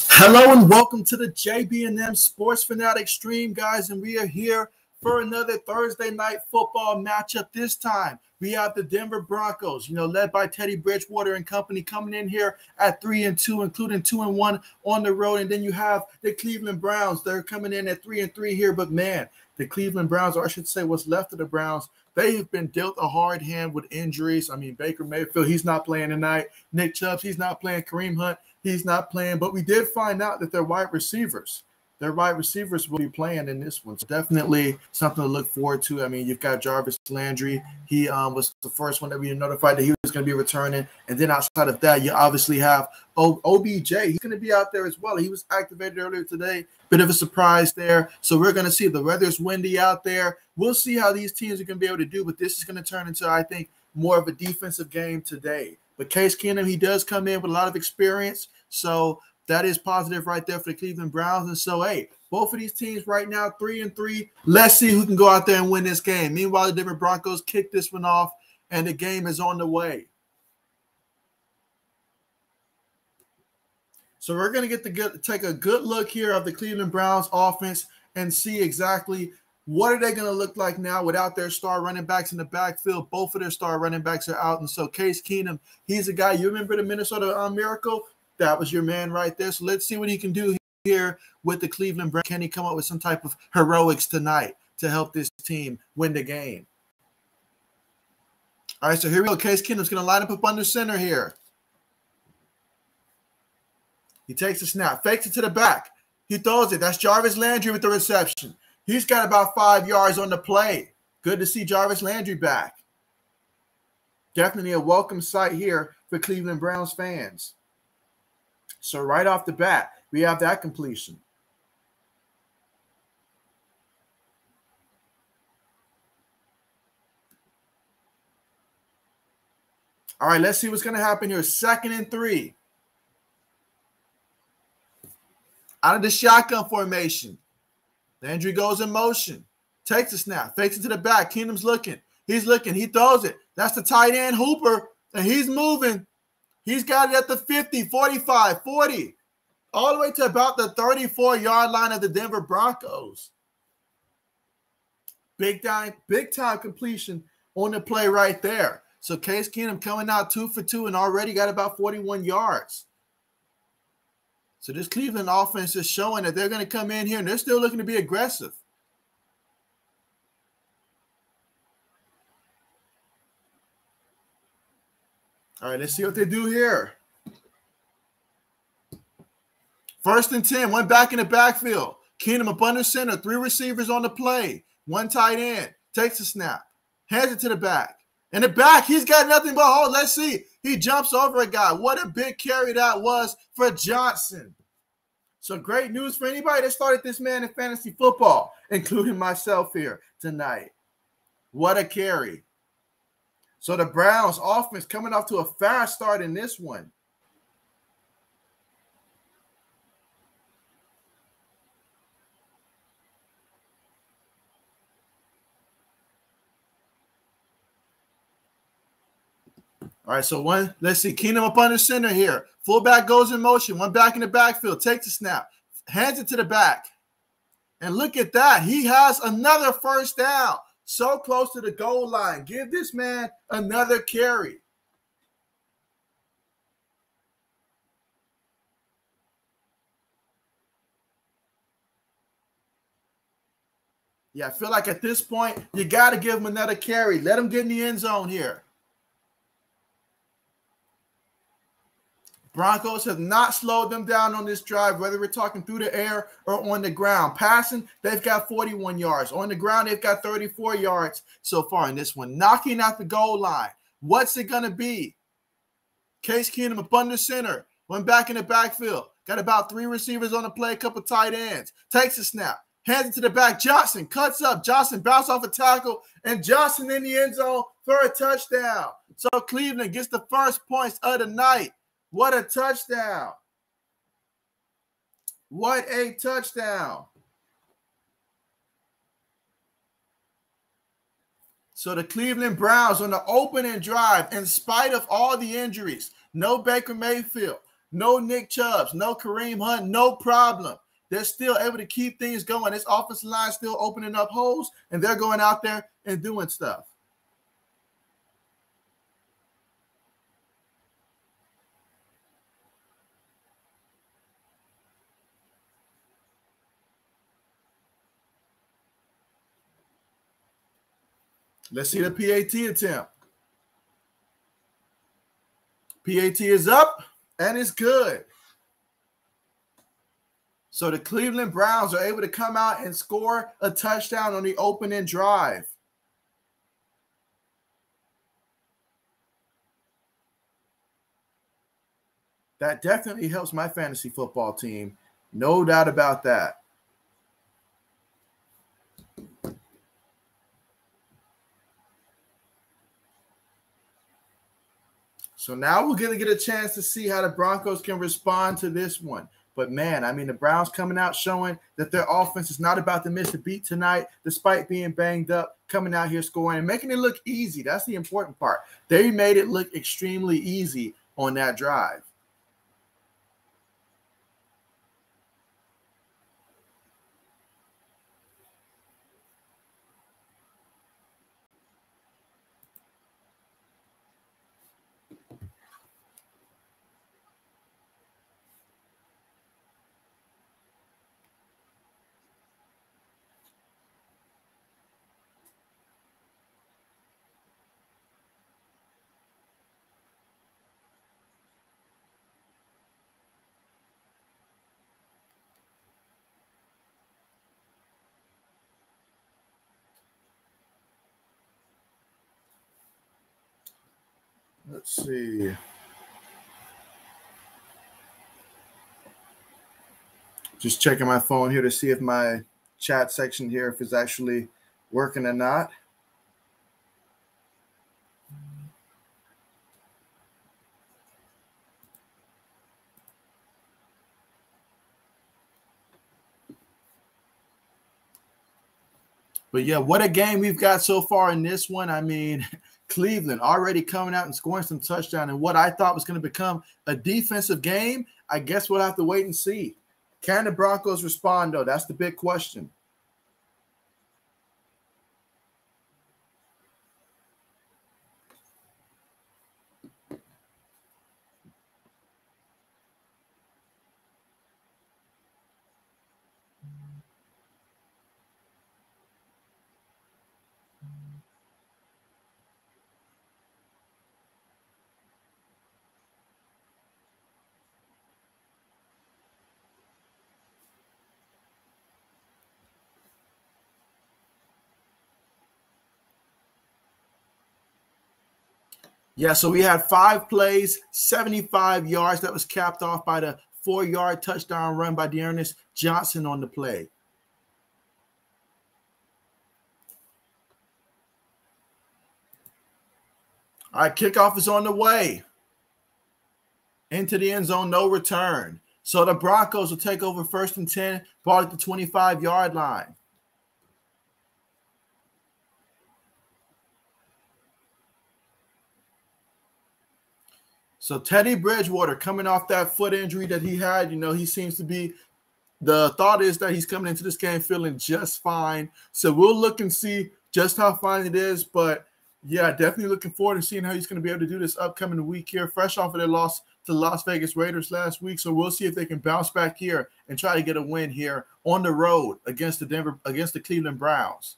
Hello and welcome to the JB&M Sports Fanatic stream, guys, and we are here for another Thursday night football matchup. This time, we have the Denver Broncos, led by Teddy Bridgewater and company, coming in here at 3-2, including 2-1 on the road. And then you have the Cleveland Browns. They're coming in at 3-3 here, but man, the Cleveland Browns, or I should say what's left of the Browns, they have been dealt a hard hand with injuries. I mean, Baker Mayfield, he's not playing tonight. Nick Chubb, he's not playing. Kareem Hunt, he's not playing. But we did find out that their wide receivers will be playing in this one. So definitely something to look forward to. I mean, you've got Jarvis Landry. He was the first one that we notified that he was going to be returning. And then outside of that, you obviously have OBJ. He's going to be out there as well. He was activated earlier today. Bit of a surprise there. So we're going to see. The weather's windy out there. We'll see how these teams are going to be able to do. But this is going to turn into, I think, more of a defensive game today. But Case Keenum, he does come in with a lot of experience. So that is positive right there for the Cleveland Browns. And so, hey, both of these teams right now, 3-3. Let's see who can go out there and win this game. Meanwhile, the Denver Broncos kick this one off, and the game is on the way. So we're going to take a good look here of the Cleveland Browns offense and see exactly what are they going to look like now without their star running backs in the backfield. Both of their star running backs are out. And so Case Keenum, he's a guy. You remember the Minnesota Miracle? That was your man right there. So let's see what he can do here with the Cleveland Browns. Can he come up with some type of heroics tonight to help this team win the game? All right, so here we go. Case Keenum's going to line up under center here. He takes the snap, fakes it to the back. He throws it. That's Jarvis Landry with the reception. He's got about 5 yards on the play. Good to see Jarvis Landry back. Definitely a welcome sight here for Cleveland Browns fans. So right off the bat, we have that completion. All right, let's see what's going to happen here. 2nd and 3. Out of the shotgun formation. Landry goes in motion. Takes the snap. Fakes it to the back. Keenum's looking. He's looking. He throws it. That's the tight end Hooper. And he's moving. He's got it at the 50, 45, 40. All the way to about the 34-yard line of the Denver Broncos. Big time completion on the play right there. So Case Keenum coming out 2 for 2 and already got about 41 yards. So this Cleveland offense is showing that they're going to come in here and they're still looking to be aggressive. All right, let's see what they do here. 1st and 10, one back in the backfield. Keenum up under center, 3 receivers on the play. 1 tight end, takes the snap, hands it to the back. In the back, he's got nothing but hold. Let's see. He jumps over a guy. What a big carry that was for Johnson. So great news for anybody that started this man in fantasy football, including myself here tonight. What a carry. So the Browns offense coming off to a fast start in this one. All right, so let's see. Keenum up under center here. Fullback goes in motion. One back in the backfield. Takes the snap. Hands it to the back. And look at that. He has another 1st down. So close to the goal line. Give this man another carry. Yeah, I feel like at this point, you got to give him another carry. Let him get in the end zone here. Broncos have not slowed them down on this drive, whether we're talking through the air or on the ground. Passing, they've got 41 yards. On the ground, they've got 34 yards so far in this one. Knocking out the goal line. What's it going to be? Case Keenum up under center. One back in the backfield. Got about 3 receivers on the play, a couple tight ends. Takes a snap. Hands it to the back. Johnson cuts up. Johnson bounce off a tackle. And Johnson in the end zone for a touchdown. So Cleveland gets the first points of the night. What a touchdown. What a touchdown. So the Cleveland Browns on the opening drive, in spite of all the injuries, no Baker Mayfield, no Nick Chubbs, no Kareem Hunt, no problem. They're still able to keep things going. This offensive line still opening up holes, and they're going out there and doing stuff. Let's see the PAT attempt. PAT is up, and it's good. So the Cleveland Browns are able to come out and score a touchdown on the opening drive. That definitely helps my fantasy football team. No doubt about that. So now we're going to get a chance to see how the Broncos can respond to this one. But, man, I mean, the Browns coming out showing that their offense is not about to miss a beat tonight, despite being banged up, coming out here scoring and making it look easy. That's the important part. They made it look extremely easy on that drive. Let's see. Just checking my phone here to see if my chat section here, if it's actually working or not. But, yeah, what a game we've got so far in this one. I mean, Cleveland already coming out and scoring some touchdowns. And what I thought was going to become a defensive game, I guess we'll have to wait and see. Can the Broncos respond, though? That's the big question. Yeah, so we had 5 plays, 75 yards. That was capped off by the 4-yard touchdown run by Dearness Johnson on the play. All right, kickoff is on the way. Into the end zone, no return. So the Broncos will take over 1st and 10, ball at the 25-yard line. So Teddy Bridgewater coming off that foot injury that he had, he seems to be – the thought is that he's coming into this game feeling just fine. So we'll look and see just how fine it is. But, yeah, definitely looking forward to seeing how he's going to be able to do this upcoming week here, fresh off of their loss to the Las Vegas Raiders last week. So we'll see if they can bounce back here and try to get a win here on the road against the Cleveland Browns.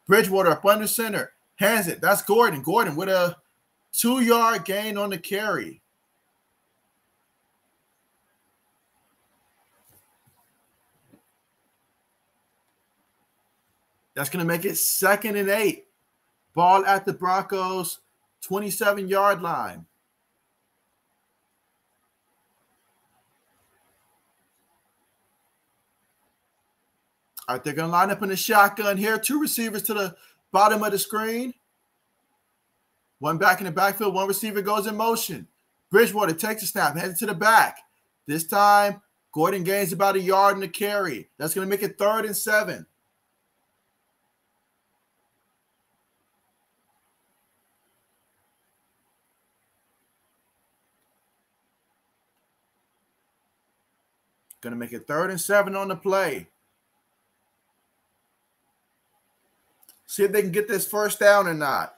Bridgewater up under center, hands it. That's Gordon. Gordon with a 2-yard gain on the carry. That's going to make it 2nd and 8. Ball at the Broncos 27-yard line. All right, they're going to line up in the shotgun here. 2 receivers to the bottom of the screen. 1 back in the backfield. 1 receiver goes in motion. Bridgewater takes a snap, heads to the back. This time, Gordon gains about 1 yard in the carry. That's going to make it 3rd and 7. Going to make it 3rd and 7 on the play. See if they can get this first down or not.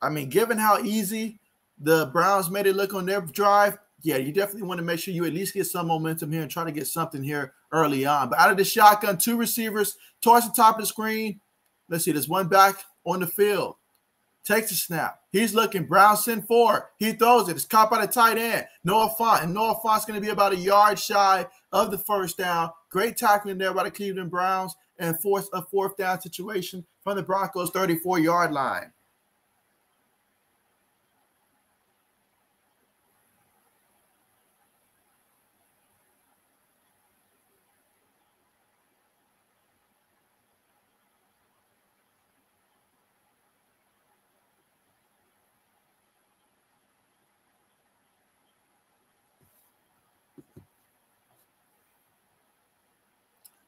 I mean, given how easy the Browns made it look on their drive, yeah, you definitely want to make sure you at least get some momentum here and try to get something here early on. But out of the shotgun, 2 receivers towards the top of the screen. Let's see, there's one back on the field. Takes a snap. He's looking. Brown send 4. He throws it. It's caught by the tight end, Noah Fant. And Noah Fant's going to be about a yard shy of the first down. Great tackling there by the Cleveland Browns and force a 4th down situation from the Broncos' 34-yard line.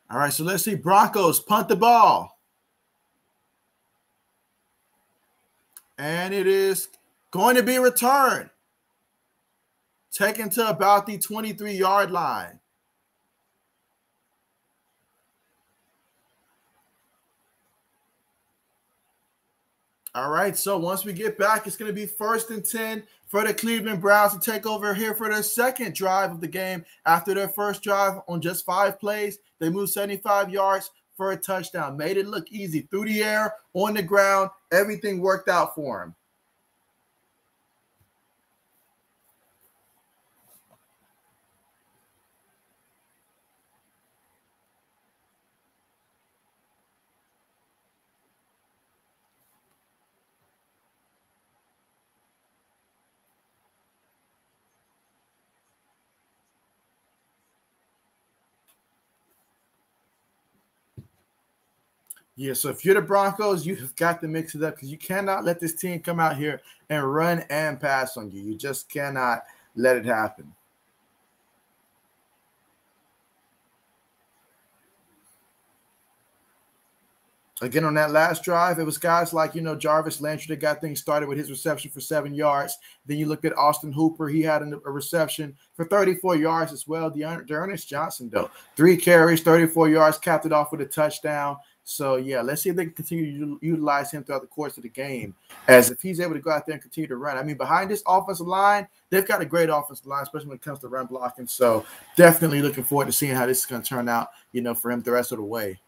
All right, so let's see. Broncos punt the ball. And it is going to be returned. Taken to about the 23-yard line. All right, so once we get back, it's going to be 1st and 10 for the Cleveland Browns to take over here for their second drive of the game. After their first drive on just 5 plays, they moved 75 yards for a touchdown. Made it look easy. Through the air, on the ground, everything worked out for them. Yeah, so if you're the Broncos, you have got to mix it up because you cannot let this team come out here and run and pass on you. You just cannot let it happen. Again, on that last drive, it was guys like, Jarvis Landry that got things started with his reception for 7 yards. Then you look at Austin Hooper. He had a reception for 34 yards as well. D'Ernest Johnson, though, 3 carries, 34 yards, capped it off with a touchdown. So, yeah, let's see if they can continue to utilize him throughout the course of the game, as if he's able to go out there and continue to run. I mean, behind this offensive line, they've got a great offensive line, especially when it comes to run blocking. So definitely looking forward to seeing how this is going to turn out, for him the rest of the way.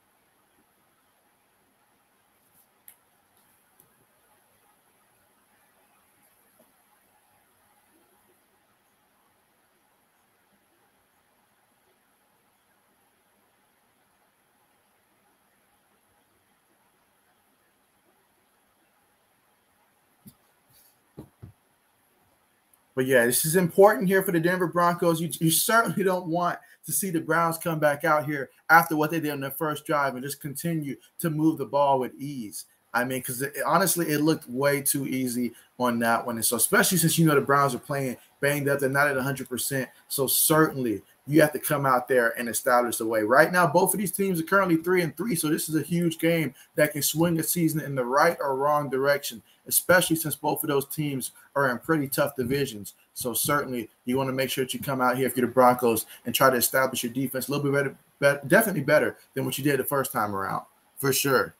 But, yeah, this is important here for the Denver Broncos. You certainly don't want to see the Browns come back out here after what they did on their first drive and just continue to move the ball with ease. I mean, because honestly, it looked way too easy on that one. And so especially since the Browns are playing banged up, they're not at 100%. So certainly you have to come out there and establish a way. Right now, both of these teams are currently 3-3. So this is a huge game that can swing a season in the right or wrong direction, especially since both of those teams are in pretty tough divisions. So certainly you want to make sure that you come out here if you're the Broncos and try to establish your defense a little bit better, definitely better than what you did the first time around, for sure.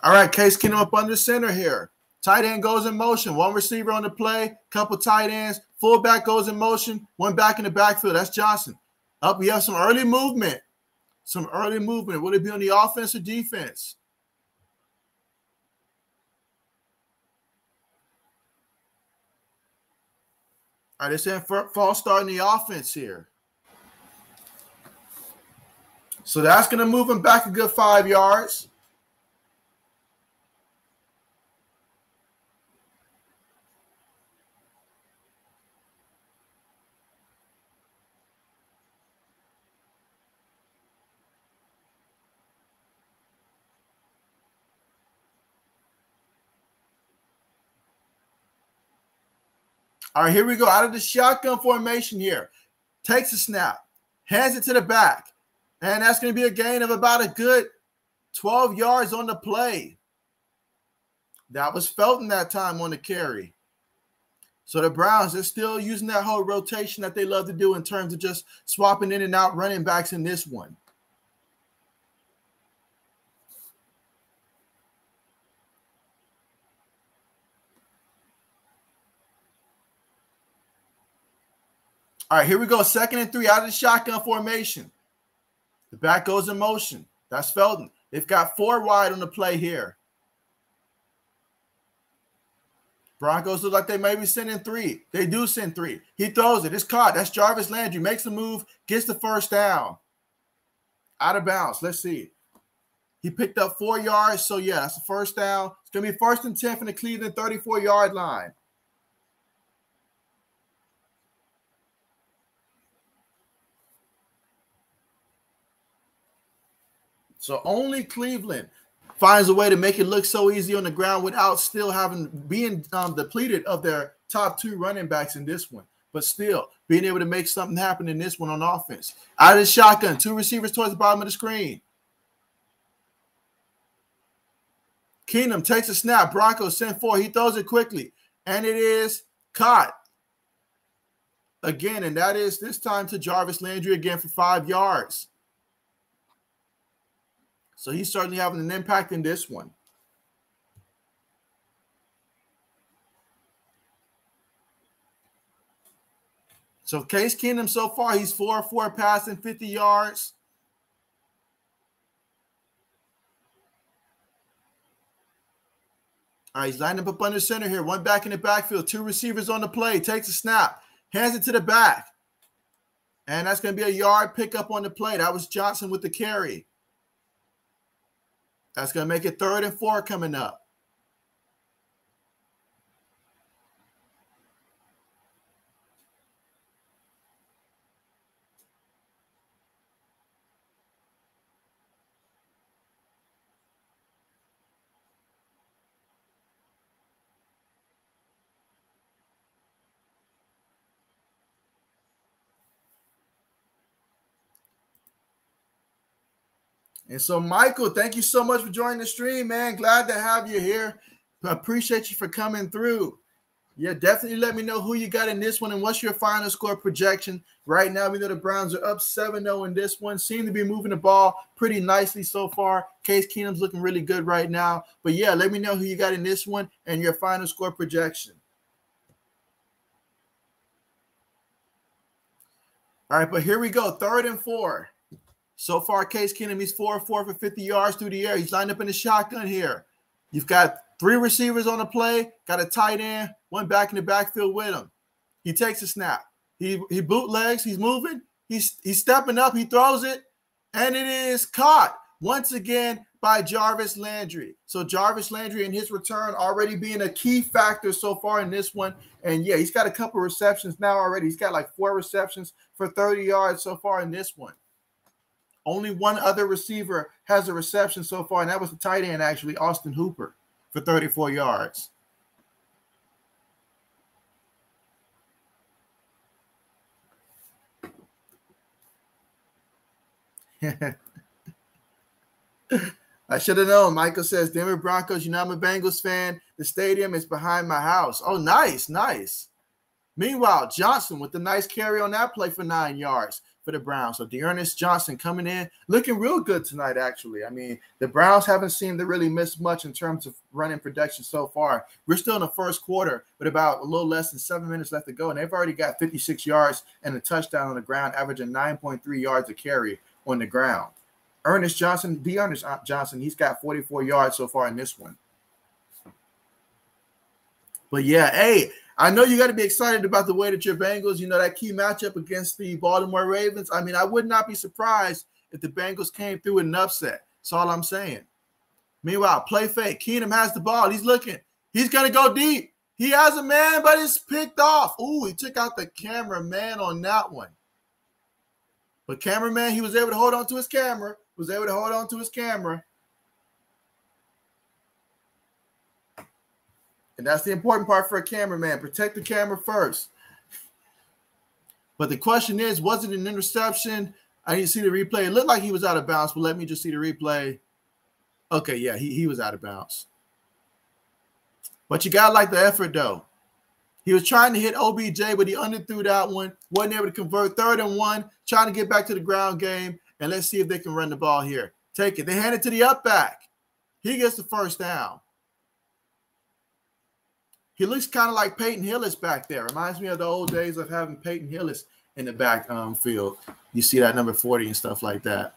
All right, Case Keenum up under center here. Tight end goes in motion. 1 receiver on the play, couple tight ends. Fullback goes in motion, 1 back in the backfield. That's Johnson. Up, we have some early movement. Will it be on the offense or defense? All right, they're saying false start in the offense here. So that's going to move him back a good 5 yards. All right, here we go. Out of the shotgun formation here. Takes a snap. Hands it to the back. And that's going to be a gain of about a good 12 yards on the play. That was Felton that time on the carry. So the Browns, they're still using that whole rotation that they love to do in terms of just swapping in and out running backs in this one. All right, here we go. 2nd and 3 out of the shotgun formation. The back goes in motion. That's Felton. They've got 4 wide on the play here. Broncos look like they may be sending 3. They do send 3. He throws it. It's caught. That's Jarvis Landry. Makes a move. Gets the first down. Out of bounds. Let's see. He picked up 4 yards. So, yeah, that's the first down. It's going to be 1st and 10 from the Cleveland 34-yard line. So only Cleveland finds a way to make it look so easy on the ground without still being depleted of their top 2 running backs in this one. But still being able to make something happen in this one on offense. Out of the shotgun, 2 receivers towards the bottom of the screen. Keenum takes a snap. Broncos send 4. He throws it quickly. And it is caught. Again, and that is this time to Jarvis Landry again for 5 yards. So he's certainly having an impact in this one. So Case Keenum so far, he's 4-4 passing, 50 yards. All right, he's lining up under center here. 1 back in the backfield, 2 receivers on the play. Takes a snap, hands it to the back. And that's going to be a yard pickup on the play. That was Johnson with the carry. That's going to make it 3rd and 4 coming up. And so, Michael, thank you so much for joining the stream, man. Glad to have you here. I appreciate you for coming through. Yeah, definitely let me know who you got in this one and what's your final score projection. Right now, we know the Browns are up 7-0 in this one. Seem to be moving the ball pretty nicely so far. Case Keenum's looking really good right now. But, yeah, let me know who you got in this one and your final score projection. All right, but here we go, 3rd and 4. So far, Case Keenum, he's 4-4 for 50 yards through the air. He's lined up in the shotgun here. You've got 3 receivers on the play, got a tight end, 1 back in the backfield with him. He takes a snap. He bootlegs. He's moving. He's stepping up. He throws it, and it is caught once again by Jarvis Landry. So Jarvis Landry in his return already being a key factor so far in this one. And, yeah, he's got a couple receptions now already. He's got like 4 receptions for 30 yards so far in this one. Only 1 other receiver has a reception so far, and that was the tight end, actually, Austin Hooper, for 34 yards. I should have known. Michael says, Denver Broncos, you know I'm a Bengals fan. The stadium is behind my house. Oh, nice, nice. Meanwhile, Johnson with the nice carry on that play for 9 yards for the Browns. So Dearness Johnson coming in, looking real good tonight, actually. I mean, the Browns haven't seemed to really miss much in terms of running production so far. We're still in the first quarter with about a little less than 7 minutes left to go, and they've already got 56 yards and a touchdown on the ground, averaging 9.3 yards a carry on the ground. Dearness Johnson, he's got 44 yards so far in this one. But, yeah, hey, I know you got to be excited about the way that your Bengals, you know, that key matchup against the Baltimore Ravens. I mean, I would not be surprised if the Bengals came through with an upset. That's all I'm saying. Meanwhile, play fake. Keenum has the ball. He's looking. He's going to go deep. He has a man, but it's picked off. Ooh, he took out the cameraman on that one. But cameraman, he was able to hold on to his camera. And that's the important part for a cameraman. Protect the camera first. But the question is, was it an interception? I didn't see the replay. It looked like he was out of bounds, but let me just see the replay. Okay, yeah, he was out of bounds. But you got to like the effort, though. He was trying to hit OBJ, but he underthrew that one. Wasn't able to convert. 3rd and 1, trying to get back to the ground game. And let's see if they can run the ball here. Take it. They hand it to the up back. He gets the first down. He looks kind of like Peyton Hillis back there. Reminds me of the old days of having Peyton Hillis in the back field. You see that number 40 and stuff like that.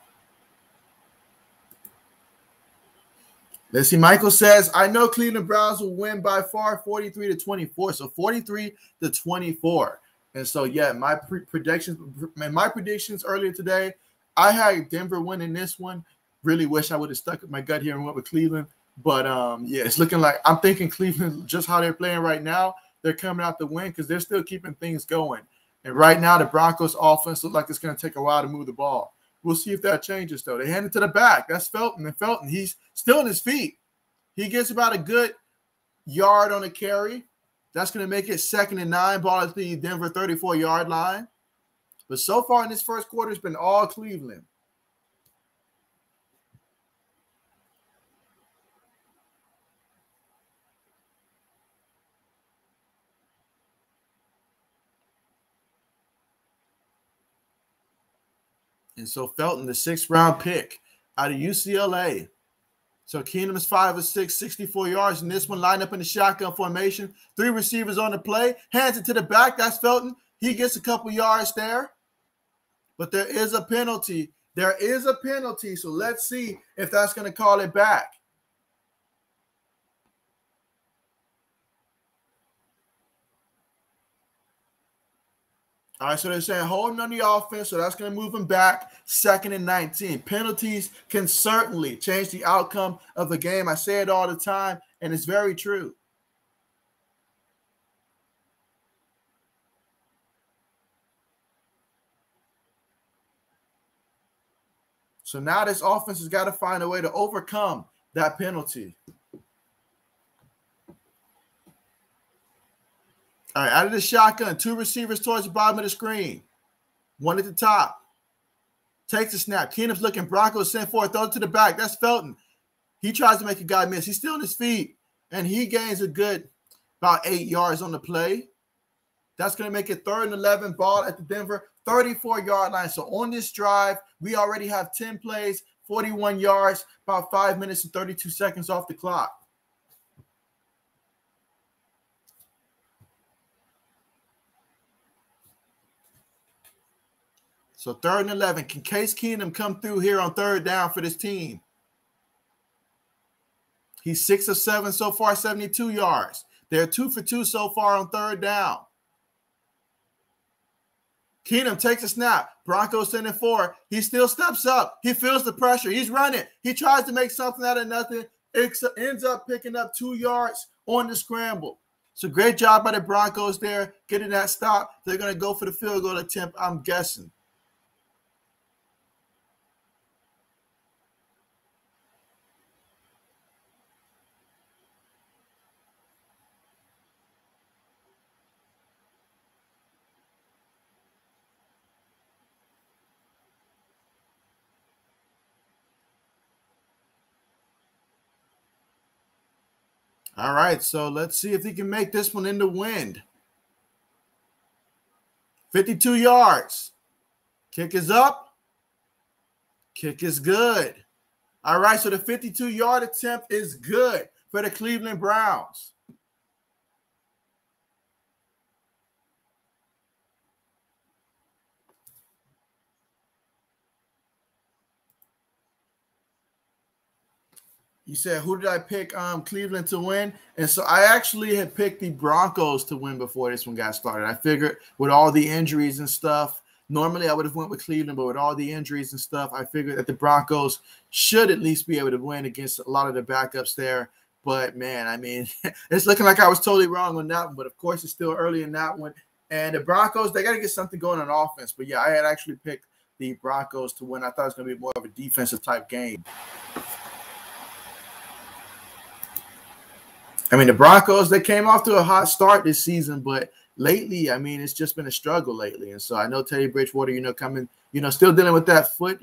Let's see. Michael says, I know Cleveland Browns will win by far 43-24. So 43-24. And so, yeah, my predictions earlier today, I had Denver winning this one. Really wish I would have stuck with my gut here and went with Cleveland. But, yeah, it's looking like I'm thinking Cleveland, just how they're playing right now, they're coming out to win because they're still keeping things going. And right now, the Broncos offense looks like it's going to take a while to move the ball. We'll see if that changes, though. They hand it to the back. That's Felton. And Felton, he's still on his feet. He gets about a good yard on a carry. That's going to make it 2nd and 9, ball at the Denver 34-yard line. But so far in this first quarter, it's been all Cleveland. And so Felton, the 6th-round pick out of UCLA. So Keenum is 5 of 6, 64 yards. And this one lined up in the shotgun formation. 3 receivers on the play. Hands it to the back. That's Felton. He gets a couple yards there. But there is a penalty. There is a penalty. So let's see if that's going to call it back. All right, so they're saying holding on the offense, so that's going to move him back 2nd and 19. Penalties can certainly change the outcome of a game. I say it all the time, and it's very true. So now this offense has got to find a way to overcome that penalty. All right, out of the shotgun, 2 receivers towards the bottom of the screen. 1 at the top. Takes the snap. Keenum's looking. Broncos send forward. Throw it to the back. That's Felton. He tries to make a guy miss. He's still on his feet. And he gains a good about 8 yards on the play. That's going to make it 3rd and 11, ball at the Denver 34-yard line. So on this drive, we already have 10 plays, 41 yards, about 5 minutes and 32 seconds off the clock. So 3rd and 11. Can Case Keenum come through here on 3rd down for this team? He's 6 of 7 so far, 72 yards. They're 2 for 2 so far on 3rd down. Keenum takes a snap. Broncos sending forward. He still steps up. He feels the pressure. He's running. He tries to make something out of nothing. It ends up picking up 2 yards on the scramble. So great job by the Broncos there, getting that stop. They're going to go for the field goal attempt, I'm guessing. All right, so let's see if he can make this one in the wind. 52 yards. Kick is up. Kick is good. All right, so the 52-yard attempt is good for the Cleveland Browns. You said, who did I pick Cleveland to win? And so I actually had picked the Broncos to win before this one got started. I figured with all the injuries and stuff, normally I would have went with Cleveland, but with all the injuries and stuff, I figured that the Broncos should at least be able to win against a lot of the backups there. But, man, I mean, it's looking like I was totally wrong on that one. But, of course, it's still early in that one. And the Broncos, they got to get something going on offense. But, yeah, I had actually picked the Broncos to win. I thought it was going to be more of a defensive-type game. I mean, the Broncos, they came off to a hot start this season, but lately, I mean, it's just been a struggle lately. And so I know Teddy Bridgewater, coming, still dealing with that foot,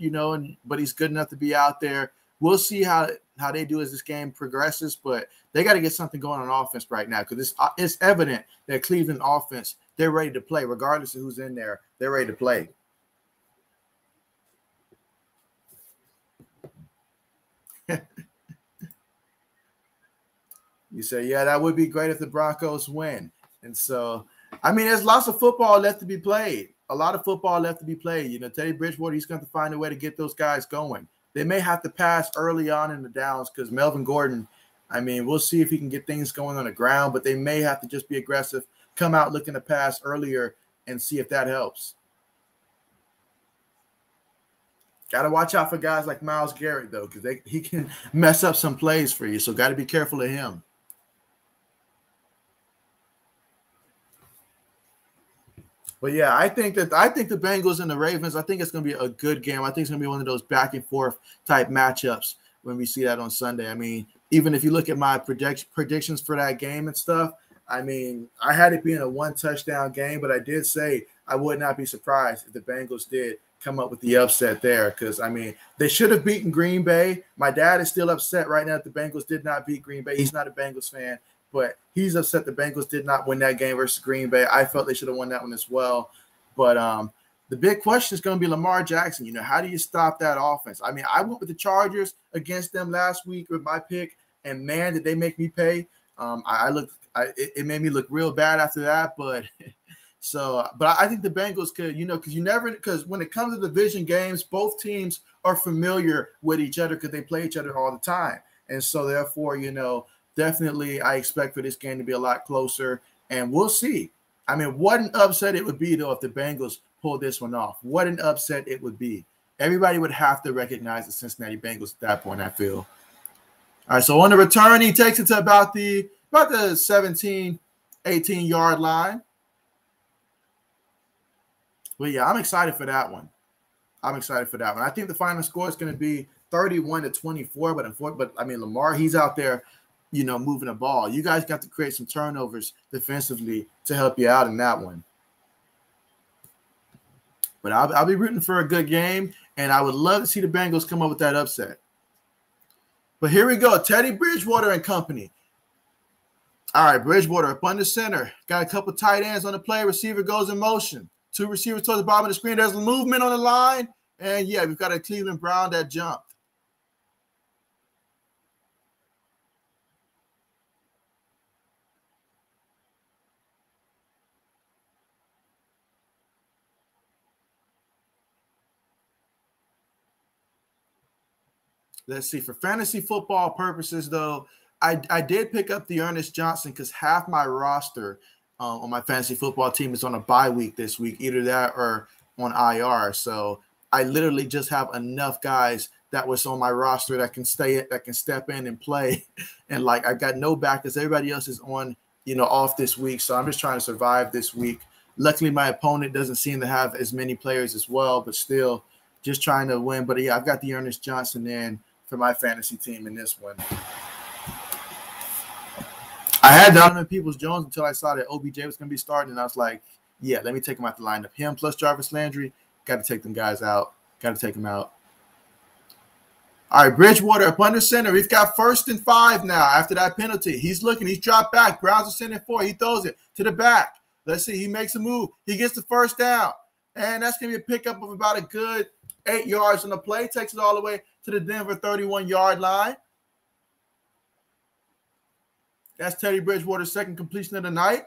but he's good enough to be out there. We'll see how how they do as this game progresses, but they got to get something going on offense right now because it's evident that Cleveland offense, they're ready to play. Regardless of who's in there, they're ready to play. You say, yeah, that would be great if the Broncos win. And so, I mean, there's lots of football left to be played. A lot of football left to be played. You know, Teddy Bridgewater, he's going to find a way to get those guys going. They may have to pass early on in the downs because Melvin Gordon, I mean, we'll see if he can get things going on the ground, but they may have to just be aggressive, come out looking to pass earlier and see if that helps. Got to watch out for guys like Myles Garrett, though, because he can mess up some plays for you, so got to be careful of him. But yeah, I think the Bengals and the Ravens, I think it's going to be a good game. I think it's going to be one of those back and forth type matchups when we see that on Sunday. I mean, even if you look at my predictions for that game and stuff, I mean, I had it being a 1-touchdown game, but I did say I would not be surprised if the Bengals did come up with the upset there because, I mean, they should have beaten Green Bay. My dad is still upset right now that the Bengals did not beat Green Bay. He's not a Bengals fan. But he's upset the Bengals did not win that game versus Green Bay. I felt they should have won that one as well. But the big question is going to be Lamar Jackson. You know, how do you stop that offense? I mean, I went with the Chargers against them last week with my pick, and man, did they make me pay. It made me look real bad after that. But I think the Bengals could, you know, because when it comes to division games, both teams are familiar with each other because they play each other all the time. And so therefore, you know, definitely, I expect for this game to be a lot closer, and we'll see. I mean, what an upset it would be, though, if the Bengals pull this one off. What an upset it would be. Everybody would have to recognize the Cincinnati Bengals at that point, I feel. All right, so on the return, he takes it to about the 17, 18-yard line. Well, yeah, I'm excited for that one. I think the final score is going to be 31-24, but I mean, Lamar, he's out there, you know, moving the ball. You guys got to create some turnovers defensively to help you out in that one. But I'll be rooting for a good game, and I would love to see the Bengals come up with that upset. But here we go, Teddy Bridgewater and company. All right, Bridgewater up under center. Got a couple tight ends on the play. Receiver goes in motion. 2 receivers towards the bottom of the screen. There's movement on the line. And, yeah, we've got a Cleveland Brown that jumped. Let's see. For fantasy football purposes, though, I did pick up the Ernest Johnson because half my roster on my fantasy football team is on a bye week this week, either that or on IR. So I literally just have enough guys that was on my roster that can step in and play. And like I got no backers. Everybody else is on, you know, off this week. So I'm just trying to survive this week. Luckily, my opponent doesn't seem to have as many players as well, but still just trying to win. But yeah, I've got the Ernest Johnson in for my fantasy team in this one. I had Donovan Peoples-Jones until I saw that OBJ was going to be starting, and I was like, yeah, let me take him out the lineup. Him plus Jarvis Landry, got to take them guys out. Got to take them out. All right, Bridgewater up under center. We've got 1st and 5 now after that penalty. He's looking. He's dropped back. Browns are sending 4. He throws it to the back. Let's see. He makes a move. He gets the 1st down. And that's going to be a pickup of about a good 8 yards on the play. Takes it all the way to the Denver 31-yard line. That's Teddy Bridgewater's 2nd completion of the night.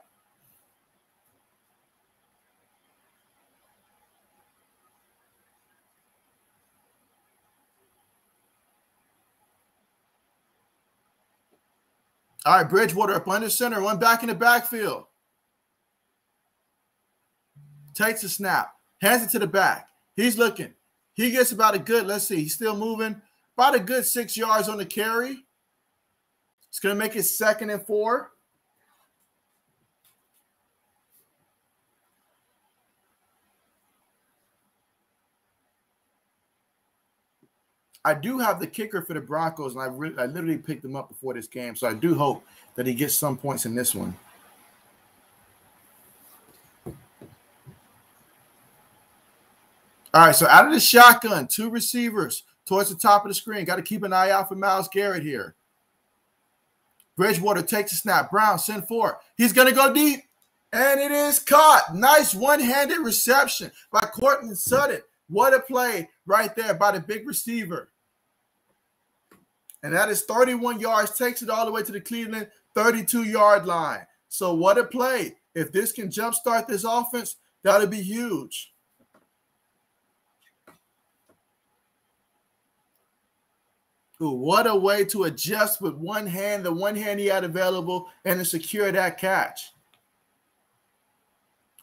All right, Bridgewater up under center, one back in the backfield. Takes a snap, hands it to the back. He's looking. He gets about a good, let's see, he's still moving, about a good 6 yards on the carry. It's going to make it 2nd and 4. I do have the kicker for the Broncos, and I literally picked him up before this game, so I do hope that he gets some points in this one. All right, so out of the shotgun, 2 receivers, towards the top of the screen. Got to keep an eye out for Myles Garrett here. Bridgewater takes a snap. Brown send forward. He's going to go deep. And it is caught. Nice one-handed reception by Courtland Sutton. What a play right there by the big receiver. And that is 31 yards. Takes it all the way to the Cleveland 32-yard line. So what a play. If this can jumpstart this offense, that'll be huge. Ooh, what a way to adjust with one hand, the one hand he had available, and to secure that catch.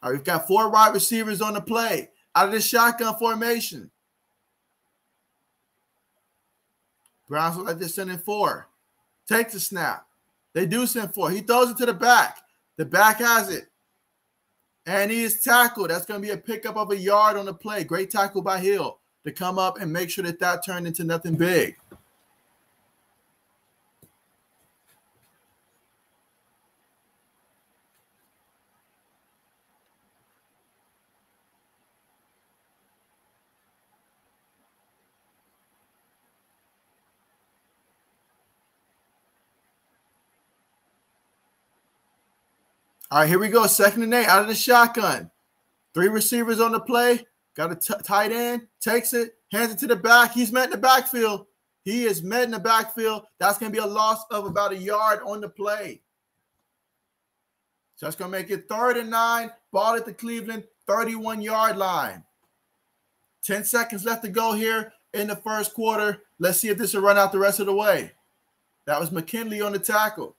All right, we've got 4 wide receivers on the play out of the shotgun formation. Browns look like they're sending 4. Takes the snap. They do send 4. He throws it to the back. The back has it. And he is tackled. That's going to be a pickup of a yard on the play. Great tackle by Hill to come up and make sure that that turned into nothing big. All right, here we go. 2nd and 8 out of the shotgun. 3 receivers on the play. Got a tight end. Takes it. Hands it to the back. He's met in the backfield. He is met in the backfield. That's going to be a loss of about a yard on the play. So that's going to make it 3rd and 9. Ball at the Cleveland 31-yard line. 10 seconds left to go here in the first quarter. Let's see if this will run out the rest of the way. That was McKinley on the tackle.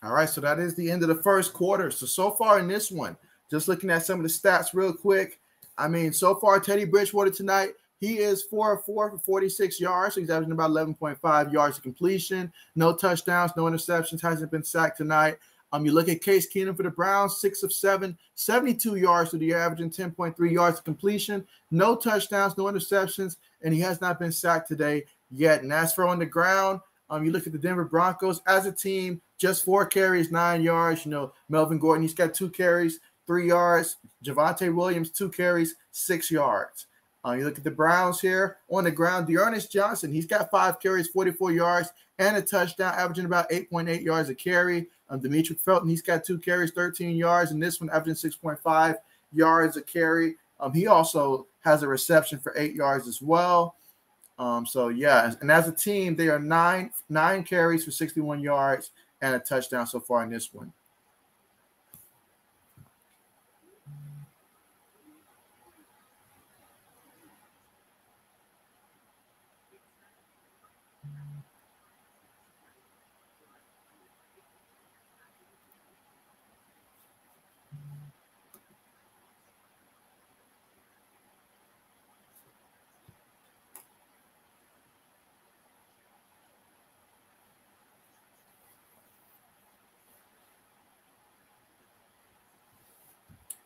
All right, so that is the end of the first quarter. So far in this one, just looking at some of the stats real quick. I mean, so far, Teddy Bridgewater tonight, he is 4 of 4 for 46 yards. So he's averaging about 11.5 yards of completion. No touchdowns, no interceptions, hasn't been sacked tonight. You look at Case Keenum for the Browns, 6 of 7, 72 yards to the averaging 10.3 yards of completion. No touchdowns, no interceptions, and he has not been sacked today yet. And as for on the ground, you look at the Denver Broncos as a team, just 4 carries, 9 yards. You know, Melvin Gordon, he's got 2 carries, 3 yards. Javonte Williams, 2 carries, 6 yards. You look at the Browns here on the ground. Dearness Johnson, he's got 5 carries, 44 yards, and a touchdown, averaging about 8.8 yards a carry. Demetric Felton, he's got 2 carries, 13 yards, and this one averaging 6.5 yards a carry. He also has a reception for 8 yards as well. So, yeah, and as a team, they are 9 carries for 61 yards and a touchdown so far in this one.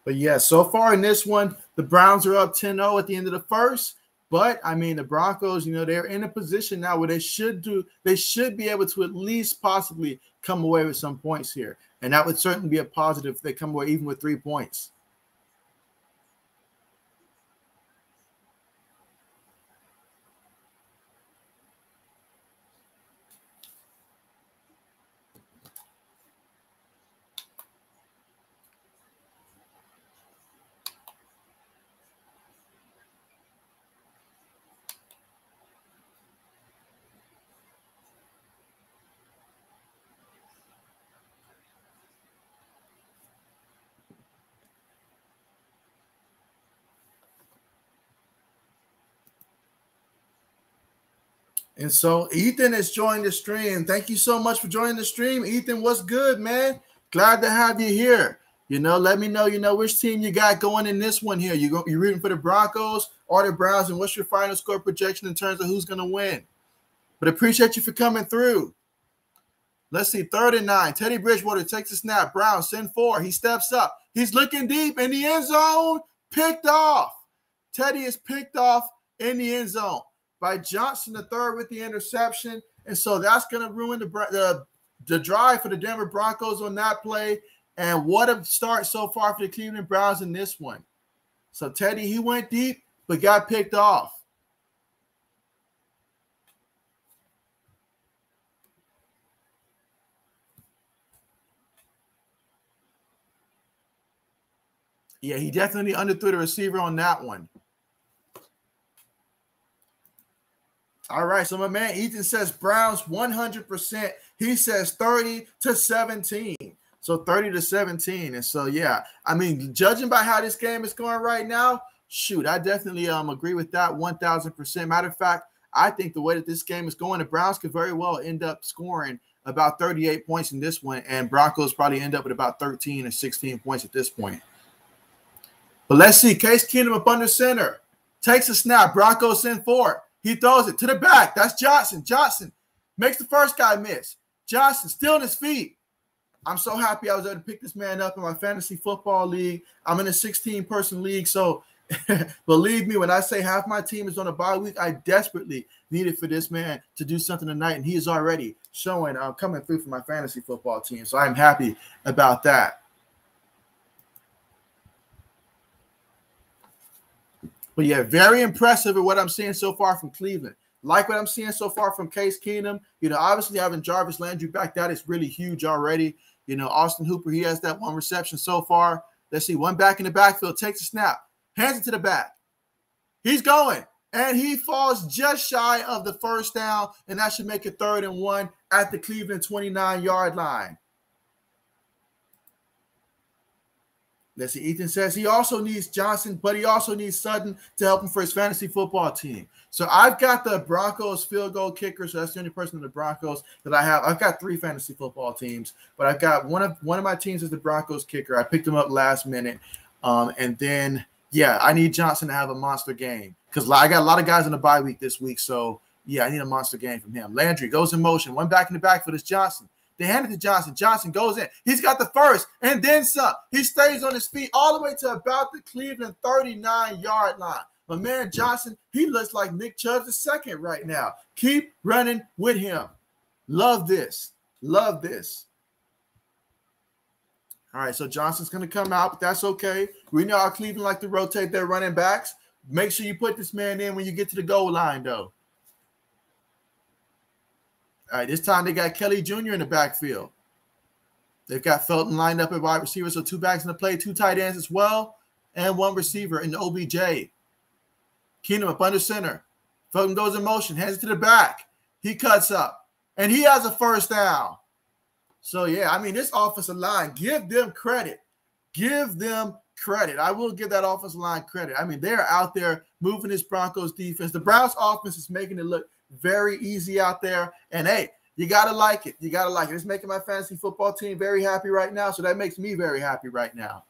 But, yeah, so far in this one, the Browns are up 10-0 at the end of the first. But, I mean, the Broncos, you know, they're in a position now where they should be able to at least possibly come away with some points here. And that would certainly be a positive if they come away even with 3 points. And so Ethan has joined the stream. Thank you so much for joining the stream. Ethan, what's good, man? Glad to have you here. You know, let me know, you know, which team you got going in this one here. You rooting for the Broncos or the Browns, and what's your final score projection in terms of who's going to win? But appreciate you for coming through. Let's see, 3rd and 9. Teddy Bridgewater takes a snap. Brown send 4. He steps up. He's looking deep in the end zone. Picked off. Teddy is picked off in the end zone. by Johnson the third with the interception. And so that's going to ruin the drive for the Denver Broncos on that play. And what a start so far for the Cleveland Browns in this one. So Teddy, he went deep, but got picked off. Yeah, he definitely underthrew the receiver on that one. All right, so my man Ethan says Browns 100%. He says 30-17. So 30-17. And so, yeah, I mean, judging by how this game is going right now, shoot, I definitely agree with that 1,000%. Matter of fact, I think the way that this game is going, the Browns could very well end up scoring about 38 points in this one, and Broncos probably end up with about 13 or 16 points at this point. But let's see. Case Keenum up under center. Takes a snap. Broncos send forward. He throws it to the back. That's Johnson. Johnson makes the first guy miss. Johnson still on his feet. I'm so happy I was able to pick this man up in my fantasy football league. I'm in a 16-person league, so believe me when I say half my team is on a bye week, I desperately needed for this man to do something tonight, and he is already showing coming through for my fantasy football team. So I'm happy about that. But yeah, very impressive at what I'm seeing so far from Cleveland. Like what I'm seeing so far from Case Keenum. You know, obviously having Jarvis Landry back, that is really huge already. You know, Austin Hooper, he has that one reception so far. Let's see, one back in the backfield, takes a snap, hands it to the back. He's going, and he falls just shy of the first down, and that should make it 3rd and 1 at the Cleveland 29-yard line. Let's see, Ethan says he also needs Johnson, but he also needs Sutton to help him for his fantasy football team. So I've got the Broncos field goal kicker, so that's the only person in the Broncos that I have. I've got 3 fantasy football teams, but I've got one of my teams is the Broncos kicker. I picked him up last minute. And then, yeah, I need Johnson to have a monster game because I got a lot of guys in the bye week this week. So, yeah, I need a monster game from him. Landry goes in motion. One back in the backfield is Johnson. They hand it to Johnson. Johnson goes in. He's got the first and then some. He stays on his feet all the way to about the Cleveland 39-yard line. My man Johnson, he looks like Nick Chubb II right now. Keep running with him. Love this. Love this. All right, so Johnson's going to come out, but that's okay. We know how Cleveland like to rotate their running backs. Make sure you put this man in when you get to the goal line, though. All right, this time they got Kelly Jr. in the backfield. They've got Felton lined up at wide receiver, so 2 backs in the play, 2 tight ends as well, and 1 receiver in the OBJ. Keenum up under center. Felton goes in motion, hands it to the back. He cuts up, and he has a first down. So, yeah, I mean, this offensive line, give them credit. Give them credit. I will give that offensive line credit. I mean, they're out there moving this Broncos defense. The Browns offense is making it look very easy out there. And, hey, you got to like it. You got to like it. It's making my fantasy football team very happy right now, so that makes me very happy right now.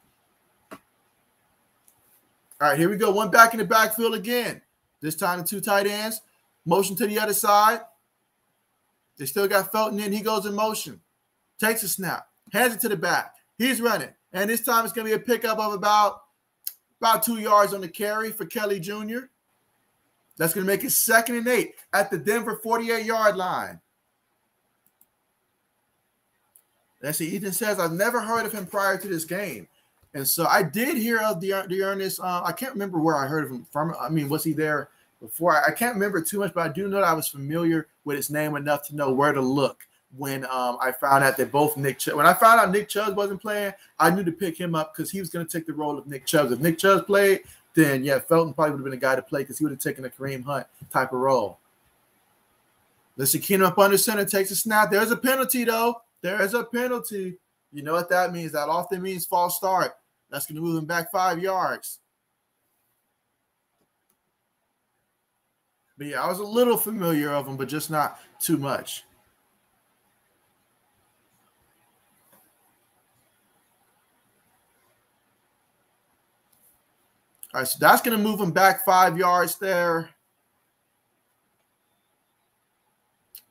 All right, here we go. One back in the backfield again. This time the 2 tight ends. Motion to the other side. They still got Felton in. He goes in motion. Takes a snap. Hands it to the back. He's running. And this time it's going to be a pickup of about 2 yards on the carry for Kelly Jr. That's going to make it 2nd and 8 at the Denver 48-yard line. Let's see. Ethan says, I've never heard of him prior to this game. And so I did hear of Dearness. I can't remember where I heard of him from. I mean, was he there before? I can't remember too much, but I do know that I was familiar with his name enough to know where to look when I found out that both Nick Chubb. When I found out Nick Chubb wasn't playing, I knew to pick him up because he was going to take the role of Nick Chubb. If Nick Chubb played, then, yeah, Felton probably would have been a guy to play because he would have taken a Kareem Hunt type of role. Let's see, Keenum up under center, takes a snap. There's a penalty, though. There's a penalty. You know what that means? That often means false start. That's going to move him back 5 yards. But, yeah, I was a little familiar of him, but just not too much. All right, so that's going to move him back 5 yards there.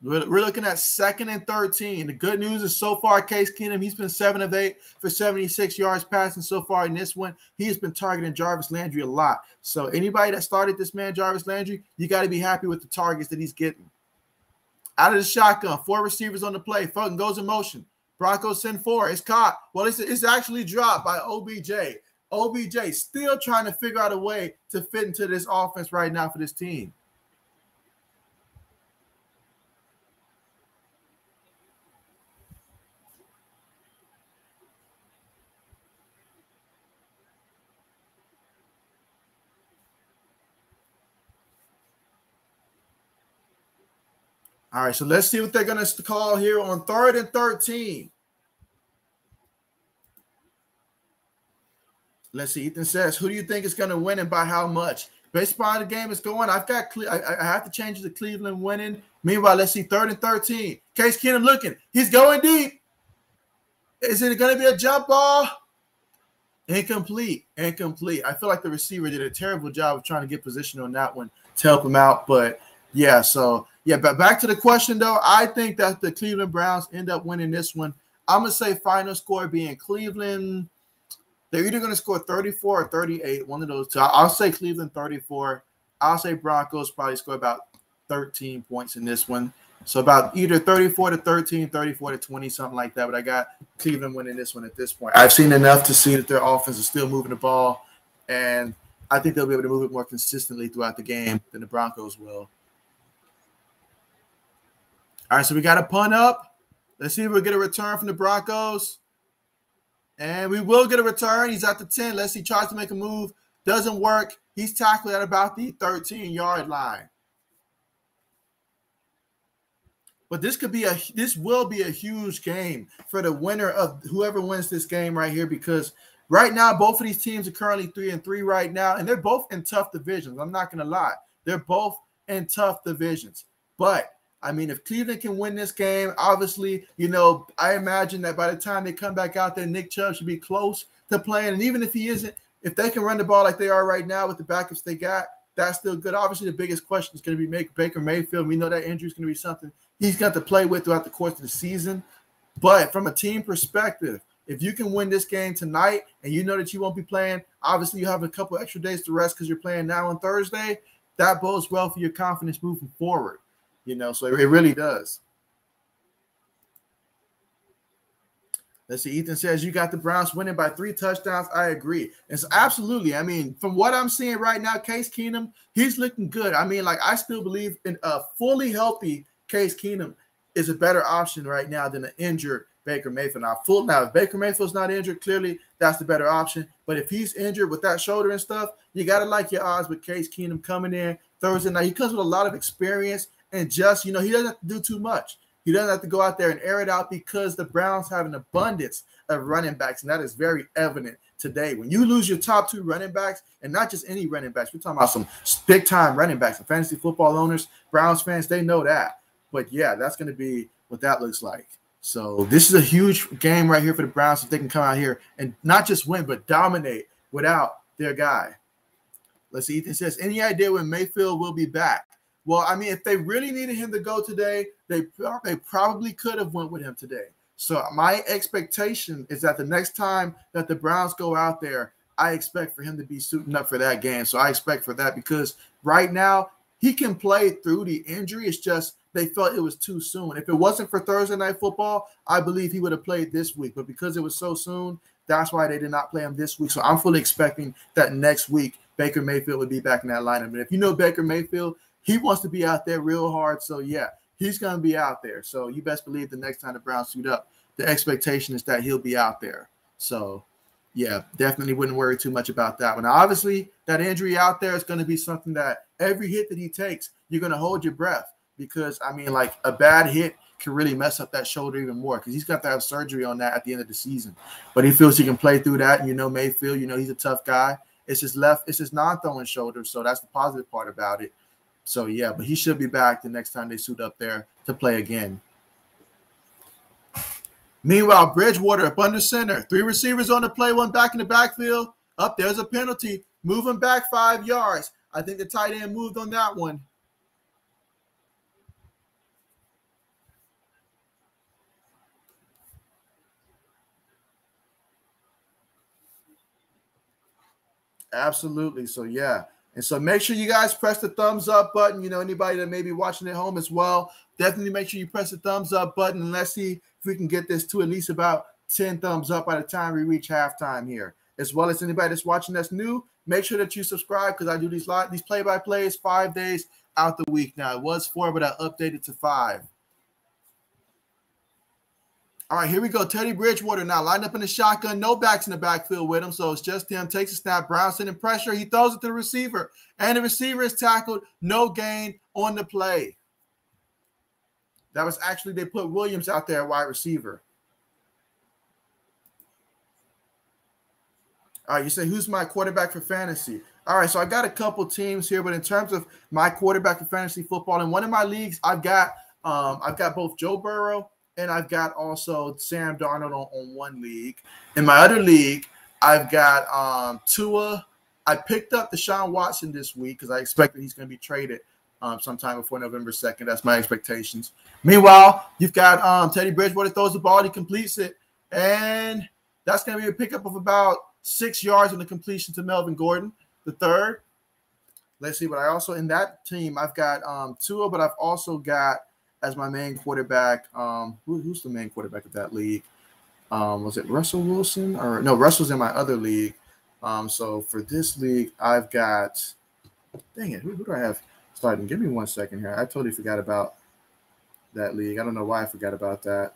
We're looking at 2nd and 13. The good news is so far, Case Keenum, he's been 7 of 8 for 76 yards passing so far in this one. He has been targeting Jarvis Landry a lot. So anybody that started this man, Jarvis Landry, you got to be happy with the targets that he's getting. Out of the shotgun, 4 receivers on the play. Fulton goes in motion. Broncos send 4. It's caught. Well, it's actually dropped by OBJ. OBJ still trying to figure out a way to fit into this offense right now for this team. All right, so let's see what they're going to call here on 3rd and 13. Let's see. Ethan says, who do you think is going to win and by how much? Based upon the game is going, I have to change it to Cleveland winning. Meanwhile, let's see, 3rd and 13. Case Keenum looking. He's going deep. Is it going to be a jump ball? Incomplete. I feel like the receiver did a terrible job of trying to get position on that one to help him out. But, yeah, but back to the question, though. I think that the Cleveland Browns end up winning this one. I'm going to say final score being Cleveland. They're either going to score 34 or 38, one of those two. I'll say Cleveland 34. I'll say Broncos probably score about 13 points in this one. So about either 34 to 13, 34 to 20, something like that. But I got Cleveland winning this one at this point. I've seen enough to see that their offense is still moving the ball, and I think they'll be able to move it more consistently throughout the game than the Broncos will. All right, so we got a punt up. Let's see if we'll get a return from the Broncos. And we will get a return. He's at the 10. Let's see, tries to make a move. Doesn't work. He's tackled at about the 13-yard line. But this will be a huge game for the winner of whoever wins this game right here, because right now both of these teams are currently 3-3 right now, and they're both in tough divisions. I'm not going to lie. They're both in tough divisions. But I mean, if Cleveland can win this game, obviously, I imagine that by the time they come back out there, Nick Chubb should be close to playing. And even if he isn't, if they can run the ball like they are right now with the backups they got, that's still good. Obviously, the biggest question is going to be Baker Mayfield. We know that injury is going to be something he's got to play with throughout the course of the season. But from a team perspective, if you can win this game tonight and you know that you won't be playing, obviously you have a couple extra days to rest because you're playing now on Thursday, that bodes well for your confidence moving forward. So it really does. Let's see. Ethan says you got the Browns winning by 3 touchdowns. I agree. It's absolutely. I mean, from what I'm seeing right now, Case Keenum, he's looking good. I mean, I still believe in a fully healthy Case Keenum is a better option right now than an injured Baker Mayfield. Now, if Baker Mayfield's not injured, clearly that's the better option. But if he's injured with that shoulder and stuff, you got to like your odds with Case Keenum coming in Thursday night. He comes with a lot of experience. And he doesn't have to do too much. He doesn't have to go out there and air it out because the Browns have an abundance of running backs, and that is very evident today. When you lose your top 2 running backs, and not just any running backs, we're talking about some big-time running backs. And fantasy football owners, Browns fans, they know that. But, yeah, that's going to be what that looks like. So this is a huge game right here for the Browns if they can come out here and not just win but dominate without their guy. Let's see. Ethan says, any idea when Mayfield will be back? Well, I mean, if they really needed him to go today, they probably could have went with him today. So my expectation is that the next time that the Browns go out there, I expect for him to be suiting up for that game. So I expect for that because right now he can play through the injury. It's just they felt it was too soon. If it wasn't for Thursday Night Football, I believe he would have played this week. But because it was so soon, that's why they did not play him this week. So I'm fully expecting that next week Baker Mayfield would be back in that lineup. And if you know Baker Mayfield, he wants to be out there real hard. So, yeah, he's going to be out there. So you best believe the next time the Browns suit up, the expectation is that he'll be out there. So, yeah, definitely wouldn't worry too much about that one. Now, obviously, that injury out there is going to be something that every hit that he takes, you're going to hold your breath because, I mean, a bad hit can really mess up that shoulder even more because he's got to have surgery on that at the end of the season. But he feels he can play through that. And Mayfield, he's a tough guy. It's his non-throwing shoulder, so that's the positive part about it. So, yeah, but he should be back the next time they suit up there to play again. Meanwhile, Bridgewater up under center. 3 receivers on the play, 1 back in the backfield. Up there's a penalty. Moving back 5 yards. I think the tight end moved on that one. Absolutely. So, yeah. And so make sure you guys press the thumbs up button. You know, anybody that may be watching at home as well, definitely make sure you press the thumbs up button. And let's see if we can get this to at least about 10 thumbs up by the time we reach halftime here. As well as anybody that's watching that's new, make sure that you subscribe because I do these play-by-plays 5 days out the week. Now, it was 4, but I updated to 5. All right, here we go. Teddy Bridgewater now lined up in the shotgun. No backs in the backfield with him, so it's just him. Takes a snap. Brown sending pressure. He throws it to the receiver, and the receiver is tackled. No gain on the play. That was actually, they put Williams out there at wide receiver. All right, you say, who's my quarterback for fantasy? All right, so I got a couple teams here, but in terms of my quarterback for fantasy football, in one of my leagues, I've got both Joe Burrow and I've got also Sam Darnold on one league. In my other league, I've got Tua. I picked up Deshaun Watson this week because I expect that he's going to be traded sometime before November 2nd. That's my expectations. Meanwhile, you've got Teddy Bridgewater throws the ball, he completes it, and that's going to be a pickup of about 6 yards on the completion to Melvin Gordon, the third. Let's see, but I also, in that team, I've got Tua, but I've also got as my main quarterback, who's the main quarterback of that league? Was it Russell Wilson? Or no, Russell's in my other league. So for this league, I've got, dang it, who do I have starting? Give me 1 second here. I totally forgot about that league. I don't know why I forgot about that.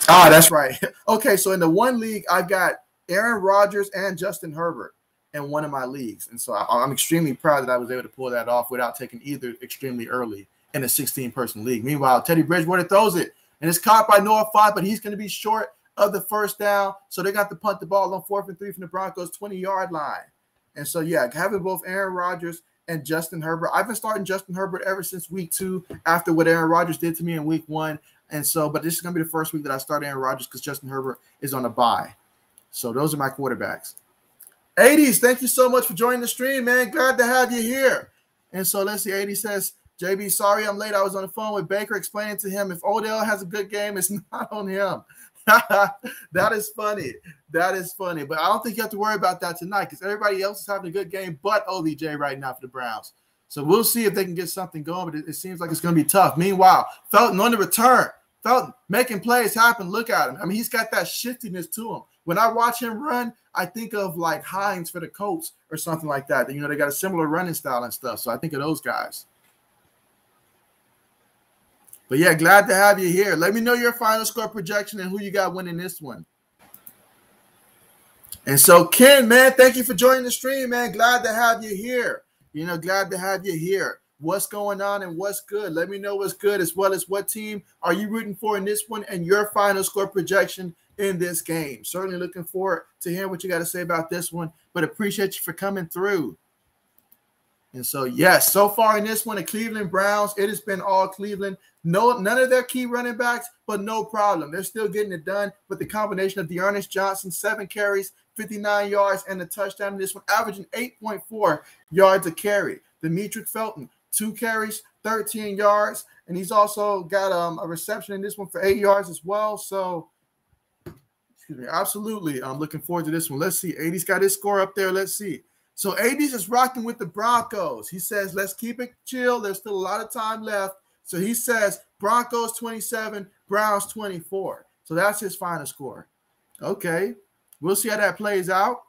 That's right. Okay, so in the one league, I've got Aaron Rodgers and Justin Herbert in one of my leagues. And so I'm extremely proud that I was able to pull that off without taking either extremely early in a 16-person league. Meanwhile, Teddy Bridgewater throws it, and it's caught by Noah Fant, but he's going to be short of the first down. So they got to punt the ball on 4th and 3 from the Broncos' 20-yard line. And so, yeah, having both Aaron Rodgers and Justin Herbert. I've been starting Justin Herbert ever since week 2 after what Aaron Rodgers did to me in week 1. And so, but this is going to be the first week that I start Aaron Rodgers because Justin Herbert is on a bye. So those are my quarterbacks. 80s, thank you so much for joining the stream, man. Glad to have you here. And so let's see. 80 says, JB, sorry I'm late. I was on the phone with Baker explaining to him if Odell has a good game, it's not on him. That is funny. That is funny. But I don't think you have to worry about that tonight because everybody else is having a good game but OBJ right now for the Browns. So we'll see if they can get something going, but it seems like it's going to be tough. Meanwhile, Felton on the return. Felton making plays happen. Look at him. I mean, he's got that shiftiness to him. When I watch him run, I think of like Hines for the Colts or something like that. You know, they got a similar running style and stuff. So I think of those guys. But, yeah, glad to have you here. Let me know your final score projection and who you got winning this one. And so, Ken, man, thank you for joining the stream, man. Glad to have you here. You know, glad to have you here. What's going on and what's good? Let me know what's good as well as what team are you rooting for in this one and your final score projection in this game. Certainly looking forward to hearing what you got to say about this one, but appreciate you for coming through. And so, yes, so far in this one, the Cleveland Browns, it has been all Cleveland. None of their key running backs, but no problem. They're still getting it done with the combination of Dearness Johnson, 7 carries, 59 yards, and a touchdown in this one, averaging 8.4 yards a carry. Demetric Felton, 2 carries, 13 yards, and he's also got a reception in this one for 8 yards as well. So, excuse me, absolutely. I'm looking forward to this one. Let's see. 80's got his score up there. Let's see. So 80's is rocking with the Broncos. He says, let's keep it chill. There's still a lot of time left. So he says Broncos 27, Browns 24. So that's his final score. Okay. We'll see how that plays out.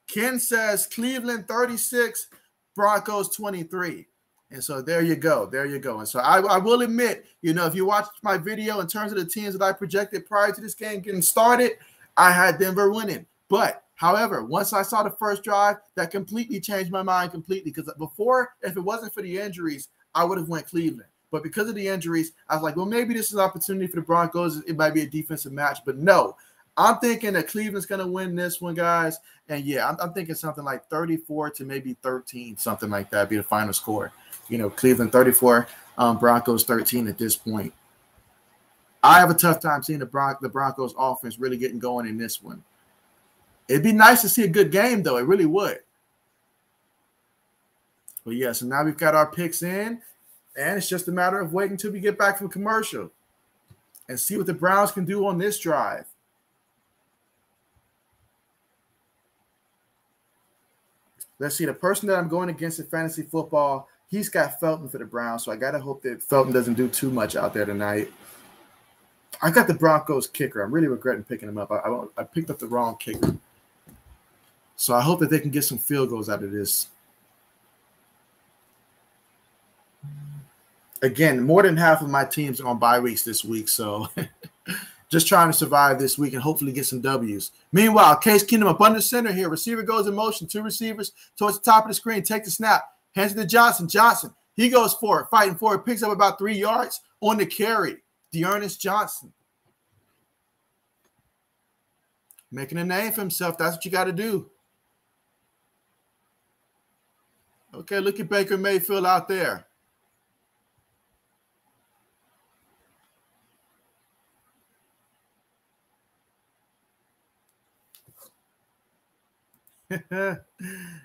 Ken says Cleveland 36, Broncos 23. And so there you go. There you go. And so I will admit, you know, if you watched my video in terms of the teams that I projected prior to this game getting started, I had Denver winning. But however, once I saw the first drive, that completely changed my mind completely. Because before, if it wasn't for the injuries, I would have went Cleveland. But because of the injuries, I was like, well, maybe this is an opportunity for the Broncos. It might be a defensive match. But no, I'm thinking that Cleveland's going to win this one, guys. And, yeah, I'm thinking something like 34 to maybe 13, something like that be the final score. You know, Cleveland 34, Broncos 13 at this point. I have a tough time seeing the Broncos offense really getting going in this one. It'd be nice to see a good game, though. It really would. But, yeah, so now we've got our picks in, and it's just a matter of waiting until we get back from commercial and see what the Browns can do on this drive. Let's see. The person that I'm going against in fantasy football, he's got Felton for the Browns, so I got to hope that Felton doesn't do too much out there tonight. I got the Broncos kicker. I'm really regretting picking him up. I picked up the wrong kicker. So I hope that they can get some field goals out of this. Again, more than half of my teams are on bye weeks this week, so just trying to survive this week and hopefully get some W's. Meanwhile, Case Keenum up under center here. Receiver goes in motion. 2 receivers towards the top of the screen. Take the snap. Hands it to Johnson. Johnson, he goes for it, fighting for it. Picks up about 3 yards on the carry. Dearness Johnson. Making a name for himself. That's what you got to do. Okay, look at Baker Mayfield out there.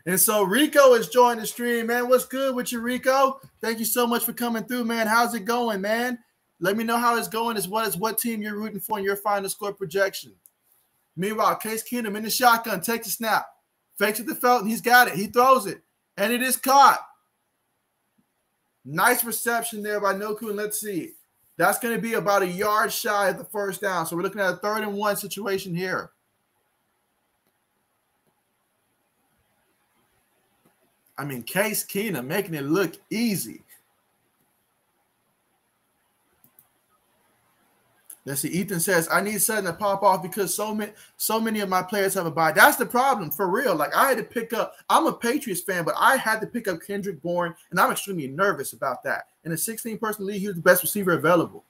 And so Rico has joined the stream, man. What's good with you, Rico? Thank you so much for coming through, man. How's it going, man? Let me know how it's going as well as what team you're rooting for in your final score projection. Meanwhile, Case Keenum in the shotgun, takes the snap, fakes it to Felton. He's got it. He throws it, and it is caught. Nice reception there by Noku, and let's see. That's going to be about a yard shy of the first down. So we're looking at a 3rd and 1 situation here. I mean, Case Keenum making it look easy. Let's see. Ethan says, I need something to pop off because so many of my players have a bye. That's the problem, for real. Like, I had to pick up – I'm a Patriots fan, but I had to pick up Kendrick Bourne, and I'm extremely nervous about that. In a 16-person league, he was the best receiver available.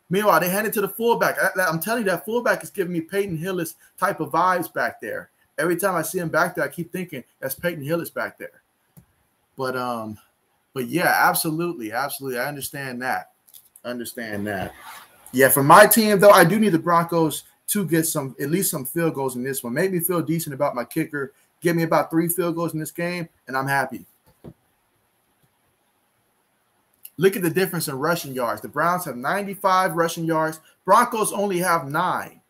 Meanwhile, they hand it to the fullback. I'm telling you, that fullback is giving me Peyton Hillis type of vibes back there. Every time I see him back there, I keep thinking that's Peyton Hillis back there. But yeah, absolutely. I understand that. Yeah, for my team though, I do need the Broncos to get at least some field goals in this one. Make me feel decent about my kicker. Give me about 3 field goals in this game, and I'm happy. Look at the difference in rushing yards. The Browns have 95 rushing yards. Broncos only have 9.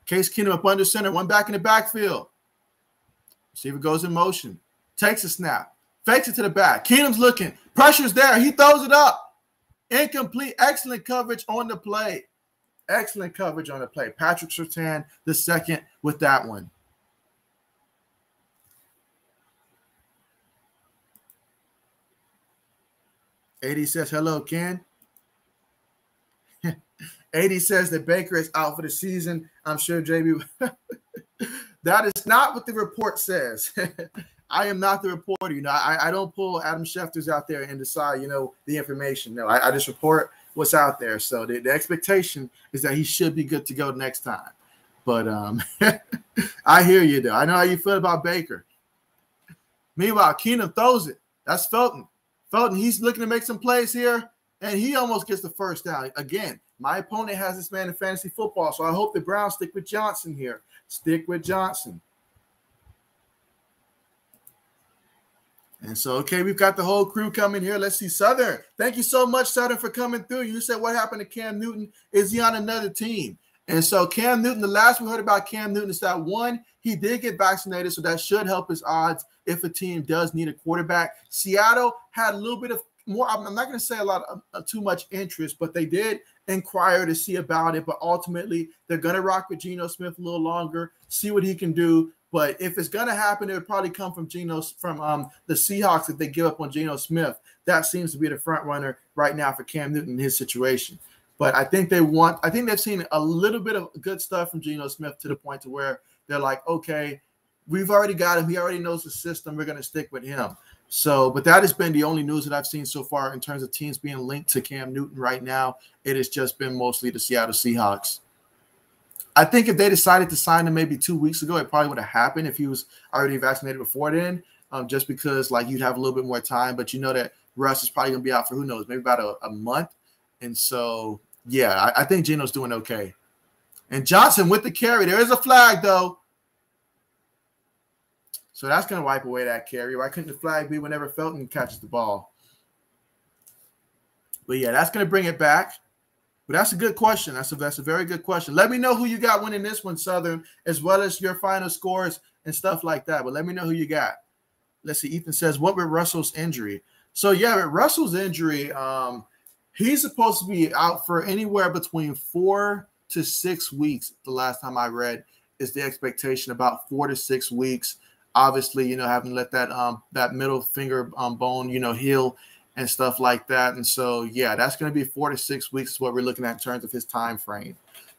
Case Keenum up under center, one back in the backfield. Receiver goes in motion, takes a snap. Fakes it to the back. Keenum's looking. Pressure's there. He throws it up. Incomplete. Excellent coverage on the play. Excellent coverage on the play. Patrick Surtain, the second with that one. AD says, hello, Ken. AD says that Baker is out for the season. I'm sure JB. That is not what the report says. I am not the reporter. I don't pull Adam Schefter's out there and decide, the information. No, I just report what's out there. So the expectation is that he should be good to go next time. But I hear you, though. I know how you feel about Baker. Meanwhile, Keenum throws it. That's Felton. Felton, he's looking to make some plays here, and he almost gets the first down. Again, my opponent has this man in fantasy football, so I hope the Browns stick with Johnson here. Stick with Johnson. And so, okay, we've got the whole crew coming here. Let's see, Southern. Thank you so much, Southern, for coming through. You said what happened to Cam Newton? Is he on another team? And so Cam Newton, the last we heard about Cam Newton is that, 1, he did get vaccinated, so that should help his odds if a team does need a quarterback. Seattle had a little bit of more, I'm not going to say a lot of too much interest, but they did inquire to see about it. But ultimately, they're going to rock with Geno Smith a little longer, see what he can do. But if it's going to happen, it would probably come from the Seahawks if they give up on Geno Smith. That seems to be the front runner right now for Cam Newton in his situation. But I think they've seen a little bit of good stuff from Geno Smith to the point to where they're like, okay, we've already got him. He already knows the system. We're going to stick with him. So, but that has been the only news that I've seen so far in terms of teams being linked to Cam Newton right now. It has just been mostly the Seattle Seahawks. I think if they decided to sign him maybe 2 weeks ago, it probably would have happened if he was already vaccinated before then, just because like you'd have a little bit more time. But you know that Russ is probably going to be out for who knows, maybe about a month. And so, yeah, I think Geno's doing okay. And Johnson with the carry. There is a flag, though. So that's going to wipe away that carry. Why couldn't the flag be whenever Felton catches the ball? But, yeah, that's going to bring it back. But that's a good question. That's a very good question. Let me know who you got winning this one, Southern, as well as your final scores and stuff like that. But let me know who you got. Let's see. Ethan says, what with Russell's injury? So, yeah, with Russell's injury, he's supposed to be out for anywhere between 4 to 6 weeks. The last time I read is the expectation, about 4 to 6 weeks. Obviously, having let that middle finger bone, heal and stuff like that. And so, yeah, that's going to be 4 to 6 weeks is what we're looking at in terms of his time frame.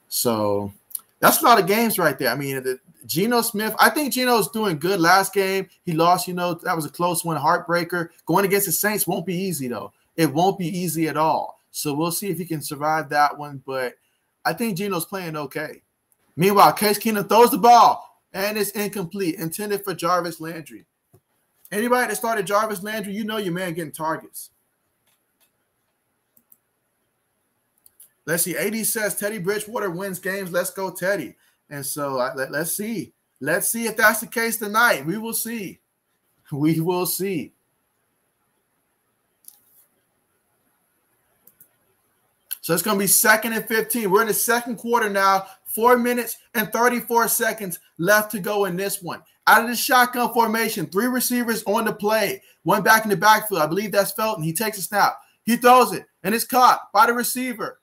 So that's a lot of games right there. I mean, Geno Smith, I think Geno's doing good. Last game, he lost, that was a close one, heartbreaker. Going against the Saints won't be easy, though. It won't be easy at all. So we'll see if he can survive that one. But I think Geno's playing okay. Meanwhile, Case Keenum throws the ball, and it's incomplete, intended for Jarvis Landry. Anybody that started Jarvis Landry, your man getting targets. Let's see. AD says Teddy Bridgewater wins games. Let's go, Teddy. And so let's see. Let's see if that's the case tonight. We will see. We will see. So it's going to be 2nd and 15. We're in the second quarter now. 4 minutes and 34 seconds left to go in this one. Out of the shotgun formation, 3 receivers on the play. One back in the backfield. I believe that's Felton. He takes a snap. He throws it, and it's caught by the receiver.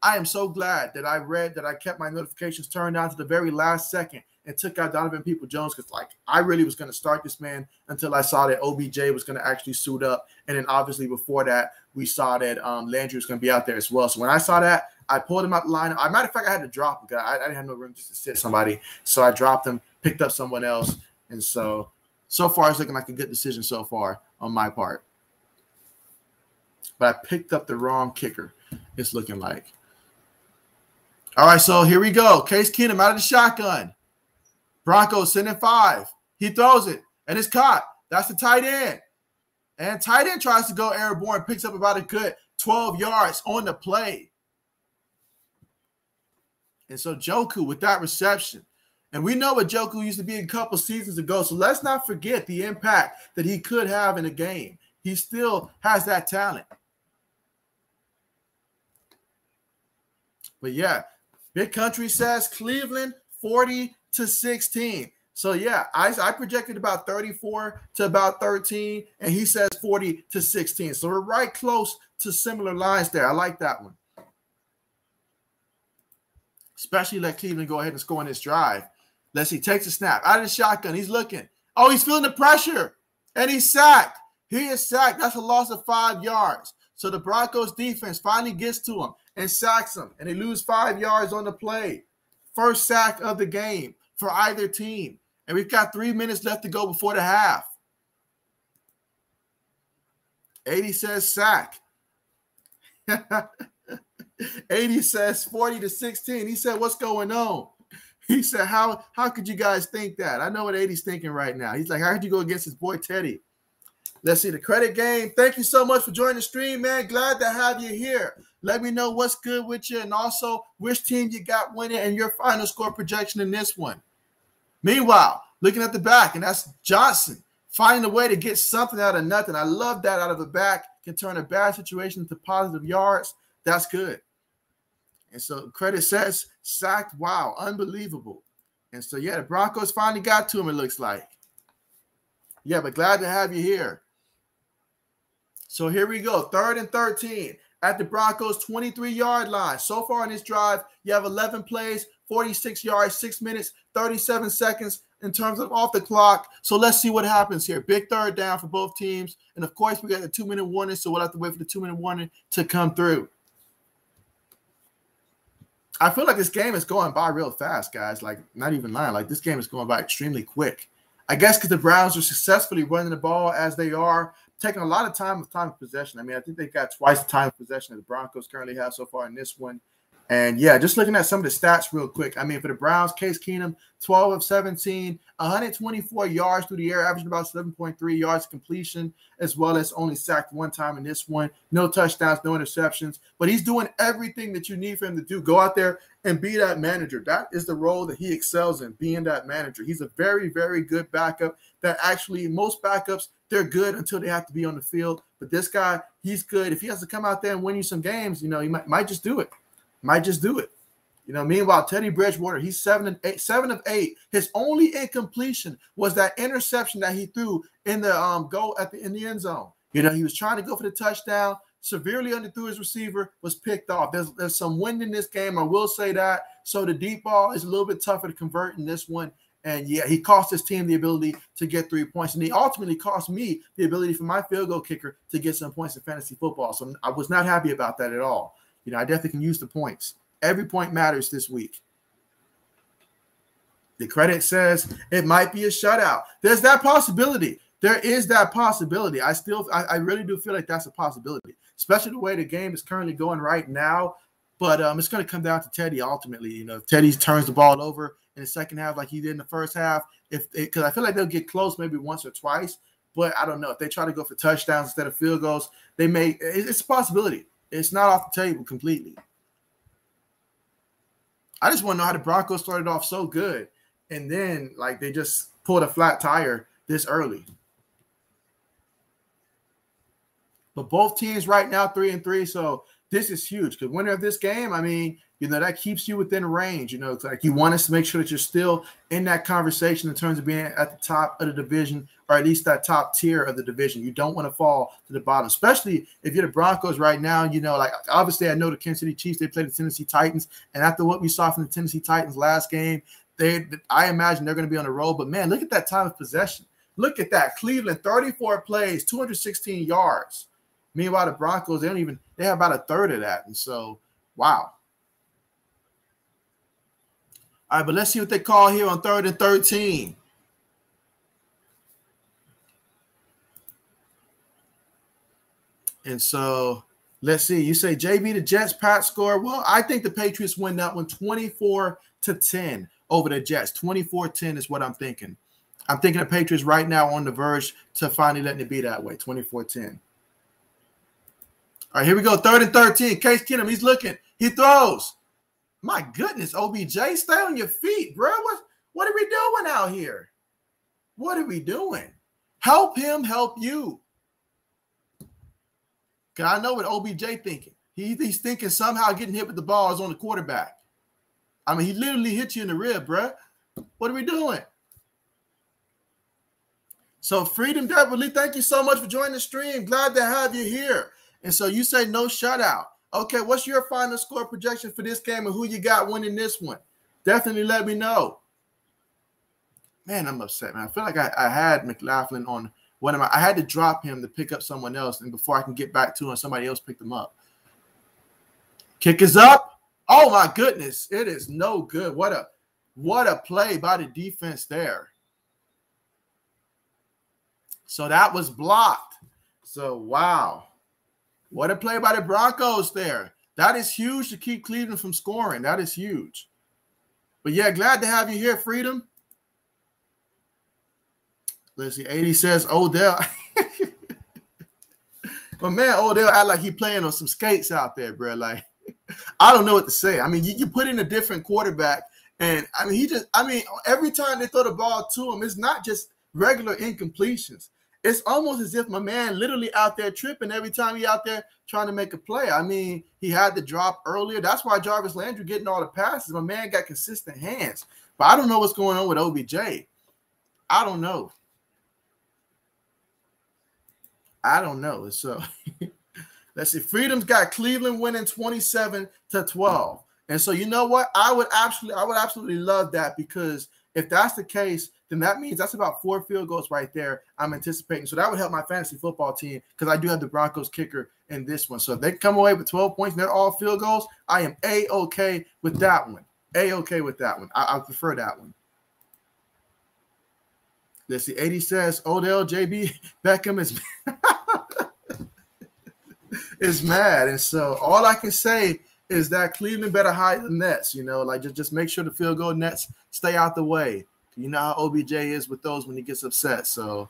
I am so glad that I kept my notifications turned on to the very last second and took out Donovan Peoples-Jones, because, I really was going to start this man until I saw that OBJ was going to actually suit up. And then obviously before that, we saw that Landry was going to be out there as well. So when I saw that, I pulled him out the line. As a matter of fact, I had to drop him because I didn't have no room just to sit somebody. So I dropped him, picked up someone else. And so far it's looking like a good decision so far on my part. But I picked up the wrong kicker, it's looking like. All right, so here we go. Case Keenum out of the shotgun. Broncos sending 5. He throws it, and it's caught. That's the tight end. And tight end tries to go airborne, picks up about a good 12 yards on the play. And so Joku with that reception. And we know what Joku used to be a couple seasons ago, so let's not forget the impact that he could have in a game. He still has that talent. But, yeah, Big Country says Cleveland 40-16. So, yeah, I projected about 34 to about 13, and he says 40-16. So we're right close to similar lines there. I like that one. Especially let Cleveland go ahead and score on this drive. Let's see, takes a snap. Out of the shotgun, he's looking. Oh, he's feeling the pressure, and he's sacked. He is sacked. That's a loss of 5 yards. So the Broncos defense finally gets to him and sacks him, and they lose 5 yards on the play. First sack of the game for either team. And we've got 3 minutes left to go before the half. 80 says sack. 80 says 40-16. He said, what's going on? He said, how could you guys think that? I know what 80's thinking right now. He's like, how could you go against his boy Teddy? Let's see the credit game. Thank you so much for joining the stream, man. Glad to have you here. Let me know what's good with you and also which team you got winning and your final score projection in this one. Meanwhile, looking at the back, and that's Johnson finding a way to get something out of nothing. I love that out of the back. Can turn a bad situation into positive yards. That's good. And so credit says sacked. Wow, unbelievable. And so, yeah, the Broncos finally got to him, it looks like. Yeah, but glad to have you here. So here we go, 3rd and 13 at the Broncos 23-yard line. So far in this drive, you have 11 plays, 46 yards, 6 minutes, 37 seconds in terms of off the clock. So let's see what happens here. Big third down for both teams. And, of course, we got the 2-minute warning, so we'll have to wait for the 2-minute warning to come through. I feel like this game is going by real fast, guys. Like, not even lying. Like, this game is going by extremely quick. I guess because the Browns are successfully running the ball as they are, taking a lot of time of possession. I mean, I think they've got twice the time of possession that the Broncos currently have so far in this one. And, yeah, just looking at some of the stats real quick. I mean, for the Browns, Case Keenum, 12 of 17, 124 yards through the air, averaging about 7.3 yards completion, as well as only sacked 1 time in this one. No touchdowns, no interceptions. But he's doing everything that you need for him to do. Go out there and be that manager. That is the role that he excels in, being that manager. He's a very, very good backup that actually most backups, they're good until they have to be on the field. But this guy, he's good. If he has to come out there and win you some games, you know, he might just do it. Might just do it. You know, meanwhile, Teddy Bridgewater, he's 7 of 8. His only incompletion was that interception that he threw in the goal in the end zone. You know, he was trying to go for the touchdown, severely underthrew his receiver, was picked off. There's some wind in this game, I will say that. So the deep ball is a little bit tougher to convert in this one. And yeah, he cost his team the ability to get 3 points. And he ultimately cost me the ability for my field goal kicker to get some points in fantasy football. So I was not happy about that at all. You know, I definitely can use the points. Every point matters this week. The credit says it might be a shutout. There's that possibility. There is that possibility. I really do feel like that's a possibility, especially the way the game is currently going right now. But it's going to come down to Teddy ultimately. You know, if Teddy turns the ball over in the second half like he did in the first half, because I feel like they'll get close maybe once or twice. But I don't know. If they try to go for touchdowns instead of field goals, they may. It's a possibility. It's not off the table completely. I just want to know how the Broncos started off so good, and then like they just pulled a flat tire this early. But both teams right now 3-3, so this is huge. Because winner of this game, I mean, you know, that keeps you within range. You know, it's like you want us to make sure that you're still in that conversation in terms of being at the top of the division, or at least that top tier of the division. You don't want to fall to the bottom, especially if you're the Broncos right now. You know, like obviously I know the Kansas City Chiefs, they played the Tennessee Titans. And after what we saw from the Tennessee Titans last game, I imagine they're going to be on the road. But, man, look at that time of possession. Look at that. Cleveland, 34 plays, 216 yards. Meanwhile, the Broncos, they have about a third of that. And so, wow. All right, but let's see what they call here on 3rd and 13. And so, let's see. You say, JB, the Jets, Pat score. Well, I think the Patriots win that one 24-10 over the Jets. 24-10 is what I'm thinking. I'm thinking the Patriots right now on the verge to finally letting it be that way, 24-10. All right, here we go. 3rd and 13. Case Keenum, he's looking. He throws. My goodness, OBJ, stay on your feet, bro. What are we doing out here? What are we doing? Help him help you. Because I know what OBJ thinking. He's thinking somehow getting hit with the ball is on the quarterback. I mean, he literally hit you in the rib, bro. What are we doing? So, Freedom Beverly, thank you so much for joining the stream. Glad to have you here. And so you say no shutout. Okay, what's your final score projection for this game and who you got winning this one? Definitely let me know. Man, I'm upset, man. I feel like I had McLaughlin on one of my – I had to drop him to pick up someone else, and before I can get back to him, somebody else picked him up. Kick is up. Oh, my goodness. It is no good. What a play by the defense there. So that was blocked. So, wow. What a play by the Broncos there. That is huge to keep Cleveland from scoring. That is huge. But, yeah, glad to have you here, Freedom. Let's see. 80 says Odell. But, man, Odell act like he playing on some skates out there, bro. Like, I don't know what to say. I mean, you put in a different quarterback, and, I mean, every time they throw the ball to him, it's not just regular incompletions. It's almost as if my man literally out there tripping every time he out there trying to make a play. I mean, he had the drop earlier. That's why Jarvis Landry getting all the passes. My man got consistent hands. But I don't know what's going on with OBJ. I don't know. So let's see. Freedom's got Cleveland winning 27-12. And so you know what? I would absolutely love that, because if that's the case, then that means that's about 4 field goals right there I'm anticipating. So that would help my fantasy football team, because I do have the Broncos kicker in this one. So if they come away with 12 points and they're all field goals, I am A-okay with that one. A-okay with that one. I prefer that one. Let's see. 80 says Odell, JB, Beckham is mad. And so all I can say is that Cleveland better hide the nets, you know, like just make sure the field goal nets stay out the way. You know how OBJ is with those when he gets upset. So,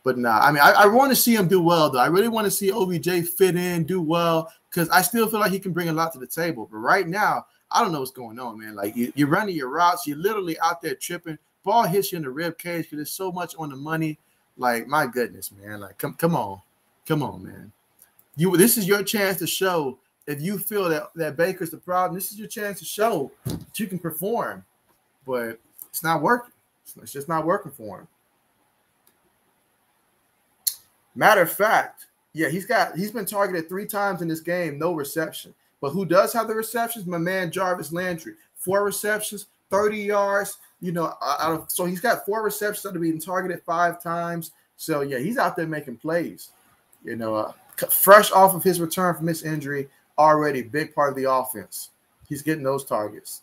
but nah, I mean, I want to see him do well, though. I really want to see OBJ fit in, do well, because I still feel like he can bring a lot to the table. But right now, I don't know what's going on, man. Like, you're running your routes. You're literally out there tripping. Ball hits you in the rib cage because there's so much on the money. Like, my goodness, man. Like, come on. Come on, man. This is your chance to show if you feel that Baker's the problem, this is your chance to show that you can perform. But it's not working. It's just not working for him. Matter of fact, yeah, he's been targeted 3 times in this game, no reception. But who does have the receptions? My man Jarvis Landry, 4 receptions, 30 yards. So he's got 4 receptions that are being targeted 5 times. So yeah, he's out there making plays. Fresh off of his return from this injury, already big part of the offense. He's getting those targets.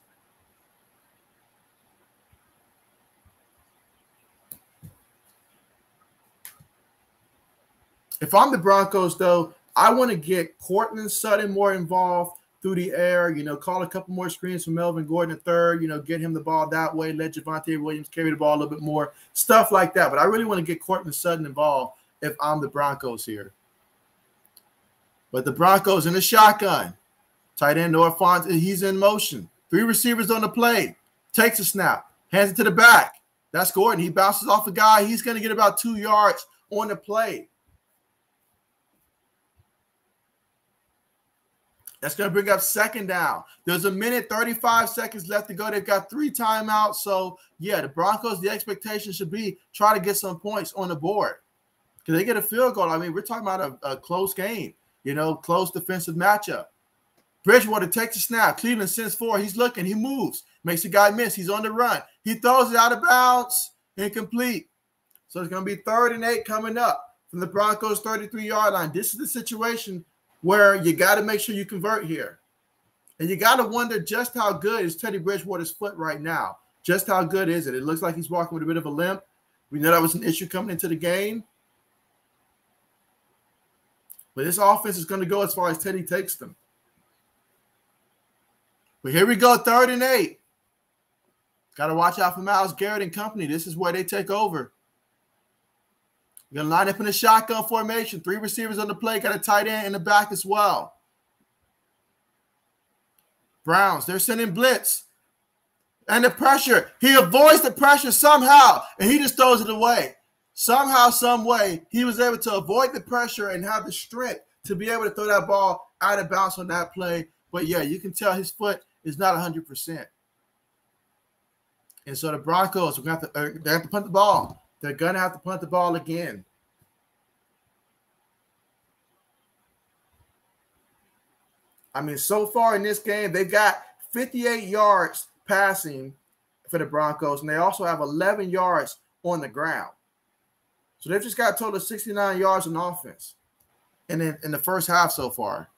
If I'm the Broncos, though, I want to get Courtland Sutton more involved through the air, call a couple more screens from Melvin Gordon III, get him the ball that way, let Javonte Williams carry the ball a little bit more, stuff like that. But I really want to get Courtland Sutton involved if I'm the Broncos here. But the Broncos in the shotgun. Tight end Noah Font, he's in motion. 3 receivers on the play. Takes a snap. Hands it to the back. That's Gordon. He bounces off a guy. He's going to get about 2 yards on the play. That's going to bring up 2nd down. There's 1:35 seconds left to go. They've got 3 timeouts. So, yeah, the Broncos, the expectation should be try to get some points on the board. Because they get a field goal. I mean, we're talking about a close game, close defensive matchup. Bridgewater takes a snap. Cleveland sends 4. He's looking. He moves. Makes the guy miss. He's on the run. He throws it out of bounds. Incomplete. So it's going to be 3rd and 8 coming up from the Broncos' 33-yard line. This is the situation where you got to make sure you convert here. And you got to wonder just how good is Teddy Bridgewater's foot right now. Just how good is it? It looks like he's walking with a bit of a limp. We know that was an issue coming into the game. But this offense is going to go as far as Teddy takes them. But here we go, 3rd and 8. Got to watch out for Myles Garrett and company. This is where they take over. You're going to line up in a shotgun formation. 3 receivers on the play. Got a tight end in the back as well. Browns, they're sending blitz. And the pressure. He avoids the pressure somehow, and he just throws it away. Somehow, some way, he was able to avoid the pressure and have the strength to be able to throw that ball out of bounds on that play. But, yeah, you can tell his foot is not 100%. And so the Broncos, they have to punt the ball. They're going to have to punt the ball again. I mean, so far in this game, they've got 58 yards passing for the Broncos, and they also have 11 yards on the ground. So they've just got a total of 69 yards on offense in the first half so far.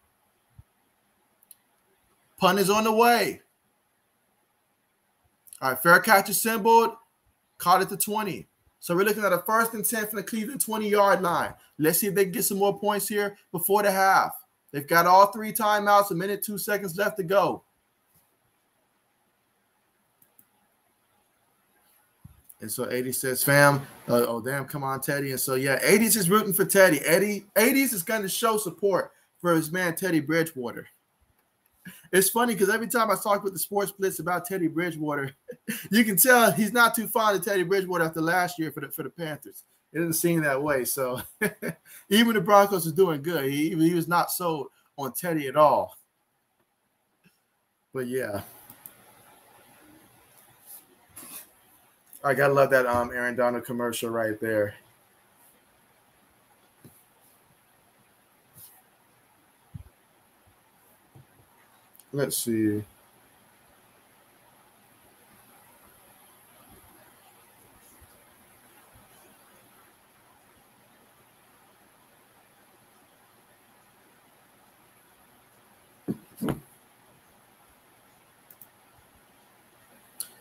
Punt is on the way. All right, fair catch assembled. Caught at the 20. So we're looking at a 1st and 10 from the Cleveland 20-yard line. Let's see if they can get some more points here before the half. They've got all 3 timeouts, 1:02 left to go. And so 80 says, fam, oh, damn, come on, Teddy. And so, yeah, 80's is rooting for Teddy. 80's is going to show support for his man, Teddy Bridgewater. It's funny because every time I talk with the Sports Blitz about Teddy Bridgewater, you can tell he's not too fond of Teddy Bridgewater after last year for the Panthers. It doesn't seem that way. So even the Broncos is doing good. He was not sold on Teddy at all. But, yeah. I got to love that Aaron Donald commercial right there. Let's see.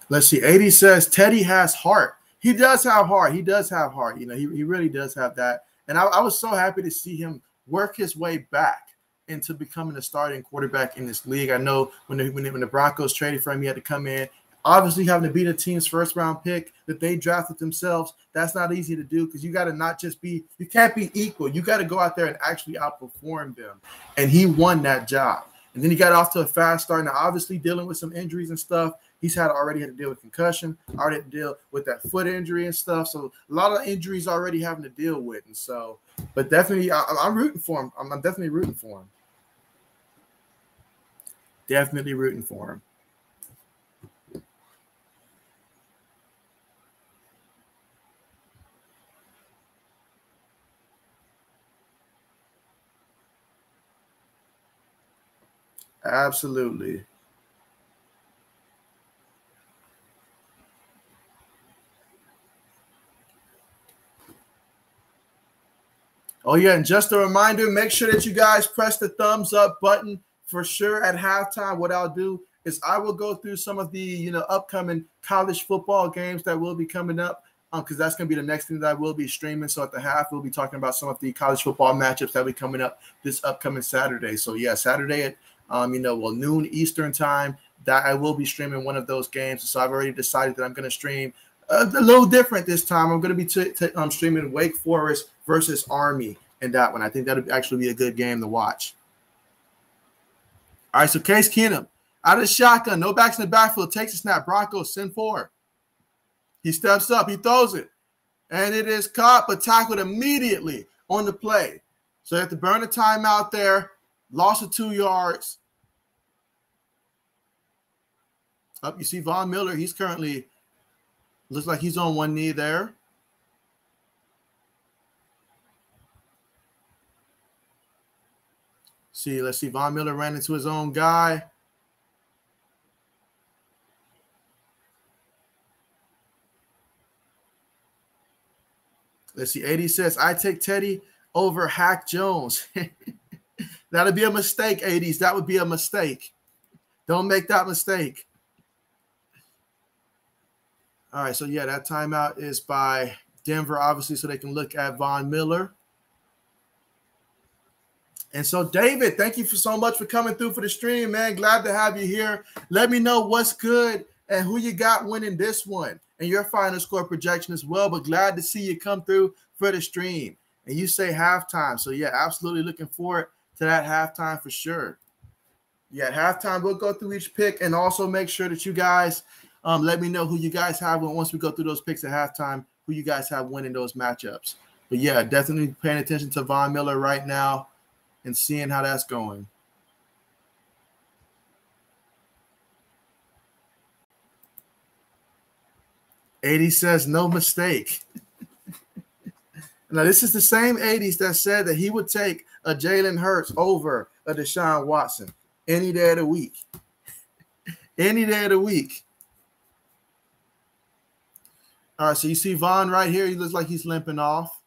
Let's see. 80 says Teddy has heart. He does have heart. He does have heart. He really does have that. And I was so happy to see him work his way back into becoming a starting quarterback in this league. I know when the Broncos traded for him, he had to come in. Obviously, having to beat a team's 1st-round pick that they drafted themselves, that's not easy to do because you got to not just be – you can't be equal. You got to go out there and actually outperform them. And he won that job. And then he got off to a fast start. Now, obviously, dealing with some injuries and stuff. He's already had to deal with concussion, already had to deal with that foot injury and stuff. So a lot of injuries already having to deal with. And so, but definitely, I'm rooting for him. I'm definitely rooting for him. Definitely rooting for him. Absolutely. Oh, yeah, and just a reminder, make sure that you guys press the thumbs up button for sure at halftime. What I'll do is I will go through some of the, upcoming college football games that will be coming up, because that's going to be the next thing that I will be streaming. So at the half, we'll be talking about some of the college football matchups that will be coming up this upcoming Saturday. So, yeah, Saturday at, noon Eastern time, that I will be streaming one of those games. So I've already decided that I'm going to stream a little different this time. I'm going to be streaming Wake Forest versus Army in that one. I think that'll actually be a good game to watch. All right, so Case Keenum out of the shotgun, no backs in the backfield, takes a snap. Broncos send forward. He steps up, he throws it, and it is caught but tackled immediately on the play. So they have to burn a timeout there. Loss of 2 yards. Up, you see Von Miller. He's currently looks like he's on one knee there. Let's see. Von Miller ran into his own guy. Let's see. 80 says, I take Teddy over Hack Jones. That'd be a mistake, 80s. That would be a mistake. Don't make that mistake. All right, so yeah, that timeout is by Denver, obviously, so they can look at Von Miller. And so, David, thank you so much for coming through for the stream, man. Glad to have you here. Let me know what's good and who you got winning this one and your final score projection as well. But glad to see you come through for the stream. And you say halftime. So, yeah, absolutely looking forward to that halftime for sure. Yeah, at halftime, we'll go through each pick and also make sure that you guys let me know who you guys have once we go through those picks at halftime, who you guys have winning those matchups. But, yeah, definitely paying attention to Von Miller right now and seeing how that's going. '80s says no mistake. Now, this is the same '80s that said that he would take a Jalen Hurts over a Deshaun Watson any day of the week. Any day of the week. All right, so you see Von right here. He looks like he's limping off.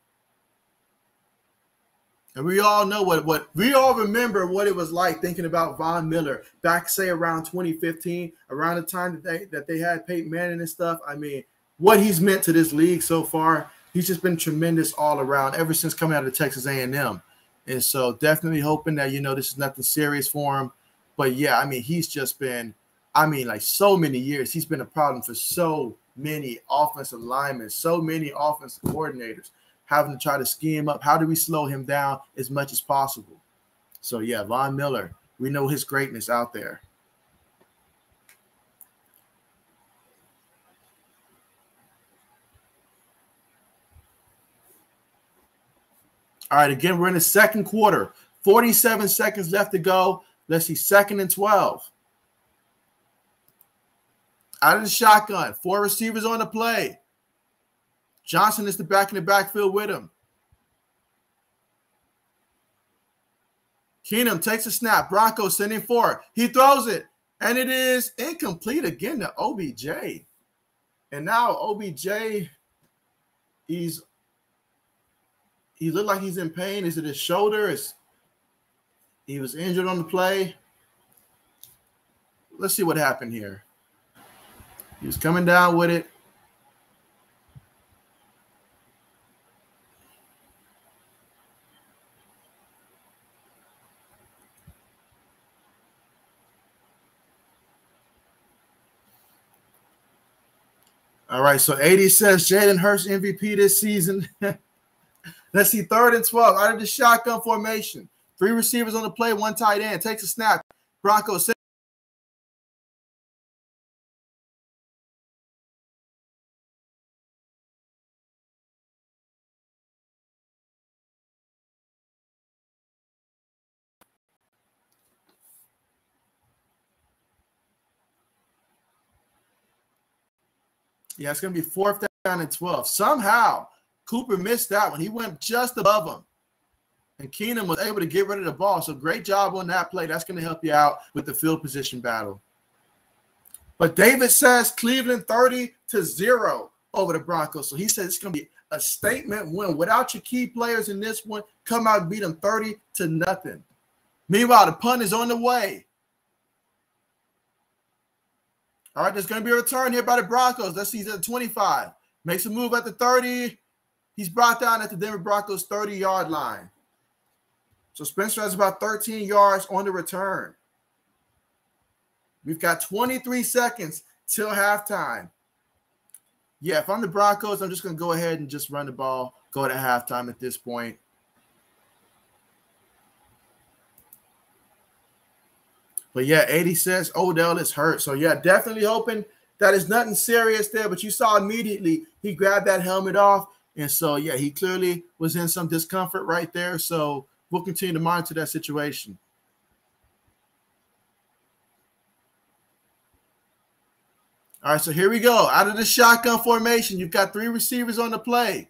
And we all know what we all remember what it was like thinking about Von Miller back, say, around 2015, around the time that they had Peyton Manning and stuff. I mean, what he's meant to this league so far, he's just been tremendous all around ever since coming out of Texas A&M. And so definitely hoping that, this is nothing serious for him. But, yeah, I mean, he's just been, like so many years. He's been a problem for so many offensive linemen, so many offensive coordinators, having to try to scheme up. How do we slow him down as much as possible? So, yeah, Von Miller, we know his greatness out there. All right, again, we're in the second quarter. 47 seconds left to go. Let's see, 2nd and 12. Out of the shotgun, 4 receivers on the play. Johnson is the back in the backfield with him. Keenum takes a snap. Broncos sending forward. He throws it, and it is incomplete again to OBJ. And now OBJ, he looked like he's in pain. Is it his shoulder? He was injured on the play. Let's see what happened here. He was coming down with it. All right, so 80 says Jalen Hurts MVP this season. Let's see, 3rd and 12 out of the shotgun formation. 3 receivers on the play, 1 tight end. Takes a snap. Broncos. Yeah, it's going to be 4th down and 12. Somehow, Cooper missed that one. He went just above him. And Keenum was able to get rid of the ball. So great job on that play. That's going to help you out with the field position battle. But David says Cleveland 30-0 over the Broncos. So he says it's going to be a statement win. Without your key players in this one, come out and beat them 30-0. Meanwhile, the punt is on the way. All right, there's going to be a return here by the Broncos. Let's see, he's at 25. Makes a move at the 30. He's brought down at the Denver Broncos 30-yard line. So Spencer has about 13 yards on the return. We've got 23 seconds till halftime. Yeah, if I'm the Broncos, I'm just going to go ahead and just run the ball, go to halftime at this point. But yeah, 80 says Odell is hurt. So yeah, definitely hoping that it's nothing serious there. But you saw immediately he grabbed that helmet off. And so, yeah, he clearly was in some discomfort right there. So we'll continue to monitor that situation. All right, so here we go. Out of the shotgun formation, you've got 3 receivers on the play.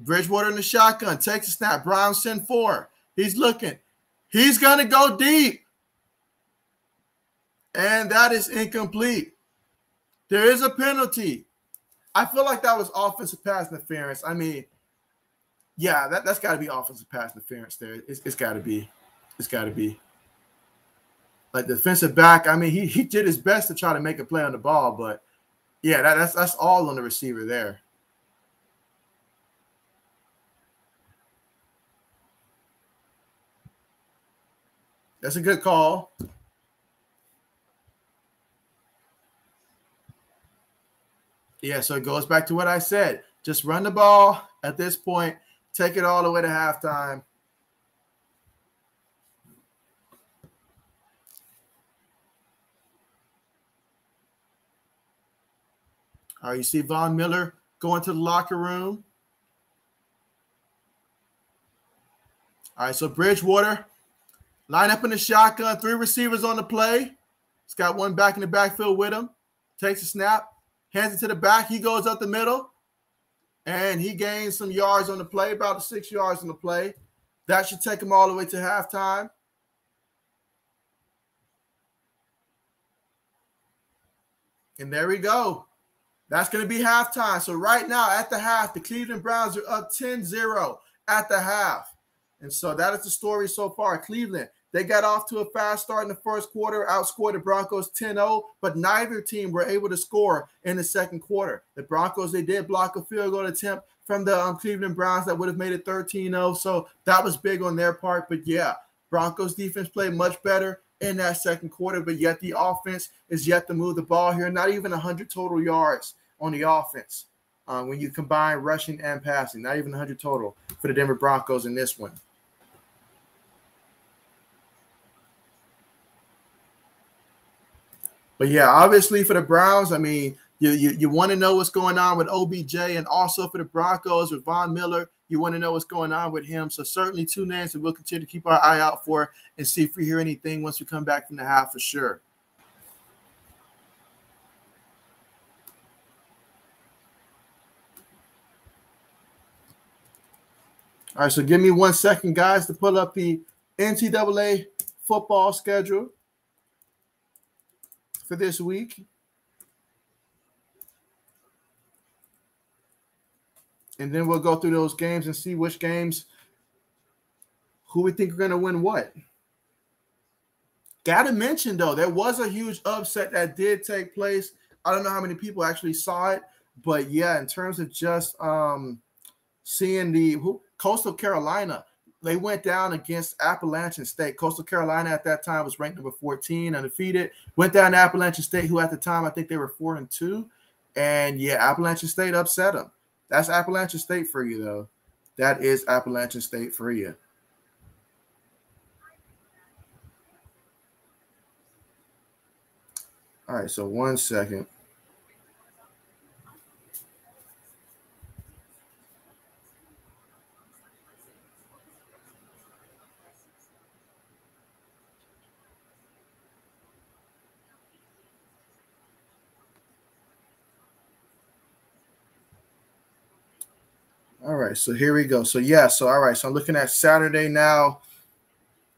Bridgewater in the shotgun. Takes a snap. Brown send 4. He's looking. He's going to go deep. And that is incomplete. There is a penalty. I feel like that was offensive pass interference. I mean, yeah, that's got to be offensive pass interference there. It's got to be. It's got to be. Like the defensive back, I mean, he did his best to try to make a play on the ball, but yeah, that's all on the receiver there. That's a good call. Yeah, so it goes back to what I said. Just run the ball at this point. Take it all the way to halftime. All right, you see Von Miller going to the locker room. All right, so Bridgewater, line up in the shotgun. 3 receivers on the play. He's got one back in the backfield with him. Takes a snap. Hands it to the back. He goes up the middle. And he gains some yards on the play, about 6 yards on the play. That should take him all the way to halftime. And there we go. That's going to be halftime. So right now at the half, the Cleveland Browns are up 10-0 at the half. And so that is the story so far. Cleveland, they got off to a fast start in the first quarter, outscored the Broncos 10-0, but neither team were able to score in the second quarter. The Broncos, they did block a field goal attempt from the Cleveland Browns that would have made it 13-0. So that was big on their part. But yeah, Broncos defense played much better in that second quarter, but yet the offense is yet to move the ball here. Not even 100 total yards on the offense when you combine rushing and passing. Not even 100 total for the Denver Broncos in this one. But yeah, obviously for the Browns, I mean, you want to know what's going on with OBJ, and also for the Broncos with Von Miller, you want to know what's going on with him. So certainly 2 names that we'll continue to keep our eye out for and see if we hear anything once we come back from the half for sure. All right, so give me 1 second, guys, to pull up the NCAA football schedule for this week. And then we'll go through those games and see which games, who we think are going to win what. Got to mention, though, there was a huge upset that did take place. I don't know how many people actually saw it, but yeah, in terms of just seeing the Coastal Carolina, they went down against Appalachian State. Coastal Carolina at that time was ranked number 14, undefeated. Went down to Appalachian State, who at the time I think they were 4-2. And yeah, Appalachian State upset them. That's Appalachian State for you, though. That is Appalachian State for you. All right, so 1 second. All right, so here we go. So all right, so I'm looking at Saturday now.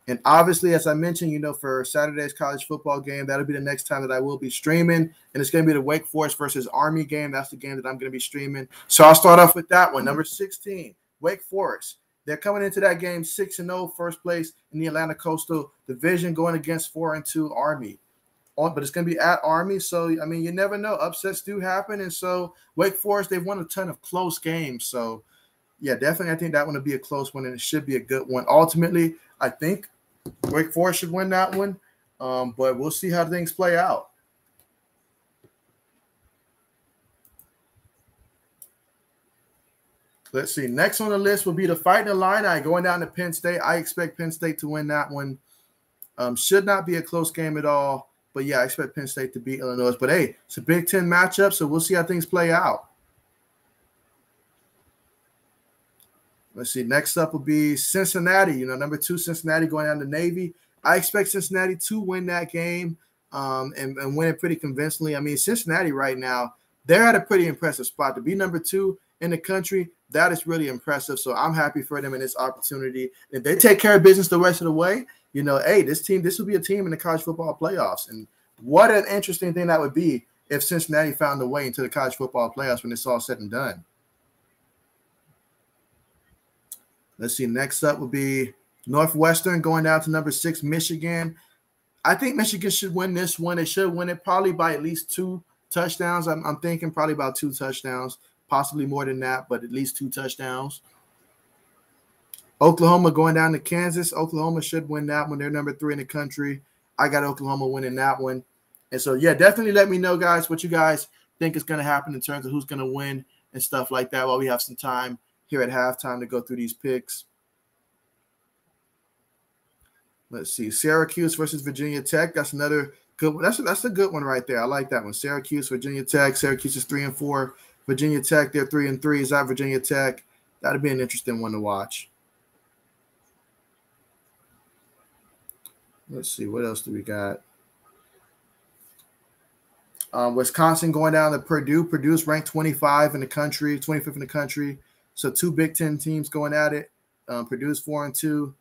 And obviously, as I mentioned, for Saturday's college football game, that'll be the next time that I will be streaming. And it's going to be the Wake Forest versus Army game. That's the game that I'm going to be streaming. So I'll start off with that one. Number 16, Wake Forest. They're coming into that game 6-0, first place in the Atlantic Coastal Division, going against 4-2 Army. But it's going to be at Army. So, I mean, you never know. Upsets do happen. And so Wake Forest, they've won a ton of close games. So, yeah, definitely I think that one will be a close one, and it should be a good one. Ultimately, I think Wake Forest should win that one, but we'll see how things play out. Let's see. Next on the list will be the Fighting Illini going down to Penn State. I expect Penn State to win that one. Should not be a close game at all, but yeah, I expect Penn State to beat Illinois. But hey, it's a Big Ten matchup, so we'll see how things play out. Let's see. Next up will be Cincinnati. Number 2, Cincinnati going down to Navy. I expect Cincinnati to win that game and win it pretty convincingly. I mean, Cincinnati right now, they're at a pretty impressive spot. To be number 2 in the country, that is really impressive. So I'm happy for them in this opportunity. If they take care of business the rest of the way, hey, this will be a team in the college football playoffs. And what an interesting thing that would be if Cincinnati found a way into the college football playoffs when it's all said and done. Let's see. Next up will be Northwestern going down to number 6, Michigan. I think Michigan should win this one. They should win it probably by at least 2 touchdowns. I'm thinking probably about 2 touchdowns, possibly more than that, but at least 2 touchdowns. Oklahoma going down to Kansas. Oklahoma should win that one. They're number 3 in the country. I got Oklahoma winning that one. And so, yeah, definitely let me know, guys, what you guys think is going to happen in terms of who's going to win and stuff like that while we have some time here at halftime to go through these picks. Let's see. Syracuse versus Virginia Tech. That's another good one. That's a good one right there. I like that one. Syracuse, Virginia Tech. Syracuse is 3-4. Virginia Tech, they're 3-3. Is that Virginia Tech? That'd be an interesting one to watch. Let's see. What else do we got? Wisconsin going down to Purdue. Purdue's ranked 25 in the country, 25th in the country. So 2 Big Ten teams going at it. Purdue's 4-2.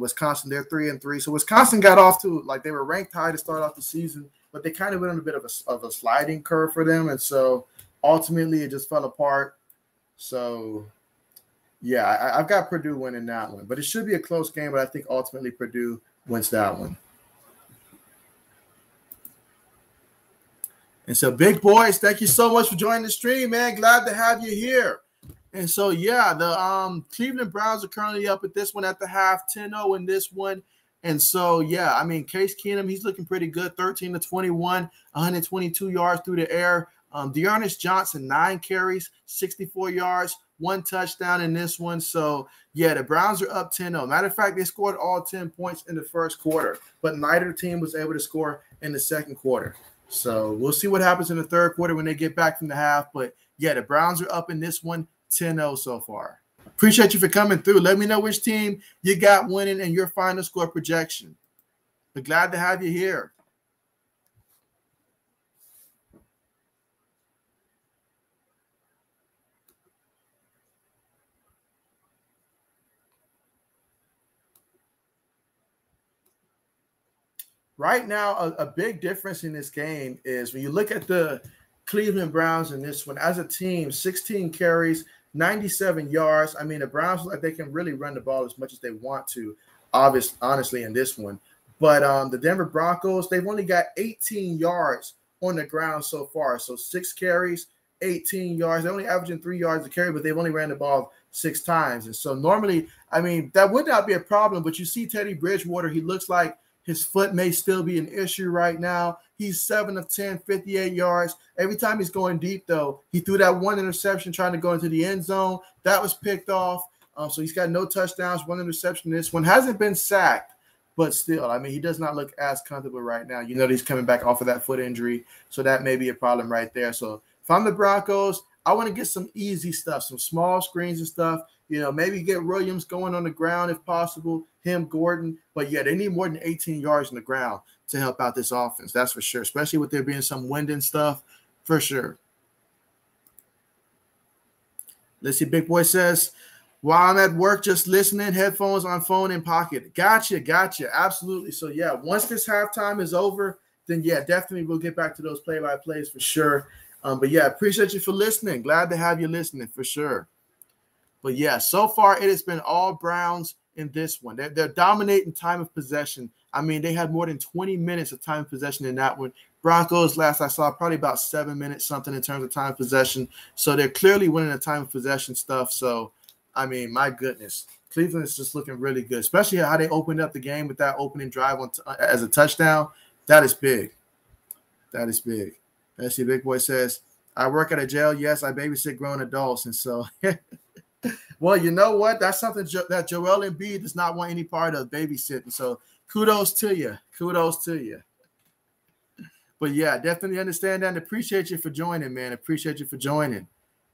Wisconsin, they're 3-3. So Wisconsin got off to, like, they were ranked high to start off the season, but they kind of went on a bit of a sliding curve for them. And so ultimately it just fell apart. So, yeah, I've got Purdue winning that one. But it should be a close game, but I think ultimately Purdue wins that one. And so, big boys, thank you so much for joining the stream, man. Glad to have you here. And so, yeah, the Cleveland Browns are currently up at this one at the half, 10-0 in this one. And so, yeah, I mean, Case Keenum, he's looking pretty good, 13-21, 122 yards through the air. Dearness Johnson, 9 carries, 64 yards, 1 touchdown in this one. So, yeah, the Browns are up 10-0. Matter of fact, they scored all 10 points in the first quarter, but neither team was able to score in the second quarter. So we'll see what happens in the third quarter when they get back from the half. But, yeah, the Browns are up in this one 10-0 so far. Appreciate you for coming through. Let me know which team you got winning and your final score projection. But glad to have you here. Right now, a big difference in this game is when you look at the Cleveland Browns in this one, as a team, 16 carries, 97 yards. I mean, the Browns look like they can really run the ball as much as they want to, honestly, in this one. But the Denver Broncos, they've only got 18 yards on the ground so far. So 6 carries, 18 yards. They're only averaging 3 yards a carry, but they've only ran the ball 6 times. And so normally, I mean, that would not be a problem. But you see Teddy Bridgewater, he looks like his foot may still be an issue right now. He's 7 of 10, 58 yards. Every time he's going deep, though, he threw that 1 interception trying to go into the end zone. That was picked off. So he's got no touchdowns, 1 interception. This one hasn't been sacked, but still, I mean, he does not look as comfortable right now. You know, he's coming back off of that foot injury, so that may be a problem right there. So if I'm the Broncos, I want to get some easy stuff, some small screens and stuff. You know, maybe get Williams going on the ground if possible, him, Gordon. But, yeah, they need more than 18 yards on the ground to help out this offense. That's for sure, especially with there being some wind and stuff, for sure. Let's see. Big Boy says, while I'm at work, just listening, headphones on phone in pocket. Gotcha. Absolutely. So, yeah, once this halftime is over, then, yeah, definitely we'll get back to those play-by-plays for sure. But, yeah, appreciate you for listening. Glad to have you listening for sure. But, yeah, so far it has been all Browns in this one. They're dominating time of possession. I mean, they had more than 20 minutes of time of possession in that one. Broncos, last I saw, probably about 7 minutes something in terms of time of possession. So they're clearly winning the time of possession stuff. So, I mean, my goodness, Cleveland is just looking really good, especially how they opened up the game with that opening drive as a touchdown. That is big. That is big. Let's see, Big Boy says, I work at a jail. Yes, I babysit grown adults. And so, well, you know what? That's something that Joel Embiid does not want any part of, babysitting. So kudos to you. Kudos to you. But, yeah, definitely understand that and appreciate you for joining, man. Appreciate you for joining.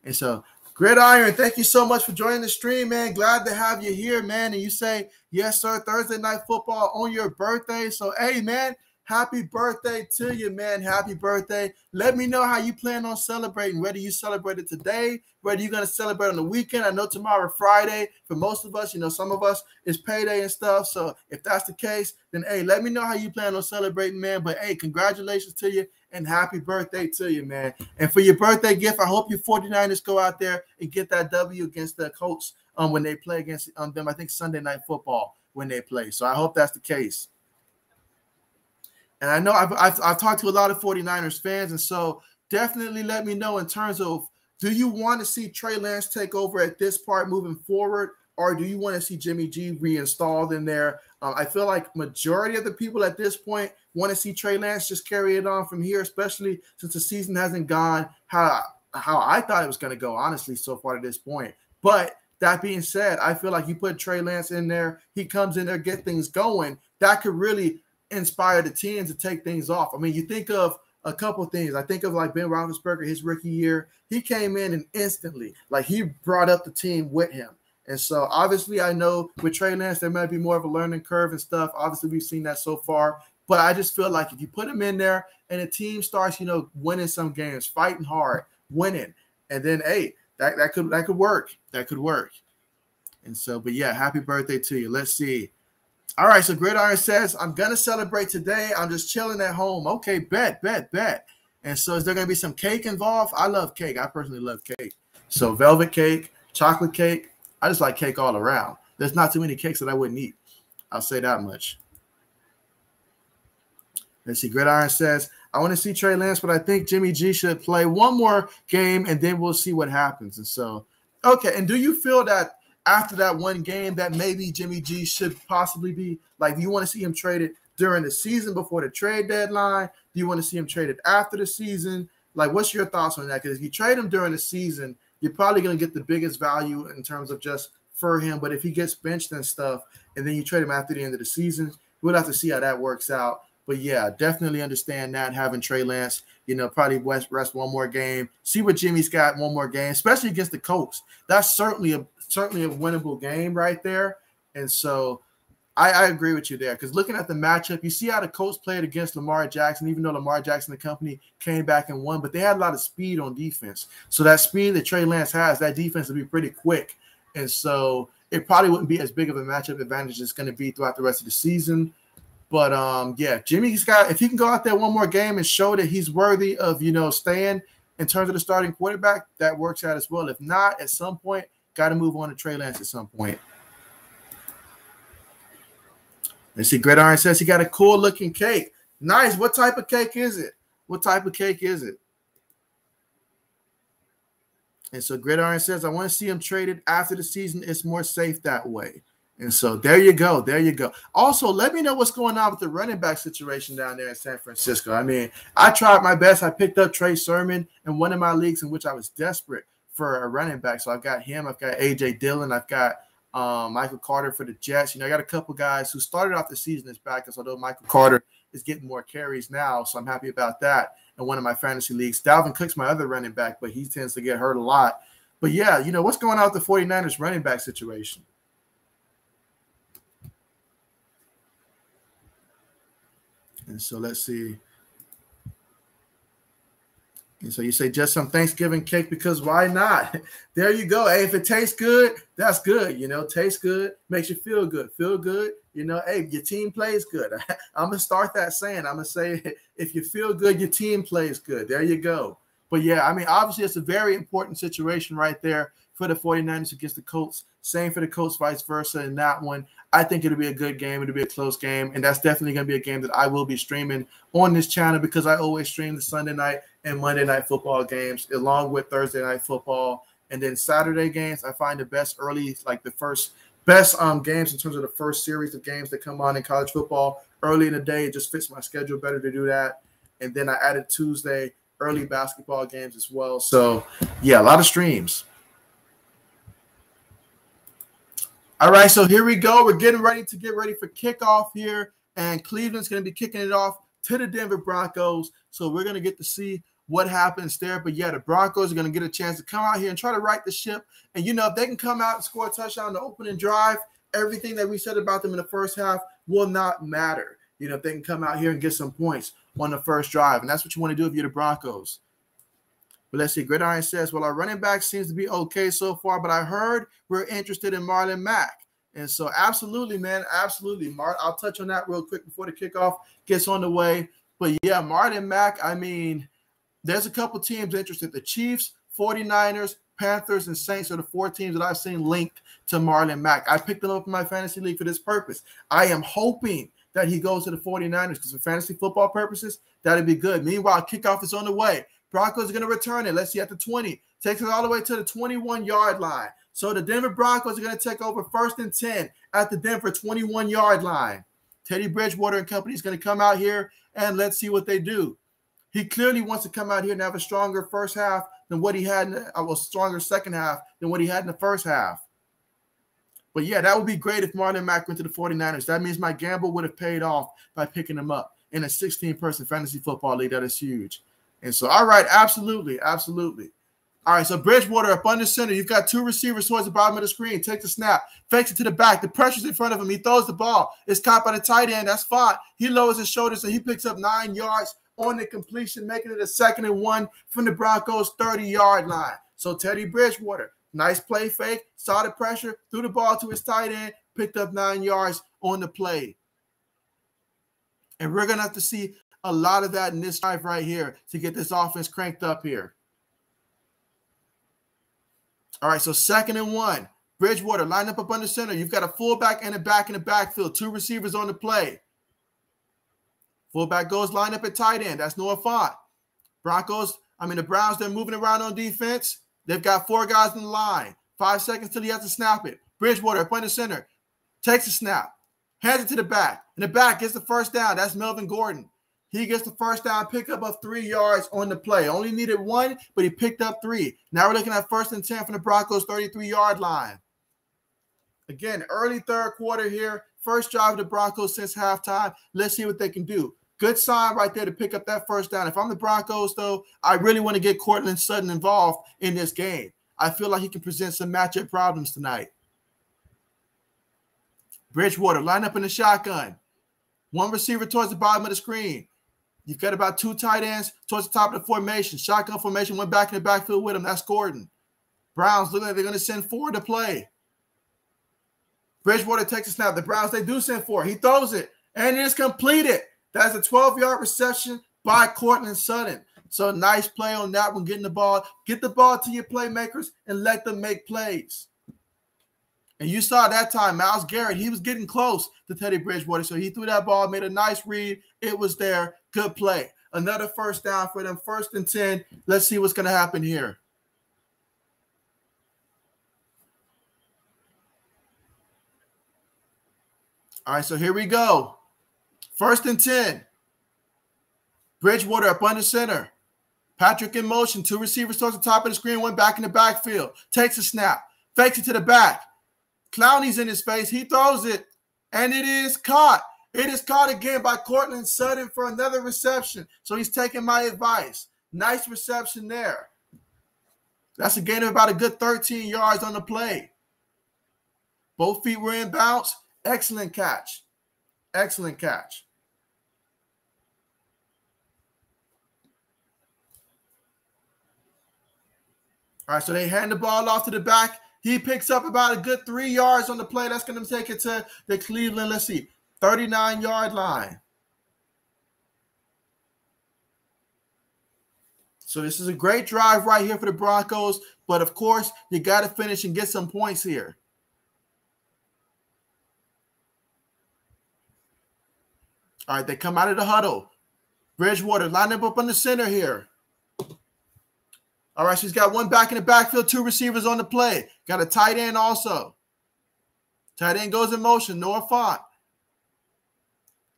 And so, Gridiron, thank you so much for joining the stream, man. Glad to have you here, man. And you say, yes, sir, Thursday Night Football on your birthday. So, hey, man, happy birthday to you, man. Happy birthday. Let me know how you plan on celebrating, whether you celebrate it today, whether you're going to celebrate on the weekend. I know tomorrow, Friday, for most of us, some of us, it's payday and stuff. So if that's the case, then, hey, let me know how you plan on celebrating, man. But, hey, congratulations to you and happy birthday to you, man. And for your birthday gift, I hope your 49ers go out there and get that W against the Colts when they play against them, I think, Sunday Night Football when they play. So I hope that's the case. And I know I've talked to a lot of 49ers fans, and so definitely let me know in terms of, do you want to see Trey Lance take over at this part moving forward, or do you want to see Jimmy G reinstalled in there? I feel like majority of the people at this point want to see Trey Lance just carry it on from here, especially since the season hasn't gone how I thought it was going to go, honestly, so far to this point. But that being said, I feel like you put Trey Lance in there, he comes in there, get things going, that could really inspire the team to take things off. I mean, you think of a couple things. I think of like Ben Roethlisberger, his rookie year. He came in and instantly, like, he brought up the team with him. And so obviously I know with Trey Lance, there might be more of a learning curve and stuff. Obviously we've seen that so far. But I just feel like if you put him in there and the team starts, winning some games, fighting hard, winning, and then, hey, that could work. That could work. And so, but yeah, happy birthday to you. Let's see. All right, so Gridiron says, I'm going to celebrate today. I'm just chilling at home. Okay, bet. And so is there going to be some cake involved? I love cake. I personally love cake. So velvet cake, chocolate cake. I just like cake all around. There's not too many cakes that I wouldn't eat. I'll say that much. Let's see. Gridiron says, I want to see Trey Lance, but I think Jimmy G should play one more game, and then we'll see what happens. And so, okay, and do you feel that after that one game that maybe Jimmy G should possibly be, like, do you want to see him traded during the season before the trade deadline? Do you want to see him traded after the season? Like, what's your thoughts on that? Because if you trade him during the season, you're probably going to get the biggest value in terms of just for him. But if he gets benched and stuff, and then you trade him after the end of the season, we'll have to see how that works out. But, yeah, definitely understand that, having Trey Lance, probably rest one more game, see what Jimmy's got one more game, especially against the Colts. That's certainly a winnable game right there. And so I agree with you there, because looking at the matchup, you see how the Colts played against Lamar Jackson, even though Lamar Jackson and company came back and won, but they had a lot of speed on defense. So that speed that Trey Lance has, that defense will be pretty quick. And so it probably wouldn't be as big of a matchup advantage as it's going to be throughout the rest of the season. But, yeah, Jimmy's got – if he can go out there one more game and show that he's worthy of, staying in terms of the starting quarterback, that works out as well. If not, at some point, got to move on to Trey Lance at some point. Let's see. Gridiron says he got a cool-looking cake. Nice. What type of cake is it? And so Gridiron says, I want to see him traded after the season. It's more safe that way. And so there you go. Also, let me know what's going on with the running back situation down there in San Francisco. I mean, I tried my best. I picked up Trey Sermon in one of my leagues in which I was desperate for a running back. So I've got him. I've got A.J. Dillon. I've got Michael Carter for the Jets. I got a couple guys who started off the season as backups, although Michael Carter is getting more carries now, so I'm happy about that in one of my fantasy leagues. Dalvin Cook's my other running back, but he tends to get hurt a lot. But, yeah, what's going on with the 49ers running back situation? And so let's see. And so you say just some Thanksgiving cake because why not? There you go. Hey, if it tastes good, that's good. You know, tastes good, makes you feel good. Feel good. You know, hey, your team plays good. I'm going to start that saying. I'm going to say if you feel good, your team plays good. There you go. But, yeah, I mean, obviously it's a very important situation right there for the 49ers against the Colts. Same for the Colts, vice versa in that one. I think it'll be a good game. It'll be a close game. And that's definitely going to be a game that I will be streaming on this channel because I always stream the Sunday night and Monday night football games along with Thursday night football. And then Saturday games, I find the best early, like the best games in terms of the first series of games that come on in college football early in the day. It just fits my schedule better to do that. And then I added Tuesday early basketball games as well. So, yeah, a lot of streams. All right, so here we go. We're getting ready for kickoff here, and Cleveland's going to be kicking it off to the Denver Broncos. So we're going to get to see what happens there. But, yeah, the Broncos are going to get a chance to come out here and try to right the ship. And, you know, if they can come out and score a touchdown on the opening drive, everything that we said about them in the first half will not matter. You know, if they can come out here and get some points on the first drive. And that's what you want to do if you're the Broncos. But let's see. Gridiron says, well, our running back seems to be okay so far, but I heard we're interested in Marlon Mack. And so absolutely, man, absolutely. I'll touch on that real quick before the kickoff gets on the way. But, yeah, Marlon Mack, I mean, there's a couple teams interested. The Chiefs, 49ers, Panthers, and Saints are the 4 teams that I've seen linked to Marlon Mack. I picked them up in my fantasy league for this purpose. I am hoping that he goes to the 49ers because for fantasy football purposes, that'd be good. Meanwhile, kickoff is on the way. Broncos are going to return it. Let's see, at the 20. Takes it all the way to the 21-yard line. So the Denver Broncos are going to take over 1st and 10 at the Denver 21-yard line. Teddy Bridgewater and company is going to come out here, and let's see what they do. He clearly wants to come out here and have a stronger first half than what he had stronger second half than what he had in the first half. But, yeah, that would be great if Marlon Mack went to the 49ers. That means my gamble would have paid off by picking him up in a 16-person fantasy football league. That is huge. And so, all right, absolutely, absolutely. All right, so Bridgewater up under center. You've got 2 receivers towards the bottom of the screen. Takes the snap, fakes it to the back. The pressure's in front of him. He throws the ball. It's caught by the tight end. That's fine. He lowers his shoulders, and he picks up 9 yards on the completion, making it a 2nd and 1 from the Broncos' 30-yard line. So Teddy Bridgewater, nice play fake, saw the pressure, threw the ball to his tight end, picked up 9 yards on the play. And we're going to have to see a lot of that in this drive right here to get this offense cranked up here. All right, so 2nd and 1. Bridgewater line up under center. You've got a fullback and a back in the backfield. 2 receivers on the play. Fullback goes line up at tight end. That's Noah Fant. The Browns, they're moving around on defense. They've got 4 guys in the line. 5 seconds till he has to snap it. Bridgewater up under center. Takes a snap. Hands it to the back. And the back gets the first down. That's Melvin Gordon. He gets the first down pickup of 3 yards on the play. Only needed 1, but he picked up 3. Now we're looking at 1st and 10 from the Broncos' 33-yard line. Again, early 3rd quarter here. First drive of the Broncos since halftime. Let's see what they can do. Good sign right there to pick up that first down. If I'm the Broncos, though, I really want to get Courtland Sutton involved in this game. I feel like he can present some matchup problems tonight. Bridgewater, line up in the shotgun. 1 receiver towards the bottom of the screen. You've got about 2 tight ends towards the top of the formation. Shotgun formation, 1 back in the backfield with him. That's Gordon. Browns look like they're going to send 4 to play. Bridgewater takes a snap. The Browns, they do send 4. He throws it, and it is completed. That's a 12-yard reception by Courtland Sutton. So nice play on that one, getting the ball. Get the ball to your playmakers and let them make plays. And you saw that time, Myles Garrett, he was getting close to Teddy Bridgewater. So he threw that ball, made a nice read. It was there. Good play. Another first down for them. 1st and 10. Let's see what's going to happen here. All right, so here we go. 1st and 10. Bridgewater up under center. Patrick in motion. 2 receivers towards the top of the screen. 1 back in the backfield. Takes a snap. Fakes it to the back. Clowney's in his face. He throws it, and it is caught. It is caught again by Courtland Sutton for another reception. So he's taking my advice. Nice reception there. That's a gain of about a good 13 yards on the play. Both feet were in bounds. Excellent catch. Excellent catch. All right, so they hand the ball off to the back. He picks up about a good 3 yards on the play. That's going to take it to the Cleveland, let's see, 39-yard line. So this is a great drive right here for the Broncos. But, of course, you got to finish and get some points here. All right, they come out of the huddle. Bridgewater line up on the center here. All right, she's got one back in the backfield, 2 receivers on the play. Got a tight end also. Tight end goes in motion. Noah Fant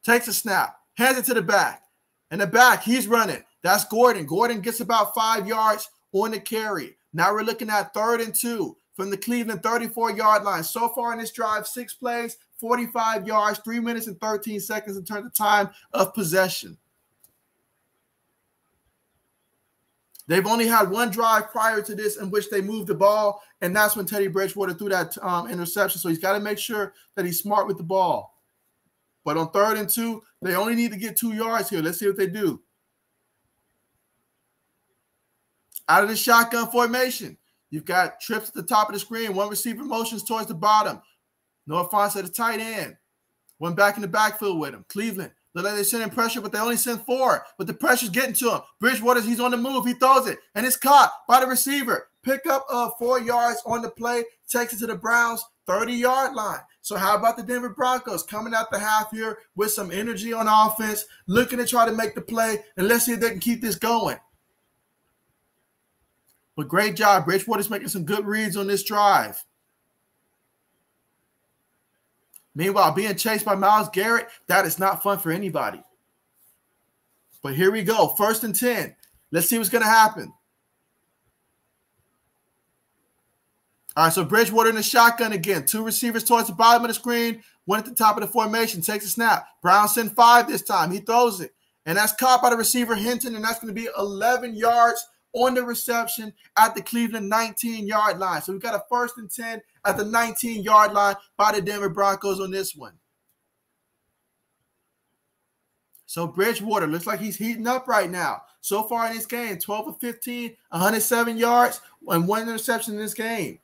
takes a snap, hands it to the back. In the back, he's running. That's Gordon. Gordon gets about 5 yards on the carry. Now we're looking at 3rd and 2 from the Cleveland 34-yard line. So far in this drive, 6 plays, 45 yards, 3 minutes and 13 seconds in terms of time of possession. They've only had one drive prior to this in which they moved the ball, and that's when Teddy Bridgewater threw that interception. So he's got to make sure that he's smart with the ball. But on 3rd and 2, they only need to get 2 yards here. Let's see what they do. Out of the shotgun formation, you've got trips at the top of the screen. One receiver motions towards the bottom. Noah Fant at the tight end. One back in the backfield with him. Cleveland. Look like they send in pressure, but they only send 4. But the pressure's getting to him. Bridgewater, he's on the move. He throws it, and it's caught by the receiver. Pick up 4 yards on the play. Takes it to the Browns' 30-yard line. So how about the Denver Broncos coming out the half here with some energy on offense, looking to try to make the play, and let's see if they can keep this going. But great job. Bridgewater's making some good reads on this drive. Meanwhile, being chased by Myles Garrett, that is not fun for anybody. But here we go. 1st and 10. Let's see what's going to happen. All right, so Bridgewater in the shotgun again. 2 receivers towards the bottom of the screen. One at the top of the formation. Takes a snap. Brown send 5 this time. He throws it. And that's caught by the receiver Hinton, and that's going to be 11 yards on the reception at the Cleveland 19-yard line. So we've got a 1st and 10 at the 19-yard line by the Denver Broncos on this one. So Bridgewater looks like he's heating up right now. So far in this game, 12 of 15, 107 yards, and 1 interception in this game.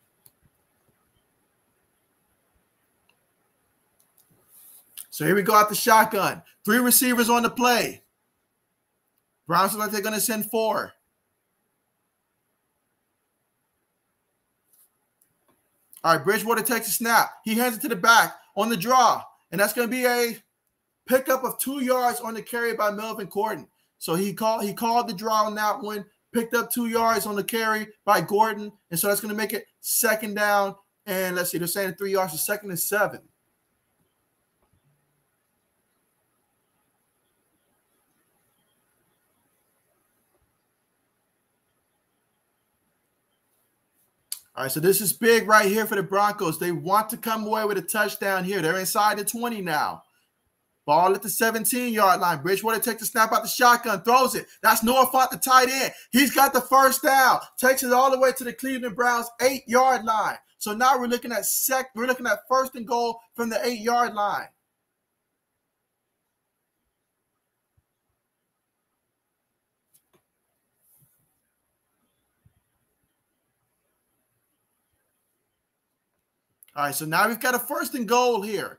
So here we go at the shotgun. 3 receivers on the play. Browns look like they're going to send 4. All right, Bridgewater takes a snap. He hands it to the back on the draw, and that's going to be a pickup of 2 yards on the carry by Melvin Gordon. So he called the draw on that one, picked up 2 yards on the carry by Gordon, and so that's going to make it 2nd down. And let's see, they're saying 3 yards to 2nd and 7. All right, so this is big right here for the Broncos. They want to come away with a touchdown here. They're inside the 20 now. Ball at the 17-yard line. Bridgewater takes the snap out the shotgun, throws it. That's Noah Fant, the tight end. He's got the 1st down. Takes it all the way to the Cleveland Browns' 8-yard line. So now we're looking at 1st and goal from the 8-yard line. All right, so now we've got a 1st and goal here.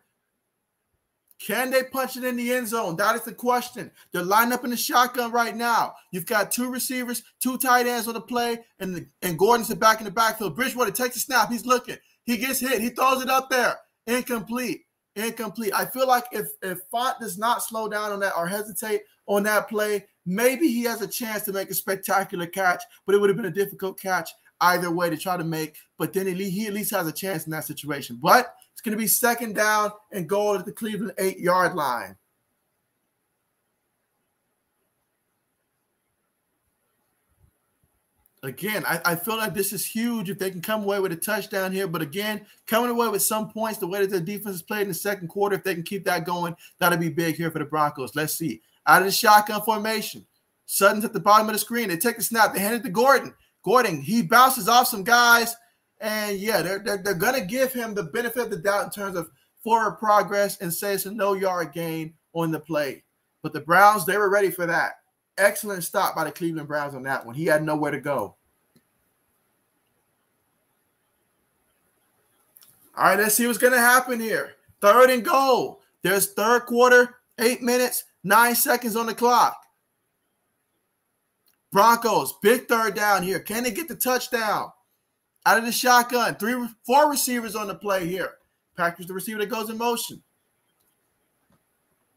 Can they punch it in the end zone? That is the question. They're lined up in the shotgun right now. You've got 2 receivers, 2 tight ends on the play, and Gordon's back in the backfield. Bridgewater takes a snap. He's looking. He gets hit. He throws it up there. Incomplete. I feel like if Fant does not slow down on that or hesitate on that play, maybe he has a chance to make a spectacular catch, but it would have been a difficult catch either way to try to make, but then he at least has a chance in that situation. But it's going to be 2nd down and goal at the Cleveland 8-yard line. Again, I feel like this is huge if they can come away with a touchdown here. But again, coming away with some points, the way that the defense has played in the 2nd quarter, if they can keep that going, that'll be big here for the Broncos. Let's see. Out of the shotgun formation, Sutton's at the bottom of the screen. They take the snap. They hand it to Gordon. Gordon, he bounces off some guys, and yeah, they're going to give him the benefit of the doubt in terms of forward progress and say it's a no-yard gain on the play. But the Browns, they were ready for that. Excellent stop by the Cleveland Browns on that one. He had nowhere to go. All right, let's see what's going to happen here. 3rd and goal. There's 3rd quarter, 8 minutes, 9 seconds on the clock. Broncos, big 3rd down here. Can they get the touchdown? Out of the shotgun, 4 receivers on the play here. Packers the receiver that goes in motion.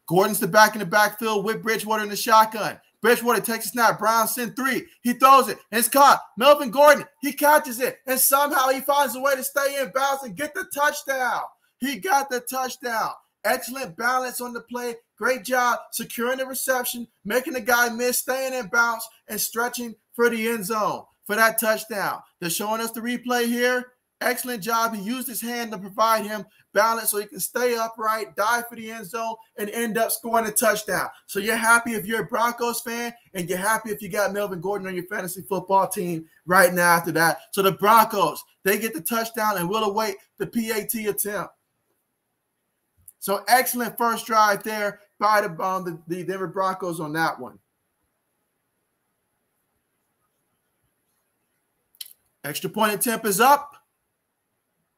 Gordon's the back in the backfield with Bridgewater in the shotgun. Bridgewater takes a snap. Brown send 3. He throws it, and it's caught. Melvin Gordon, he catches it, and somehow he finds a way to stay in bounds and get the touchdown. He got the touchdown. Excellent balance on the play. Great job securing the reception, making the guy miss, staying in bounds, and stretching for the end zone for that touchdown. They're showing us the replay here. Excellent job. He used his hand to provide him balance so he can stay upright, dive for the end zone, and end up scoring a touchdown. So you're happy if you're a Broncos fan, and you're happy if you got Melvin Gordon on your fantasy football team right now after that. So the Broncos, they get the touchdown, and we'll await the PAT attempt. So excellent first drive there by the Denver Broncos on that one. Extra point attempt is up,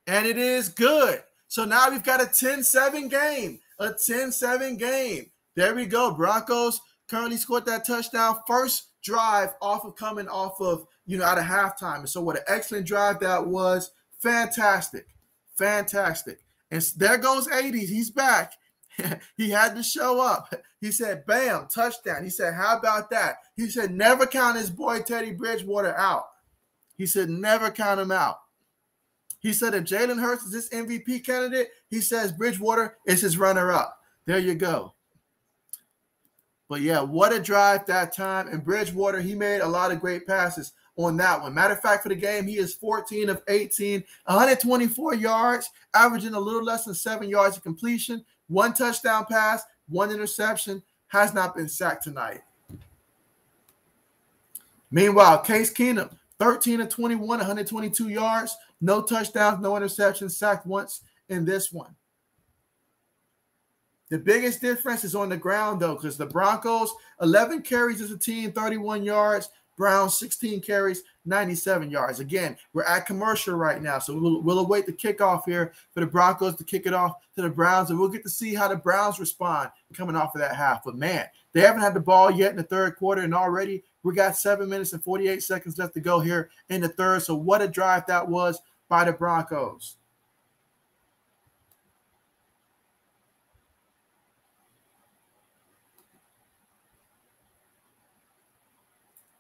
and it is good. So now we've got a 10-7 game, a 10-7 game. There we go. Broncos currently scored that touchdown. First drive coming off of, out of halftime. And so what an excellent drive that was. Fantastic. Fantastic. And there goes 80s. He's back. He had to show up. He said, bam, touchdown. He said, how about that? He said, never count his boy Teddy Bridgewater out. He said, never count him out. He said, if Jalen Hurts is this MVP candidate, he says Bridgewater is his runner-up. There you go. But, yeah, what a drive that time. And Bridgewater, he made a lot of great passes on that one. Matter of fact, for the game, he is 14 of 18, 124 yards, averaging a little less than 7 yards of completion, 1 touchdown pass, 1 interception, has not been sacked tonight. Meanwhile, Case Keenum, 13 of 21, 122 yards, no touchdowns, no interceptions, sacked once in this one. The biggest difference is on the ground, though, because the Broncos, 11 carries as a team, 31 yards. Browns, 16 carries, 97 yards. Again, we're at commercial right now, so we'll await the kickoff here for the Broncos to kick it off to the Browns, and we'll get to see how the Browns respond coming off of that half. But, man, they haven't had the ball yet in the 3rd quarter, and already we got 7 minutes and 48 seconds left to go here in the 3rd. So what a drive that was by the Broncos.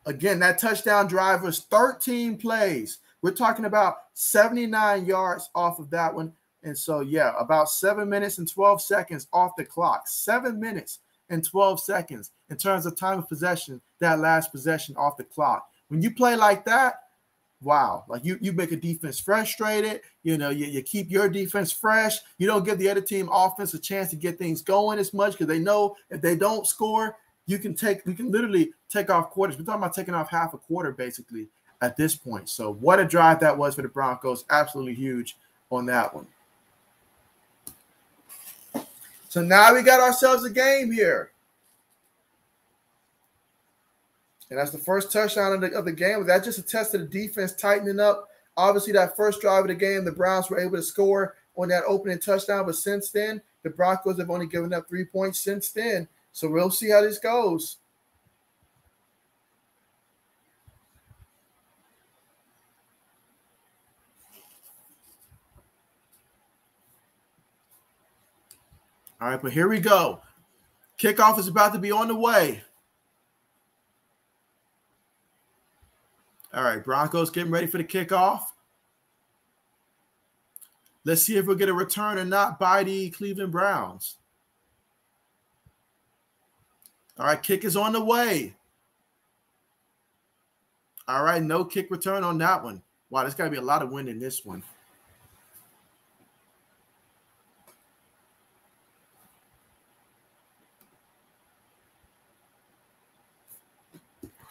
Again, that touchdown drive was 13 plays. We're talking about 79 yards off of that one. And so, yeah, about 7 minutes and 12 seconds off the clock. 7 minutes and 12 seconds in terms of time of possession, that last possession off the clock. When you play like that, wow, like you make a defense frustrated. You keep your defense fresh. You don't give the other team offense a chance to get things going as much because they know if they don't score, we can literally take off quarters. We're talking about taking off half a quarter basically at this point. So what a drive that was for the Broncos. Absolutely huge on that one. So now we got ourselves a game here. And that's the first touchdown of the game. That just attests to the defense tightening up. Obviously, that first drive of the game, the Browns were able to score on that opening touchdown. But since then, the Broncos have only given up 3 points since then. So we'll see how this goes. All right, but here we go. Kickoff is about to be on the way. All right, Broncos getting ready for the kickoff. Let's see if we'll get a return or not by the Cleveland Browns. All right, kick is on the way. All right, no kick return on that one. Wow, there's got to be a lot of wind in this one.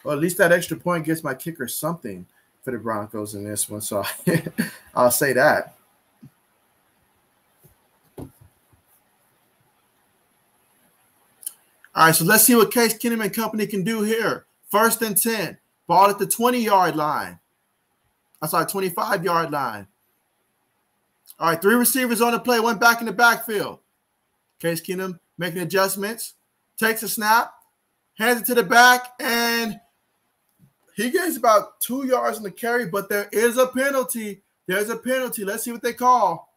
Well, at least that extra point gets my kicker something for the Broncos in this one, so I'll say that. All right, so let's see what Case Keenum and company can do here. 1st and 10. Ball at the 20-yard line. I'm sorry, 25-yard line. All right, 3 receivers on the play, 1 back in the backfield. Case Keenum making adjustments, takes a snap, hands it to the back, and he gains about 2 yards on the carry, but there is a penalty. There's a penalty. Let's see what they call.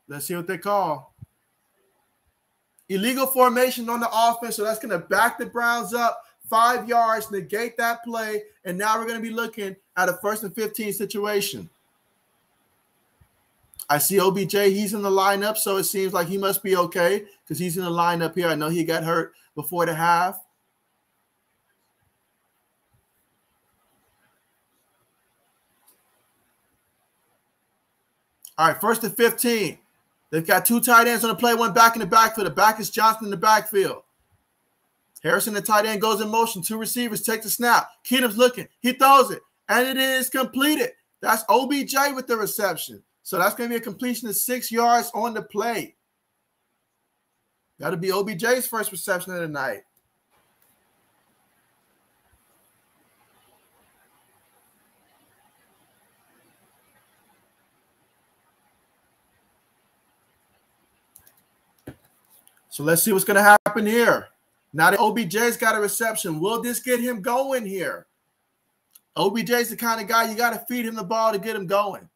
Let's see what they call. Illegal formation on the offense, so that's going to back the Browns up 5 yards, negate that play, and now we're going to be looking at a 1st and 15 situation. I see OBJ, he's in the lineup, so it seems like he must be okay because he's in the lineup here. I know he got hurt before the half. All right, 1st and 15. They've got 2 tight ends on the play, 1 back in the backfield. The back is Johnson in the backfield. Harrison, the tight end, goes in motion. 2 receivers take the snap. Keenum's looking. He throws it, and it is completed. That's OBJ with the reception. So that's going to be a completion of 6 yards on the play. That'll be OBJ's first reception of the night. So let's see what's going to happen here. Now that OBJ's got a reception, will this get him going here? OBJ's the kind of guy you got to feed him the ball to get him going.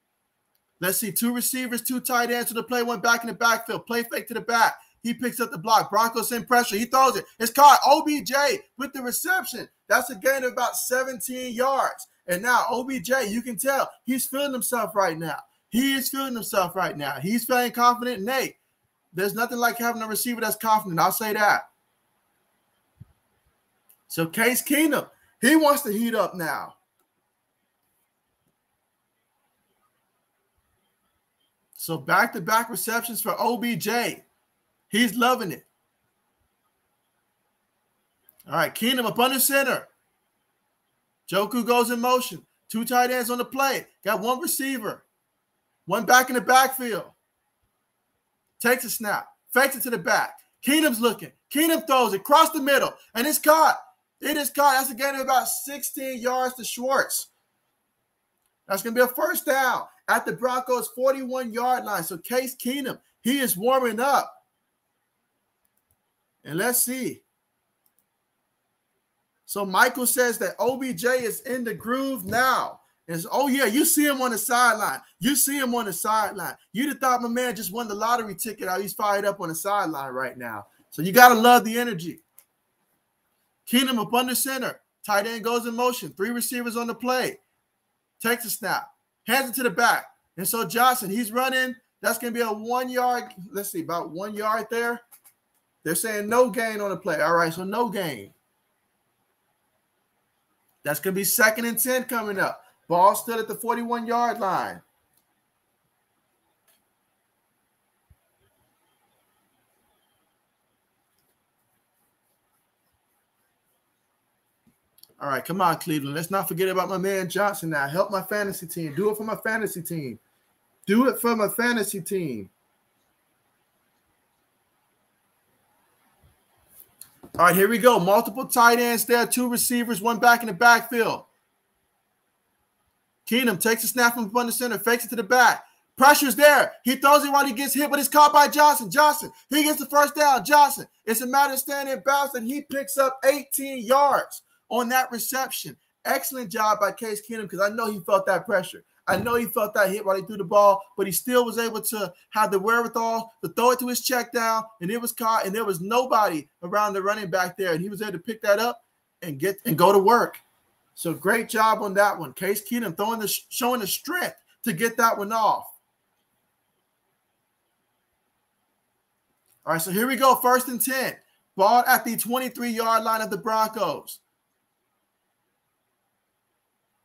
Let's see, 2 receivers, 2 tight ends to the play, 1 back in the backfield. Play fake to the back. He picks up the block. Broncos in pressure. He throws it. It's caught. OBJ with the reception. That's a gain of about 17 yards. And now OBJ, you can tell he's feeling himself right now. He is feeling himself right now. He's feeling confident. Nate, there's nothing like having a receiver that's confident. I'll say that. So Case Keenum, he wants to heat up now. So back-to-back receptions for OBJ. He's loving it. All right, Keenum up under center. Joku goes in motion. 2 tight ends on the play. Got 1 receiver. 1 back in the backfield. Takes a snap. Fakes it to the back. Keenum's looking. Keenum throws it across the middle. And it's caught. It is caught. That's a gain of about 16 yards to Schwartz. That's going to be a 1st down at the Broncos' 41-yard line. So Case Keenum, he is warming up. And let's see. So Michael says that OBJ is in the groove now. And so, oh, yeah, you see him on the sideline. You see him on the sideline. You'd have thought my man just won the lottery ticket. How he's fired up on the sideline right now. So you got to love the energy. Keenum up under center. Tight end goes in motion. 3 receivers on the play. Takes a snap. Hands it to the back. And so Johnson, he's running. That's going to be a 1 yard. Let's see, about 1 yard there. They're saying no gain on the play. All right, so no gain. That's going to be 2nd and 10 coming up. Ball still at the 41-yard line. All right, come on, Cleveland. Let's not forget about my man Johnson now. Help my fantasy team. Do it for my fantasy team. Do it for my fantasy team. All right, here we go. Multiple tight ends there. 2 receivers, 1 back in the backfield. Keenum takes a snap from under center, fakes it to the back. Pressure's there. He throws it while he gets hit, but it's caught by Johnson. Johnson, he gets the 1st down. Johnson, it's a matter of standing in bounds, and he picks up 18 yards on that reception. Excellent job by Case Keenum because I know he felt that pressure. I know he felt that hit while he threw the ball, but he still was able to have the wherewithal to throw it to his check down, and it was caught, and there was nobody around the running back there, and he was able to pick that up and go to work. So great job on that one. Case Keenum showing the strength to get that one off. All right, so here we go. 1st and 10. Ball at the 23-yard line of the Broncos.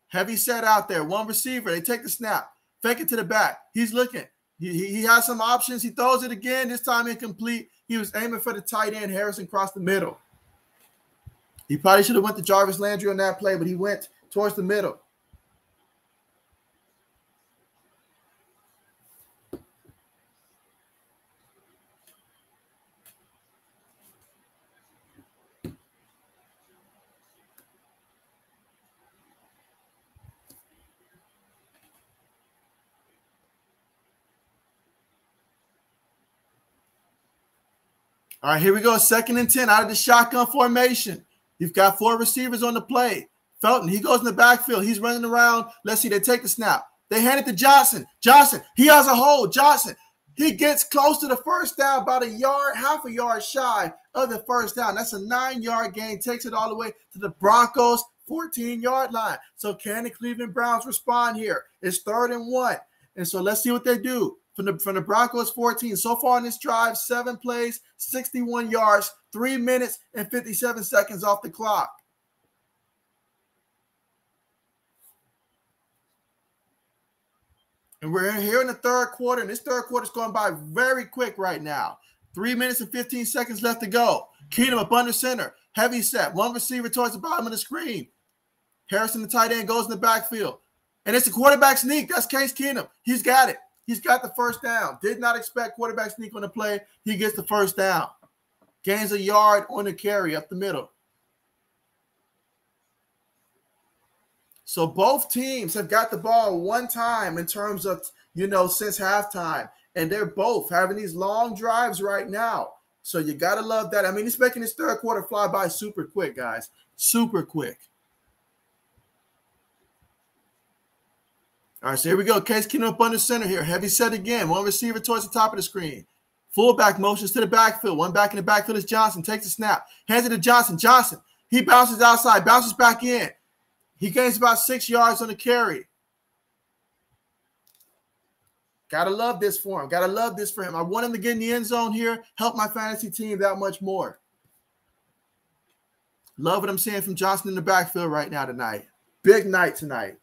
Heavy set out there. 1 receiver. They take the snap. Fake it to the back. He's looking. He has some options. He throws it again. This time incomplete. He was aiming for the tight end. Harrison crossed the middle. He probably should have went to Jarvis Landry on that play, but he went towards the middle. All right, here we go. 2nd and 10 out of the shotgun formation. You've got 4 receivers on the play. Felton, he goes in the backfield. He's running around. Let's see, they take the snap. They hand it to Johnson. Johnson, he has a hold. Johnson, he gets close to the first down, about a yard, half a yard shy of the first down. That's a 9-yard gain. Takes it all the way to the Broncos' 14-yard line. So can the Cleveland Browns respond here? It's 3rd and 1. And so let's see what they do. From the Broncos 14. So far on this drive, 7 plays, 61 yards, 3 minutes and 57 seconds off the clock. And we're here in the 3rd quarter, and this 3rd quarter is going by very quick right now. 3 minutes and 15 seconds left to go. Keenum up under center. Heavy set. 1 receiver towards the bottom of the screen. Harrison, the tight end, goes in the backfield. And it's a quarterback sneak. That's Case Keenum. He's got it. He's got the first down. Did not expect quarterback sneak on the play. He gets the first down. Gains a yard on the carry up the middle. So both teams have got the ball one time in terms of, since halftime. And they're both having these long drives right now. So you got to love that. I mean, it's making this 3rd quarter fly by super quick, guys. Super quick. All right, so here we go. Case Keenum up under center here. Heavy set again. 1 receiver towards the top of the screen. Fullback motions to the backfield. 1 back in the backfield is Johnson. Takes the snap. Hands it to Johnson. Johnson, he bounces outside. Bounces back in. He gains about 6 yards on the carry. Got to love this for him. Got to love this for him. I want him to get in the end zone here. Help my fantasy team that much more. Love what I'm seeing from Johnson in the backfield right now tonight. Big night tonight.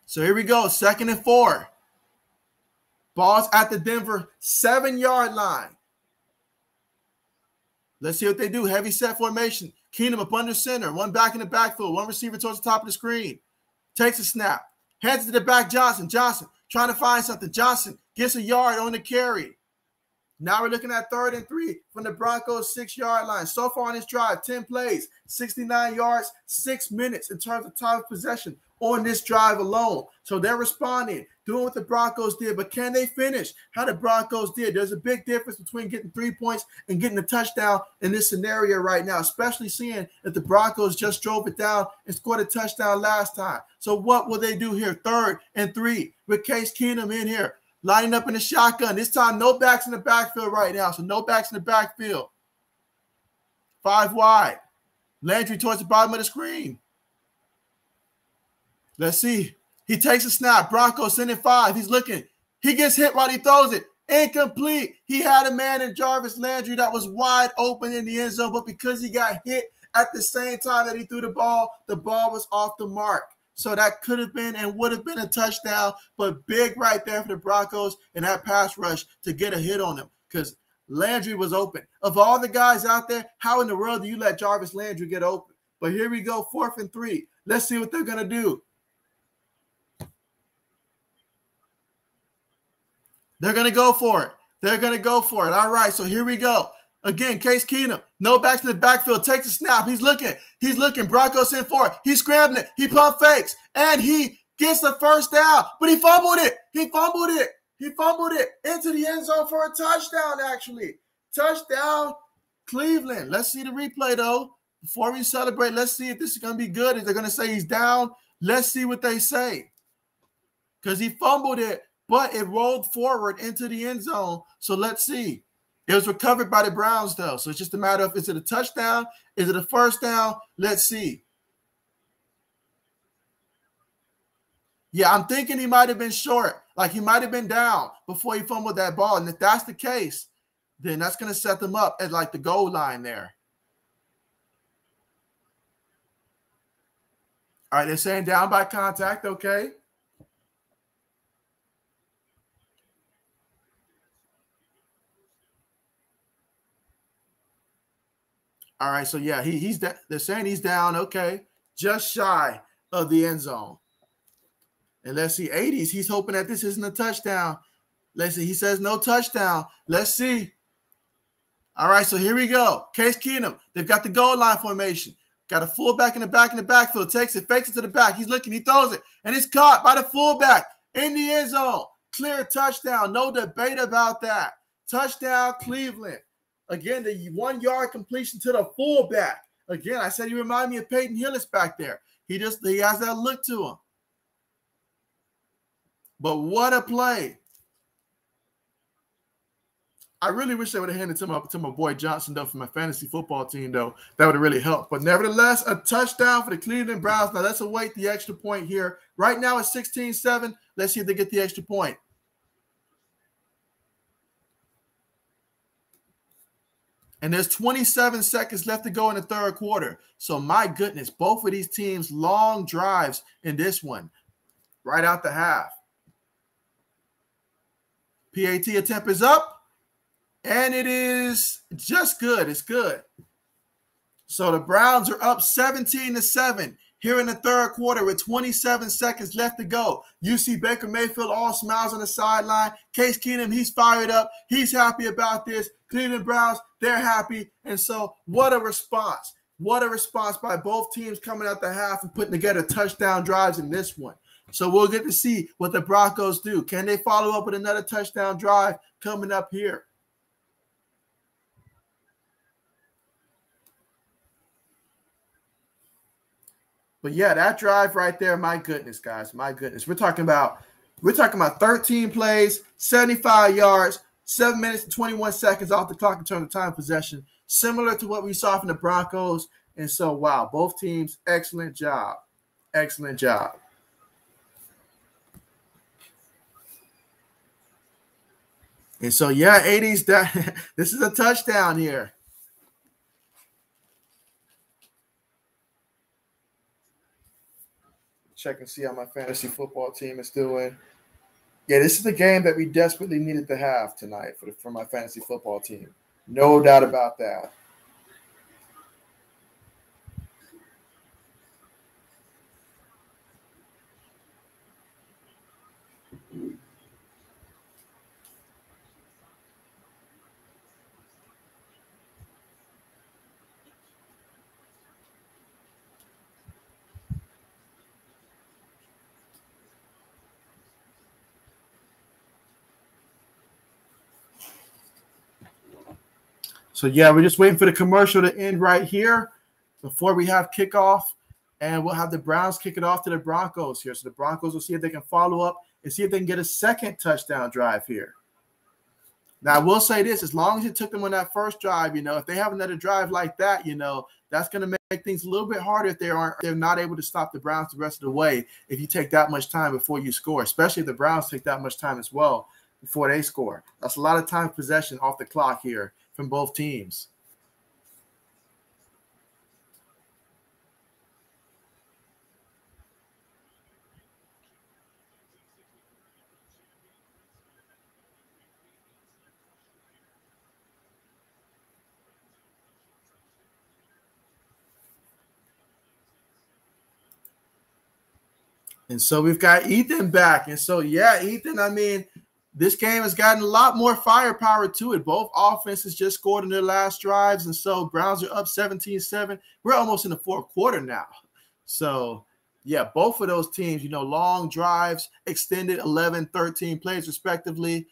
So here we go, 2nd and 4. Ball's at the Denver 7-yard line. Let's see what they do. Heavy set formation. Keenum up under center. 1 back in the backfield. 1 receiver towards the top of the screen. Takes a snap. Heads to the back, Johnson. Johnson trying to find something. Johnson gets a yard on the carry. Now we're looking at 3rd and 3 from the Broncos' 6-yard line. So far on this drive, 10 plays, 69 yards, 6 minutes in terms of time of possession on this drive alone. So they're responding, doing what the Broncos did, but can they finish how the Broncos did? There's a big difference between getting 3 points and getting a touchdown in this scenario right now, especially seeing that the Broncos just drove it down and scored a touchdown last time. So what will they do here? 3rd and 3 with Case Keenum in here, lining up in the shotgun. This time, no backs in the backfield right now, so no backs in the backfield. 5 wide. Landry towards the bottom of the screen. Let's see. He takes a snap. Broncos sending 5. He's looking. He gets hit while he throws it. Incomplete. He had a man in Jarvis Landry that was wide open in the end zone, but because he got hit at the same time that he threw the ball was off the mark. So that could have been and would have been a touchdown, but big right there for the Broncos and that pass rush to get a hit on him because Landry was open. Of all the guys out there, how in the world do you let Jarvis Landry get open? But here we go, 4th and 3. Let's see what they're going to do. They're going to go for it. They're going to go for it. All right, so here we go. Again, Case Keenum, no backs in the backfield, takes a snap. He's looking. Broncos in for it. He's scrambling. He pump fakes, and he gets the first down. But he fumbled it. He fumbled it into the end zone for a touchdown, actually. Touchdown, Cleveland. Let's see the replay, though. Before we celebrate, let's see if this is going to be good. If they're going to say he's down, let's see what they say. Because he fumbled it, but it rolled forward into the end zone. So let's see. It was recovered by the Browns, though. So it's just a matter of, is it a touchdown? Is it a first down? Let's see. Yeah, I'm thinking he might have been short. Like he might have been down before he fumbled that ball. And if that's the case, then that's going to set them up at like the goal line there. All right, they're saying down by contact, okay. All right, so yeah, they're saying he's down, okay, just shy of the end zone. And let's see, 80s, he's hoping that this isn't a touchdown. Let's see, he says no touchdown. Let's see. All right, so here we go. Case Keenum, they've got the goal line formation. Got a fullback in the backfield, takes it, fakes it to the back. He's looking, he throws it, and it's caught by the fullback in the end zone. Clear touchdown. No debate about that. Touchdown, Cleveland. Again, the 1 yard completion to the fullback. Again, I said he reminded me of Peyton Hillis back there. He has that look to him. But what a play. I really wish they would have handed it to my boy Johnson, though, for my fantasy football team, though. That would have really helped. But nevertheless, a touchdown for the Cleveland Browns. Now, let's await the extra point here. Right now, it's 16-7. Let's see if they get the extra point. And there's 27 seconds left to go in the third quarter. So, my goodness, both of these teams, long drives in this one. Right out the half. PAT attempt is up. And it is just good. It's good. So the Browns are up 17-7 here in the third quarter with 27 seconds left to go. You see Baker Mayfield all smiles on the sideline. Case Keenum, he's fired up. He's happy about this. Cleveland Browns, they're happy. And so what a response. What a response by both teams coming out the half and putting together touchdown drives in this one. So we'll get to see what the Broncos do. Can they follow up with another touchdown drive coming up here? But yeah, that drive right there, my goodness, guys, my goodness. We're talking about 13 plays, 75 yards, 7 minutes and 21 seconds off the clock in terms of time of possession, similar to what we saw from the Broncos. And so, wow, both teams, excellent job. Excellent job. And so, yeah, 80s, this is a touchdown here. Check and see how my fantasy football team is doing. Yeah, this is the game that we desperately needed to have tonight for my fantasy football team. No doubt about that. So, yeah, we're just waiting for the commercial to end right here before we have kickoff. And we'll have the Browns kick it off to the Broncos here. So the Broncos will see if they can follow up and see if they can get a second touchdown drive here. Now, I will say this. As long as it took them on that first drive, if they have another drive like that, that's going to make things a little bit harder if they're not able to stop the Browns the rest of the way if you take that much time before you score, especially if the Browns take that much time as well before they score. That's a lot of time possession off the clock here from both teams. And so we've got Ethan back. And so, yeah, Ethan, this game has gotten a lot more firepower to it. Both offenses just scored in their last drives. And so Browns are up 17-7. We're almost in the fourth quarter now. So, yeah, both of those teams, long drives, extended 11, 13 plays respectively,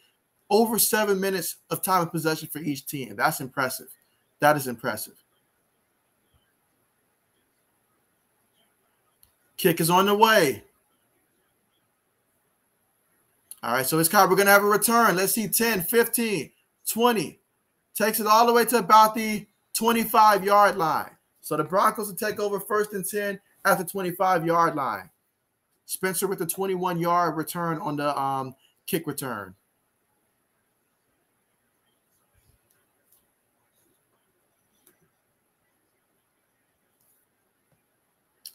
over 7 minutes of time of possession for each team. That's impressive. That is impressive. Kick is on the way. All right, so it's we're going to have a return. Let's see, 10, 15, 20. Takes it all the way to about the 25-yard line. So the Broncos will take over 1st and 10 at the 25-yard line. Spencer with the 21-yard return on the kick return.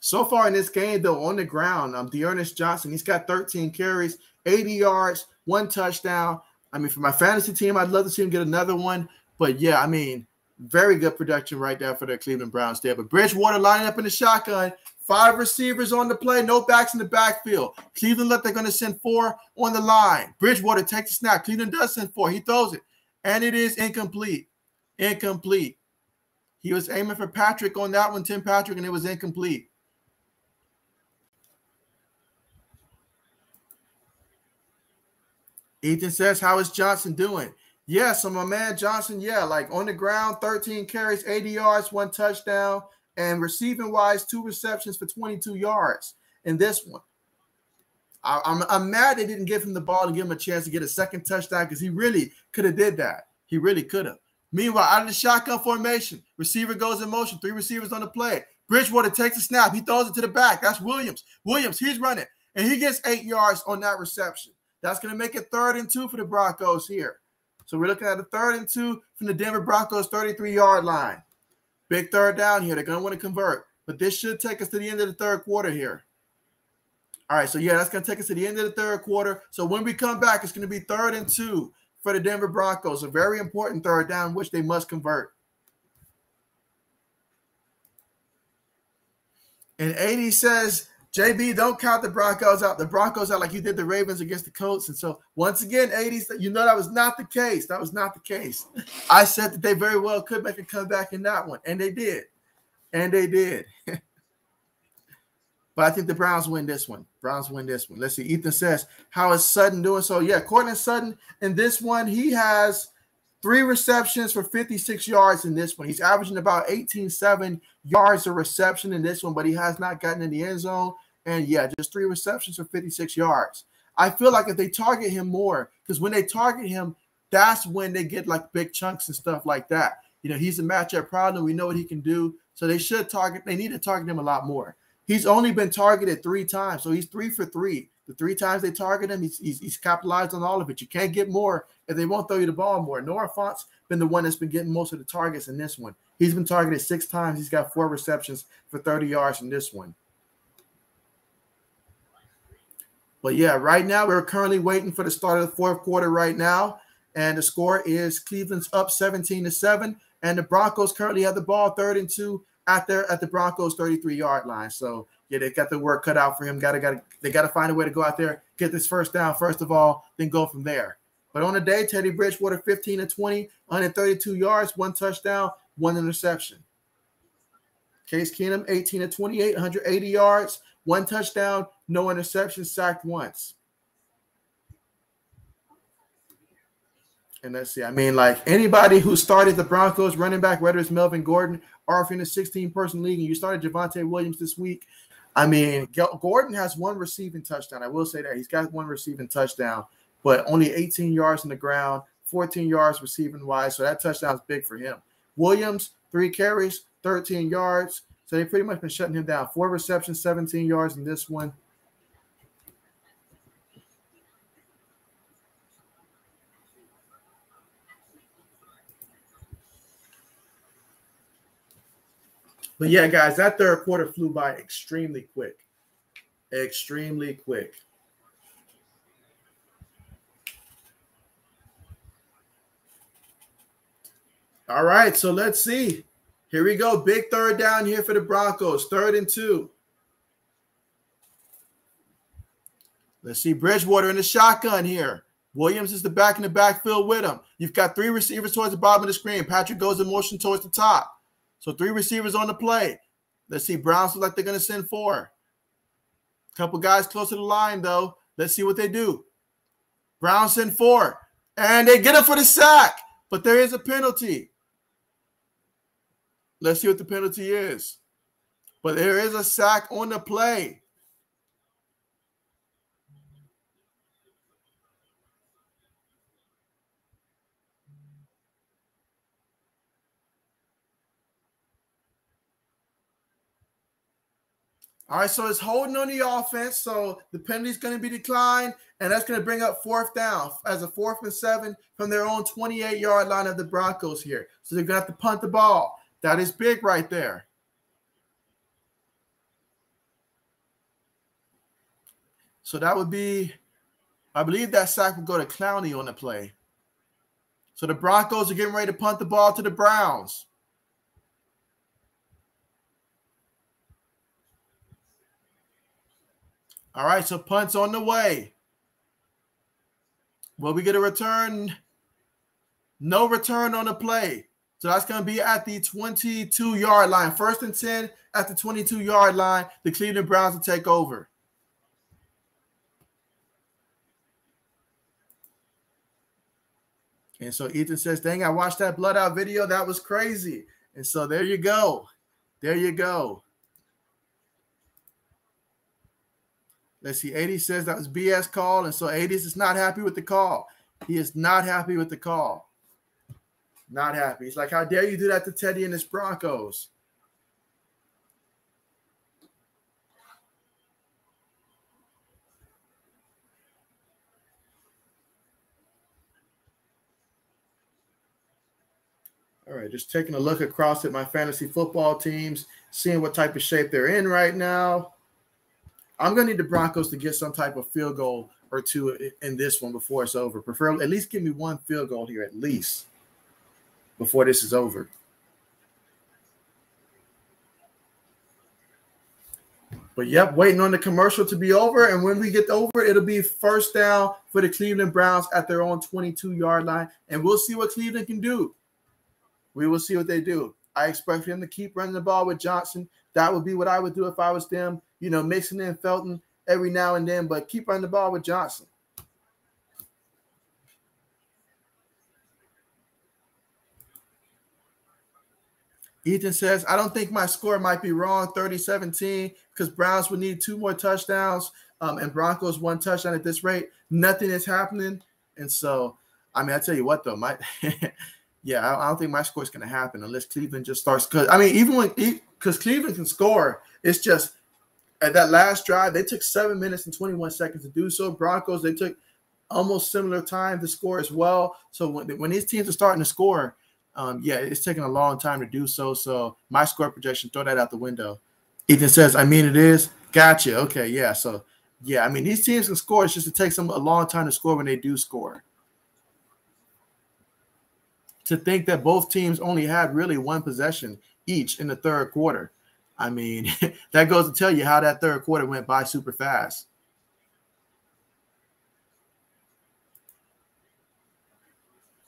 So far in this game, though, on the ground, Dearness Johnson, he's got 13 carries, 80 yards, 1 touchdown. For my fantasy team, I'd love to see him get another one. But, yeah, very good production right there for the Cleveland Browns there. But Bridgewater lining up in the shotgun. 5 receivers on the play, no backs in the backfield. Cleveland they're going to send 4 on the line. Bridgewater takes the snap. Cleveland does send 4. He throws it. And it is incomplete. Incomplete. He was aiming for Patrick on that one, Tim Patrick, and it was incomplete. Ethan says, how is Johnson doing? Yeah, so my man Johnson, yeah, like on the ground, 13 carries, 80 yards, 1 touchdown, and receiving-wise, 2 receptions for 22 yards in this one. I'm mad they didn't give him the ball and give him a chance to get a second touchdown because he really could have did that. He really could have. Meanwhile, out of the shotgun formation, receiver goes in motion, 3 receivers on the play. Bridgewater takes a snap. He throws it to the back. That's Williams. Williams, he's running, and he gets 8 yards on that reception. That's going to make it 3rd and 2 for the Broncos here. So we're looking at a 3rd and 2 from the Denver Broncos 33-yard line. Big 3rd down here. They're going to want to convert, but this should take us to the end of the 3rd quarter here. All right, so yeah, that's going to take us to the end of the 3rd quarter. So when we come back, it's going to be 3rd and 2 for the Denver Broncos, a very important 3rd down, which they must convert. And 80 says, JB, don't count the Broncos out. The Broncos out like you did the Ravens against the Colts. And so once again, 80, you know that was not the case. That was not the case. I said that they very well could make a comeback in that one, and they did. And they did. But I think the Browns win this one. Browns win this one. Let's see. Ethan says, how is Sutton doing? So, yeah, Cortland Sutton in this one, he has 3 receptions for 56 yards in this one. He's averaging about 18.7 yards a reception in this one, but he has not gotten in the end zone. And, yeah, just 3 receptions for 56 yards. I feel like if they target him more, because when they target him, that's when they get, like, big chunks and stuff like that. You know, he's a matchup problem. We know what he can do. So they should target – they need to target him a lot more. He's only been targeted 3 times, so he's 3 for 3. The 3 times they target him, he's capitalized on all of it. You can't get more if they won't throw you the ball more. Noah Fant's been the one that's been getting most of the targets in this one. He's been targeted 6 times. He's got 4 receptions for 30 yards in this one. But, yeah, right now we're currently waiting for the start of the 4th quarter right now, and the score is Cleveland's up 17-7, and the Broncos currently have the ball 3rd and 2 at the Broncos 33-yard line. So, yeah, they got the work cut out for him. They got to find a way to go out there, get this 1st down first of all, then go from there. But on the day, Teddy Bridgewater 15 of 20, 132 yards, 1 touchdown, 1 interception. Case Keenum 18 of 28, 180 yards, 1 touchdown, no interceptions, sacked once. And let's see, I mean, like anybody who started the Broncos running back, whether it's Melvin Gordon or if you're in a 16-person league and you started Javonte Williams this week, I mean, Gordon has 1 receiving touchdown. I will say that. He's got 1 receiving touchdown, but only 18 yards on the ground, 14 yards receiving-wise, so that touchdown is big for him. Williams, 3 carries, 13 yards, so they've pretty much been shutting him down. 4 receptions, 17 yards in this one. But, yeah, guys, that 3rd quarter flew by extremely quick. Extremely quick. All right, so let's see. Here we go. Big 3rd down here for the Broncos. 3rd and 2. Let's see. Bridgewater in the shotgun here. Williams is the back in the backfield with him. You've got 3 receivers towards the bottom of the screen. Patrick goes in motion towards the top. So 3 receivers on the play. Let's see. Browns look like they're going to send 4. Couple guys close to the line, though. Let's see what they do. Browns send 4. And they get him for the sack. But there is a penalty. Let's see what the penalty is. But there is a sack on the play. All right, so it's holding on the offense. So the penalty is going to be declined, and that's going to bring up 4th down as a 4th and 7 from their own 28-yard line of the Broncos here. So they're going to have to punt the ball. That is big right there. So that would be, I believe that sack would go to Clowney on the play. So the Broncos are getting ready to punt the ball to the Browns. All right, so punt's on the way. Will we get a return? No return on the play. So that's going to be at the 22-yard line. 1st and 10 at the 22-yard line. The Cleveland Browns will take over. And so Ethan says, dang, I watched that blood out video. That was crazy. And so there you go. There you go. Let's see. 80 says that was BS call. And so 80 is not happy with the call. He is not happy with the call. Not happy. He's like, how dare you do that to Teddy and his Broncos? All right, just taking a look across at my fantasy football teams, seeing what type of shape they're in right now. I'm going to need the Broncos to get some type of field goal or two in this one before it's over. Preferably, at least give me one field goal here, at least, before this is over. But, yep, waiting on the commercial to be over. And when we get over, it'll be first down for the Cleveland Browns at their own 22-yard line. And we'll see what Cleveland can do. We will see what they do. I expect him to keep running the ball with Johnson. That would be what I would do if I was them, you know, mixing in Felton every now and then, but keep running the ball with Johnson. Ethan says, I don't think my score might be wrong, 30-17, because Browns would need 2 more touchdowns and Broncos 1 touchdown at this rate. Nothing is happening. And so, I mean, I tell you what, though, yeah, I don't think my score is going to happen unless Cleveland just starts. Because I mean, because Cleveland can score, it's just at that last drive they took 7 minutes and 21 seconds to do so. Broncos, they took almost similar time to score as well. So when these teams are starting to score, yeah, it's taking a long time to do so. So my score projection, throw that out the window. Ethan says, I mean, it is. Gotcha. Okay, yeah. So yeah, I mean, these teams can score. It's just it takes them a long time to score when they do score. To think that both teams only had really 1 possession each in the third quarter. I mean, that goes to tell you how that third quarter went by super fast.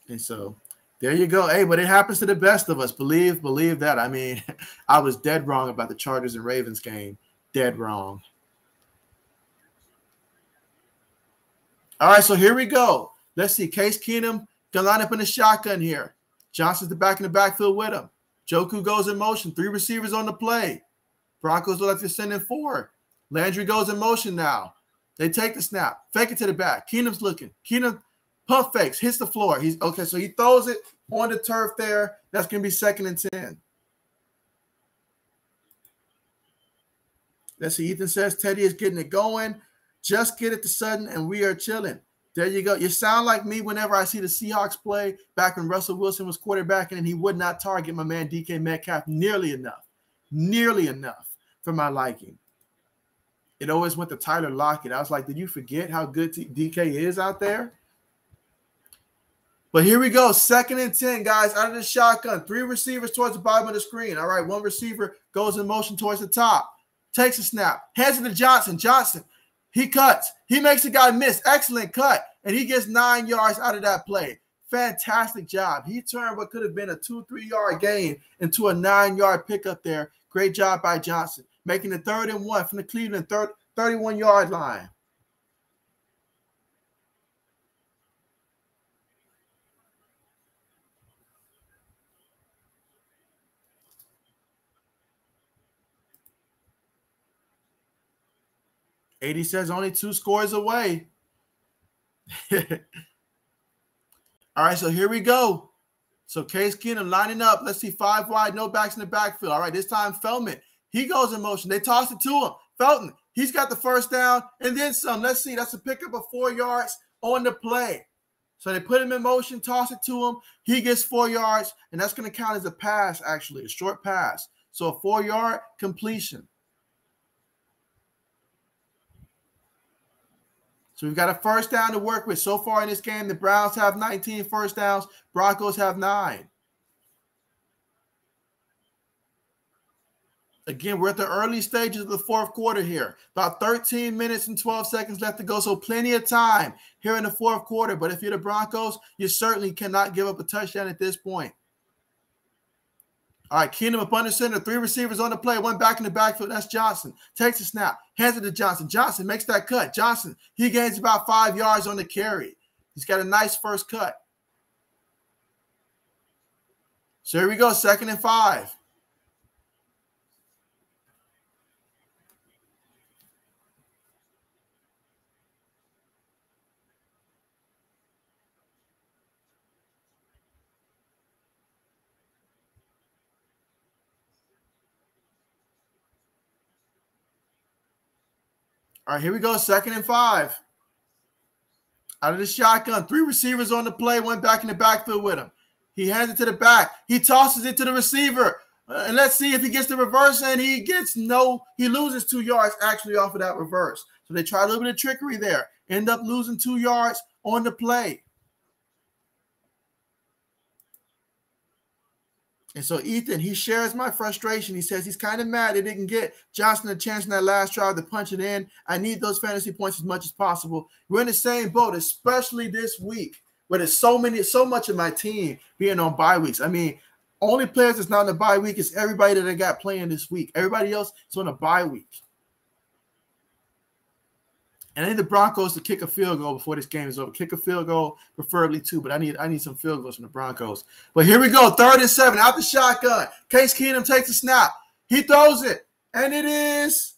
And so there you go. Hey, but it happens to the best of us. Believe that. I mean, I was dead wrong about the Chargers and Ravens game. Dead wrong. All right, so here we go. Let's see. Case Keenum going to line up in the shotgun here. Johnson's the back in the backfield with him. Joku goes in motion. 3 receivers on the play. Broncos look like they're sending 4. Landry goes in motion now. They take the snap. Fake it to the back. Keenum's looking. Keenum pump fakes. Hits the floor. He's okay, so he throws it on the turf there. That's going to be 2nd and 10. Let's see. Ethan says Teddy is getting it going. Just get it to Sutton, and we are chilling. There you go. You sound like me whenever I see the Seahawks play back when Russell Wilson was quarterbacking and he would not target my man DK Metcalf nearly enough for my liking. It always went to Tyler Lockett. I was like, did you forget how good DK is out there? But here we go. 2nd and 10, guys, out of the shotgun. 3 receivers towards the bottom of the screen. All right, 1 receiver goes in motion towards the top. Takes a snap. Hands it to Johnson. Johnson. He cuts. He makes the guy miss. Excellent cut. And he gets 9 yards out of that play. Fantastic job. He turned what could have been a 2-3-yard gain into a 9-yard pickup there. Great job by Johnson. Making it 3rd and 1 from the Cleveland 31-yard line. AD says only 2 scores away. All right, so here we go. So Case Keenum lining up. Let's see, 5 wide, no backs in the backfield. All right, this time Feldman. He goes in motion. They toss it to him. Felton, he's got the first down and then some. Let's see, that's a pickup of 4 yards on the play. So they put him in motion, toss it to him. He gets 4 yards, and that's going to count as a pass, actually, a short pass. So a 4-yard completion. So we've got a first down to work with. So far in this game, the Browns have 19 first downs. Broncos have 9. Again, we're at the early stages of the 4th quarter here. About 13 minutes and 12 seconds left to go, so plenty of time here in the 4th quarter. But if you're the Broncos, you certainly cannot give up a touchdown at this point. All right, Keenum up under center. 3 receivers on the play. 1 back in the backfield. That's Johnson. Takes a snap. Hands it to Johnson. Johnson makes that cut. Johnson, he gains about 5 yards on the carry. He's got a nice first cut. So here we go, 2nd and 5. All right, here we go, 2nd and 5. Out of the shotgun, 3 receivers on the play, went back in the backfield with him. He hands it to the back. He tosses it to the receiver. And let's see if he gets the reverse, and he loses 2 yards actually off of that reverse. So they try a little bit of trickery there. End up losing 2 yards on the play. And so Ethan, he shares my frustration. He says he's kind of mad they didn't get Johnson a chance in that last drive to punch it in. I need those fantasy points as much as possible. We're in the same boat, especially this week, where there's so much of my team being on bye weeks. I mean, only players that's not on the bye week is everybody that I got playing this week. Everybody else is on a bye week. And I need the Broncos to kick a field goal before this game is over. Kick a field goal, preferably 2, but I need some field goals from the Broncos. But here we go, 3rd and 7, out the shotgun. Case Keenum takes a snap. He throws it, and it is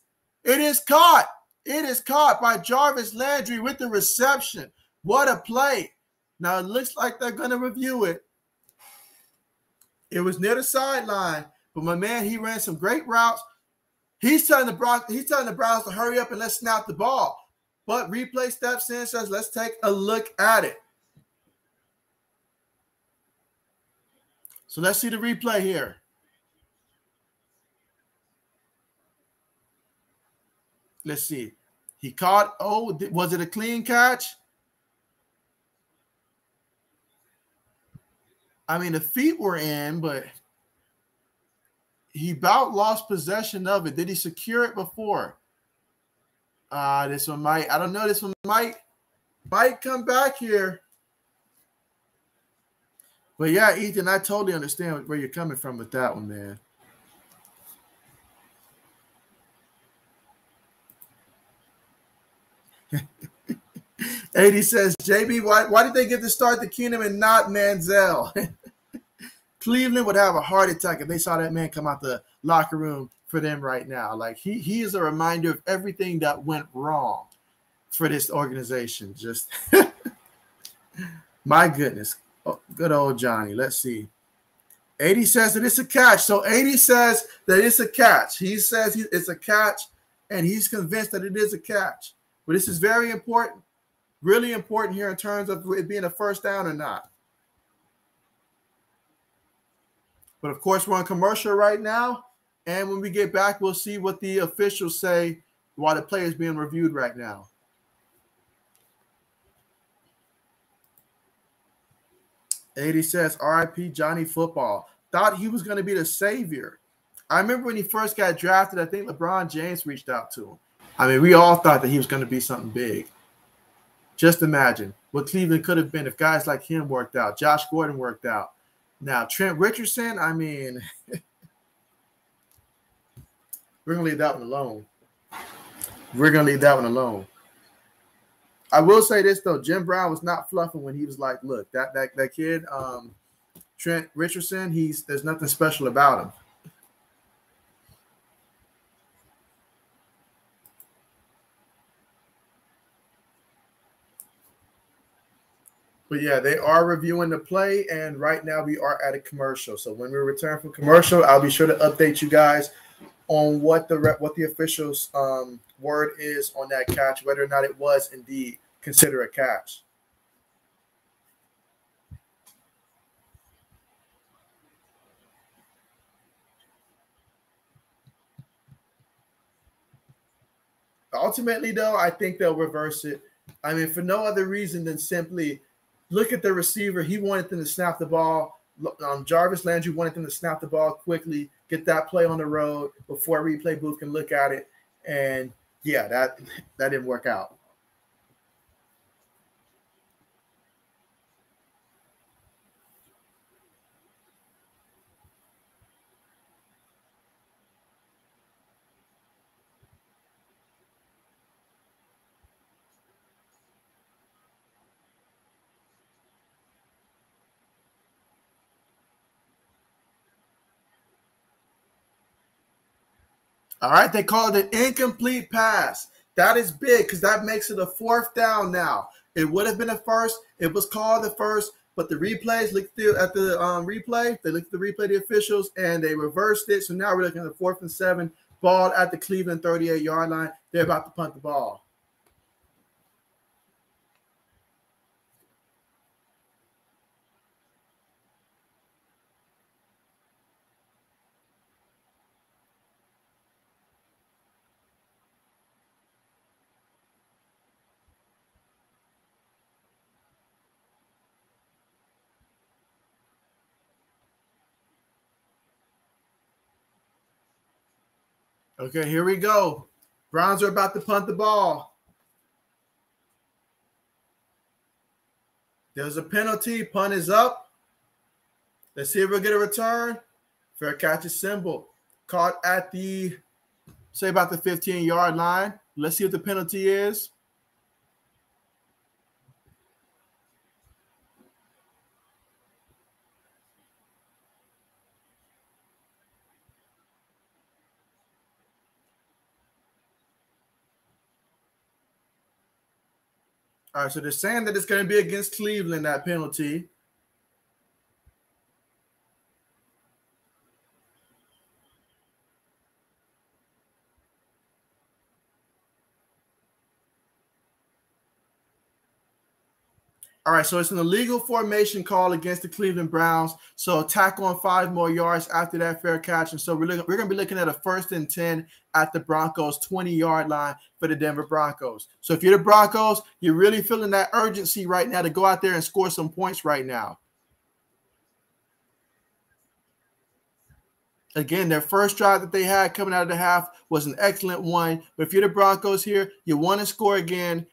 caught. It is caught by Jarvis Landry with the reception. What a play. Now, it looks like they're going to review it. It was near the sideline, but my man, he ran some great routes. He's telling the Browns to hurry up and let's snap the ball. But replay steps in and says, let's take a look at it. So let's see the replay here. Let's see. He caught, was it a clean catch? I mean, the feet were in, but he about lost possession of it. Did he secure it before? This one might, I don't know. This one might come back here. But yeah, Ethan, I totally understand where you're coming from with that one, man. AD says, JB, why did they give the start to Keenum and not Manziel? Cleveland would have a heart attack if they saw that man come out the locker room for them right now. Like he is a reminder of everything that went wrong for this organization. Just my goodness. Oh, good old Johnny. Let's see. 80 says that it's a catch. So 80 says that it's a catch. He says it's a catch, and he's convinced that it is a catch. But this is very important, really important here in terms of it being a first down or not. But, of course, we're on commercial right now. And when we get back, we'll see what the officials say while the play is being reviewed right now. AD says, RIP Johnny Football. Thought he was going to be the savior. I remember when he first got drafted, I think LeBron James reached out to him. I mean, we all thought that he was going to be something big. Just imagine what Cleveland could have been if guys like him worked out. Josh Gordon worked out. Now, Trent Richardson, I mean, we're going to leave that one alone. We're going to leave that one alone. I will say this, though. Jim Brown was not fluffing when he was like, look, that kid, Trent Richardson, there's nothing special about him. But, yeah, they are reviewing the play, and right now we are at a commercial. So when we return from commercial, I'll be sure to update you guys on what the official's word is on that catch, whether or not it was indeed considered a catch. Ultimately, though, I think they'll reverse it. I mean, for no other reason than simply look at the receiver. He wanted them to snap the ball. Jarvis Landry wanted them to snap the ball quickly, get that play on the road before a replay booth can look at it. And, yeah, that didn't work out. All right, they called it an incomplete pass. That is big because that makes it a 4th down now. It would have been a first. It was called the first, but the replays looked at the replay. They looked at the replay, the officials, and they reversed it. So now we're looking at 4th and 7, ball at the Cleveland 38-yard line. They're about to punt the ball. Okay, here we go. Browns are about to punt the ball. There's a penalty. Punt is up. Let's see if we'll get a return. Fair catch is symbol. Caught at the, say, about the 15-yard line. Let's see what the penalty is. All right, so they're saying that it's going to be against Cleveland, that penalty. All right, so it's an illegal formation call against the Cleveland Browns. So tack on 5 more yards after that fair catch. And so we're going to be looking at a 1st and 10 at the Broncos 20-yard line for the Denver Broncos. So if you're the Broncos, you're really feeling that urgency right now to go out there and score some points right now. Again, their first drive that they had coming out of the half was an excellent one. But if you're the Broncos here, you want to score again,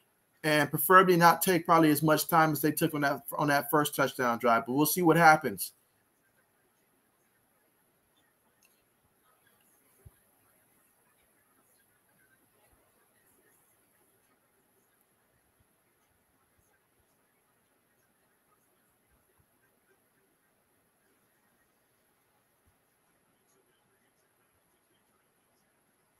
and preferably not take probably as much time as they took on that first touchdown drive. But we'll see what happens.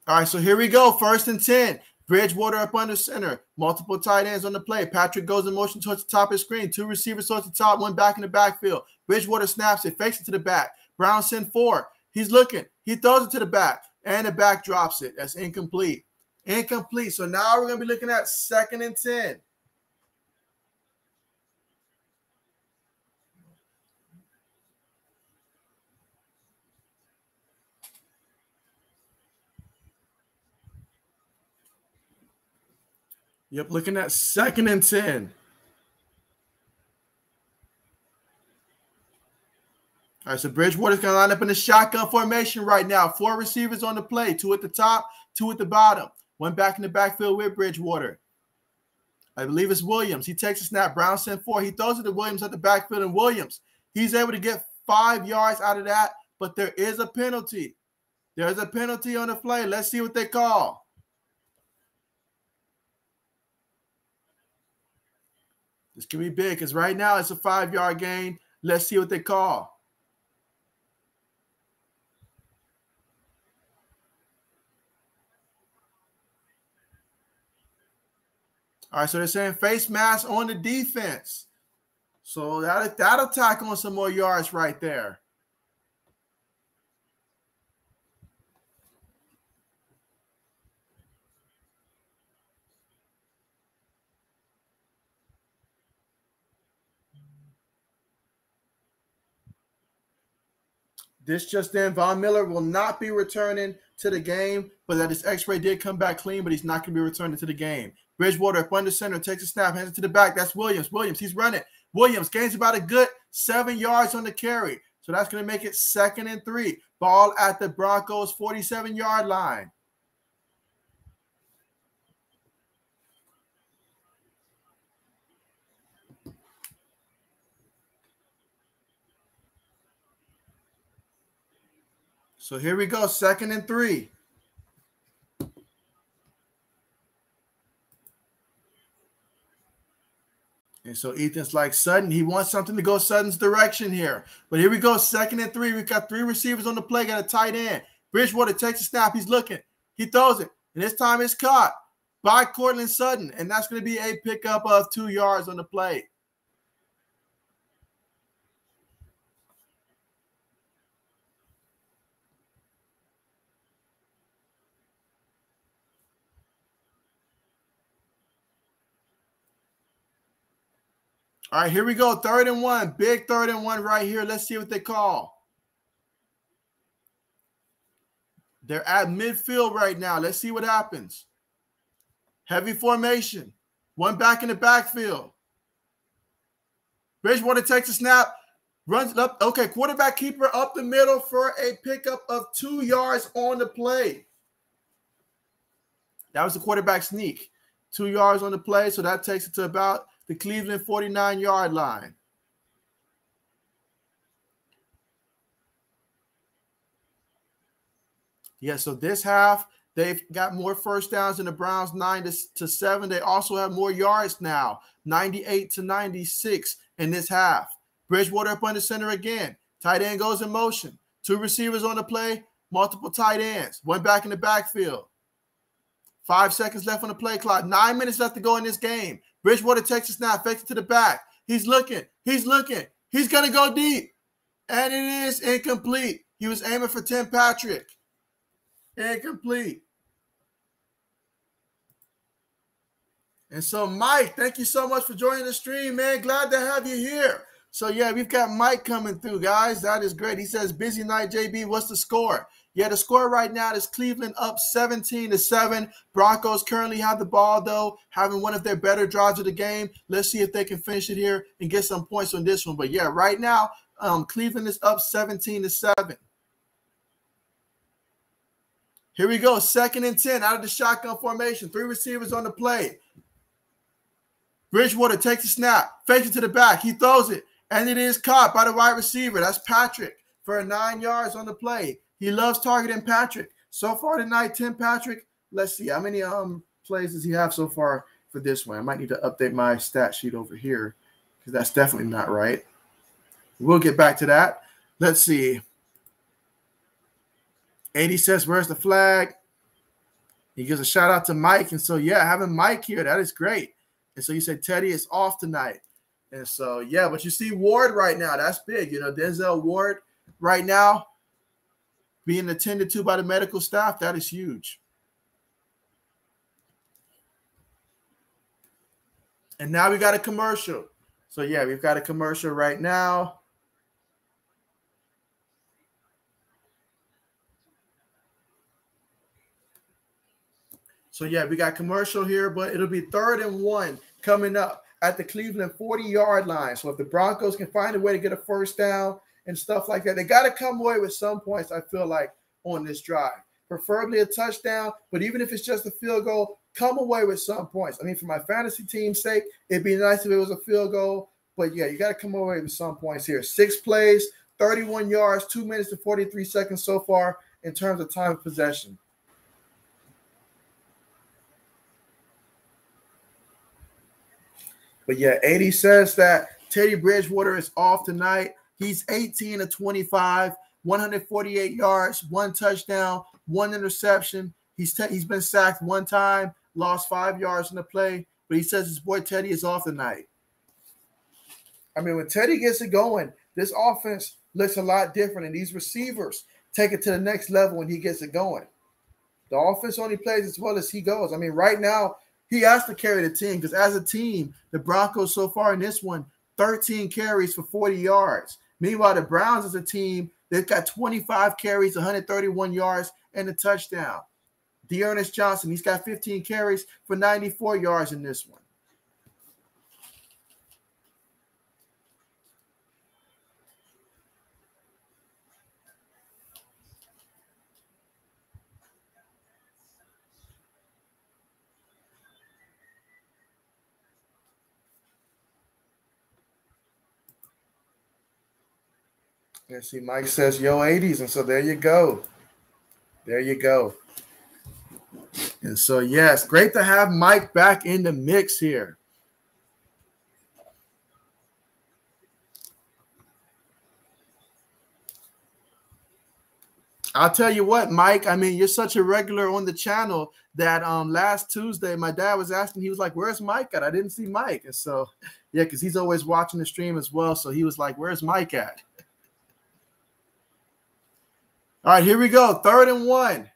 All right, so here we go. 1st and 10. Bridgewater up under center. Multiple tight ends on the play. Patrick goes in motion towards the top of the screen. 2 receivers towards the top, 1 back in the backfield. Bridgewater snaps it, fakes it to the back. Brown send 4. He's looking. He throws it to the back, and the back drops it. That's incomplete. Incomplete. So now we're going to be looking at 2nd and 10. Yep, looking at 2nd and 10. All right, so Bridgewater's going to line up in the shotgun formation right now. 4 receivers on the play, 2 at the top, 2 at the bottom. 1 back in the backfield with Bridgewater. I believe it's Williams. He takes a snap. Brown sent 4. He throws it to Williams at the backfield, and Williams, he's able to get 5 yards out of that, but there is a penalty. There's a penalty on the play. Let's see what they call. This can be big because right now it's a 5-yard gain. Let's see what they call. All right, so they're saying face mask on the defense. So that'll tack on some more yards right there. This just in, Von Miller will not be returning to the game, but that his x-ray did come back clean, but he's not going to be returning to the game. Bridgewater up under center, takes a snap, hands it to the back. That's Williams. Williams, he's running. Williams gains about a good 7 yards on the carry. So that's going to make it 2nd and 3. Ball at the Broncos 47-yard line. So here we go, 2nd and 3. And so Ethan's like, Sutton, he wants something to go Sutton's direction here. But here we go, 2nd and 3. We've got 3 receivers on the play, got a tight end. Bridgewater takes a snap. He's looking. He throws it. And this time it's caught by Cortland Sutton. And that's going to be a pickup of 2 yards on the play. All right, here we go. 3rd and 1. Big 3rd and 1 right here. Let's see what they call. They're at midfield right now. Let's see what happens. Heavy formation. One back in the backfield. Bridgewater takes a snap. Runs up. Okay, quarterback keeper up the middle for a pickup of 2 yards on the play. That was the quarterback sneak. 2 yards on the play, so that takes it to about the Cleveland 49-yard line. Yeah, so this half, they've got more first downs than the Browns, 9-7. They also have more yards now, 98-96 in this half. Bridgewater up under center again. Tight end goes in motion. 2 receivers on the play, multiple tight ends. One back in the backfield. 5 seconds left on the play clock. 9 minutes left to go in this game. Bridgewater takes a snap, fakes it to the back. He's looking. He's looking. He's going to go deep. And it is incomplete. He was aiming for Tim Patrick. Incomplete. And so, Mike, thank you so much for joining the stream, man. Glad to have you here. So, yeah, we've got Mike coming through, guys. That is great. He says, busy night, JB. What's the score? Yeah, the score right now is Cleveland up 17-7. Broncos currently have the ball, though, having one of their better drives of the game. Let's see if they can finish it here and get some points on this one. But, yeah, right now, Cleveland is up 17-7. Here we go, 2nd and 10 out of the shotgun formation. 3 receivers on the play. Bridgewater takes a snap, fakes it to the back. He throws it, and it is caught by the wide receiver. That's Patrick for 9 yards on the play. He loves targeting Patrick. So far tonight, Tim Patrick, let's see. How many plays does he have so far for this one? I might need to update my stat sheet over here because that's definitely not right. We'll get back to that. Let's see. 80 says, where's the flag? He gives a shout out to Mike. And so, yeah, having Mike here, that is great. And so you said Teddy is off tonight. And so, yeah, but you see Ward right now. That's big. You know, Denzel Ward right now being attended to by the medical staff, that is huge. And now we got a commercial. So, yeah, we've got a commercial right now. So, yeah, we got commercial here, but it'll be 3rd and 1 coming up at the Cleveland 40-yard line. So if the Broncos can find a way to get a first down and stuff like that, they got to come away with some points, I feel like, on this drive. Preferably a touchdown, but even if it's just a field goal, come away with some points. I mean, for my fantasy team's sake, it'd be nice if it was a field goal, but, yeah, you got to come away with some points here. 6 plays, 31 yards, 2 minutes and 43 seconds so far in terms of time of possession. But, yeah, 80 says that Teddy Bridgewater is off tonight. He's 18 of 25, 148 yards, 1 touchdown, 1 interception. He's been sacked 1 time, lost 5 yards in the play, but he says his boy Teddy is off tonight. I mean, when Teddy gets it going, this offense looks a lot different, and these receivers take it to the next level when he gets it going. The offense only plays as well as he goes. I mean, right now, he has to carry the team because as a team, the Broncos so far in this one, 13 carries for 40 yards. Meanwhile, the Browns as a team, they've got 25 carries, 131 yards, and a touchdown. Dearness Johnson, he's got 15 carries for 94 yards in this one. Let's see, Mike says, yo, 80s. And so there you go. There you go. And so, yes, great to have Mike back in the mix here. I'll tell you what, Mike, I mean, you're such a regular on the channel that last Tuesday, my dad was asking, he was like, where's Mike at? I didn't see Mike. And so, yeah, because he's always watching the stream as well. So he was like, where's Mike at? All right, here we go. 3rd and 1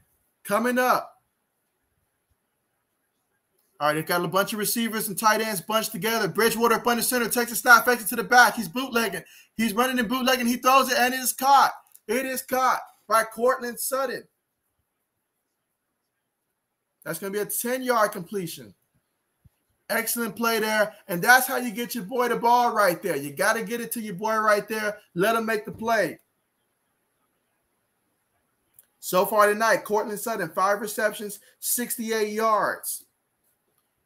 coming up. All right, they've got a bunch of receivers and tight ends bunched together. Bridgewater up under center, takes a snap, fakes it to the back. He's bootlegging. He's running and bootlegging. He throws it, and it is caught. It is caught by Cortland Sutton. That's going to be a 10-yard completion. Excellent play there, and that's how you get your boy the ball right there. You got to get it to your boy right there. Let him make the play. So far tonight, Cortland Sutton, 5 receptions, 68 yards.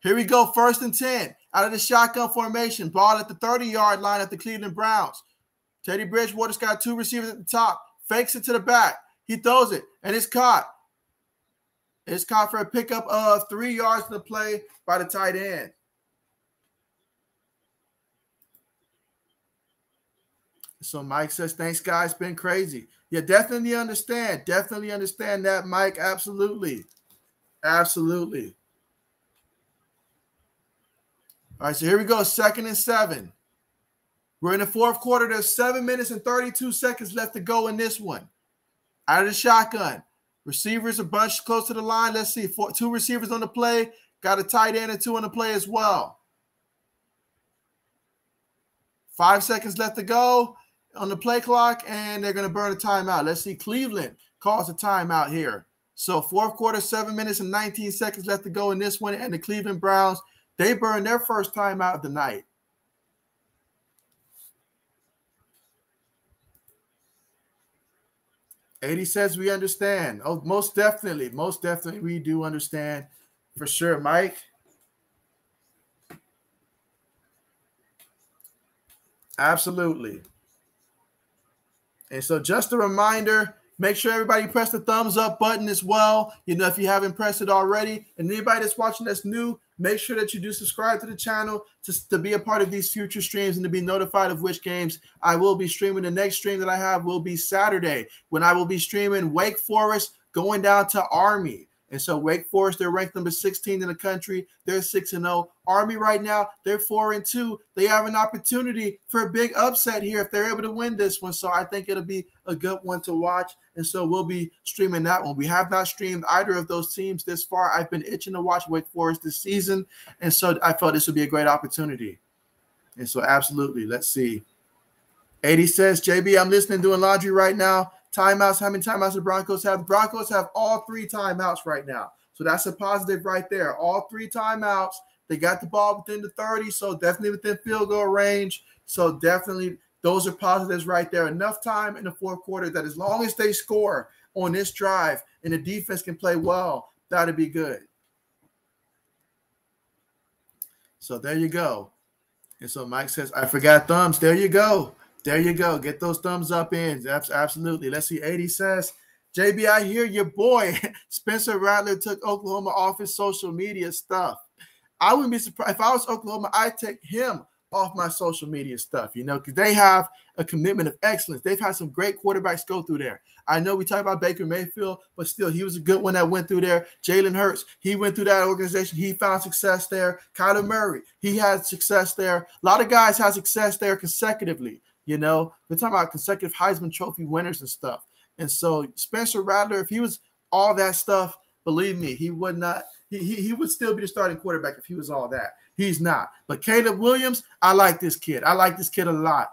Here we go, 1st and 10. Out of the shotgun formation, ball at the 30-yard line at the Cleveland Browns. Teddy Bridgewater's got 2 receivers at the top. Fakes it to the back. He throws it, and it's caught. It's caught for a pickup of 3 yards to the play by the tight end. So Mike says, thanks, guys. Been crazy. Yeah, definitely understand. Definitely understand that, Mike. Absolutely. Absolutely. All right, so here we go. 2nd and 7. We're in the 4th quarter. There's 7 minutes and 32 seconds left to go in this one. Out of the shotgun. Receivers are bunched close to the line. Let's see. 2 receivers on the play. Got a tight end and 2 on the play as well. 5 seconds left to go on the play clock, and they're going to burn a timeout. Let's see. Cleveland calls a timeout here. So 4th quarter, 7 minutes and 19 seconds left to go in this one, and the Cleveland Browns, they burned their first timeout of the night. Adi says we understand. Oh, most definitely. Most definitely we do understand for sure, Mike. Absolutely. And so just a reminder, make sure everybody press the thumbs up button as well. You know, if you haven't pressed it already. And anybody that's watching that's new, make sure that you do subscribe to the channel to be a part of these future streams and to be notified of which games I will be streaming. The next stream that I have will be Saturday when I will be streaming Wake Forest going down to Army. And so Wake Forest, they're ranked number 16 in the country. They're 6-0. Army right now, they're 4-2. They have an opportunity for a big upset here if they're able to win this one. So I think it'll be a good one to watch. And so we'll be streaming that one. We have not streamed either of those teams this far. I've been itching to watch Wake Forest this season. And so I felt this would be a great opportunity. And so absolutely, let's see. 80 says, JB, I'm listening, doing laundry right now. Timeouts, how many timeouts the Broncos have? The Broncos have all 3 timeouts right now. So that's a positive right there. All 3 timeouts. They got the ball within the 30, so definitely within field goal range. So definitely those are positives right there. Enough time in the 4th quarter that as long as they score on this drive and the defense can play well, that'll be good. So there you go. And so Mike says, I forgot thumbs. There you go. There you go. Get those thumbs up in. Absolutely. Let's see. 80 says, JB, I hear your boy Spencer Rattler took Oklahoma off his social media stuff. I wouldn't be surprised. If I was Oklahoma, I'd take him off my social media stuff, you know, because they have a commitment of excellence. They've had some great quarterbacks go through there. I know we talk about Baker Mayfield, but still, he was a good one that went through there. Jalen Hurts, he went through that organization. He found success there. Kyler Murray, he had success there. A lot of guys had success there consecutively. You know, we're talking about consecutive Heisman Trophy winners and stuff. And so Spencer Rattler, if he was all that stuff, believe me, he would not. He would still be the starting quarterback if he was all that. He's not. But Caleb Williams, I like this kid. I like this kid a lot.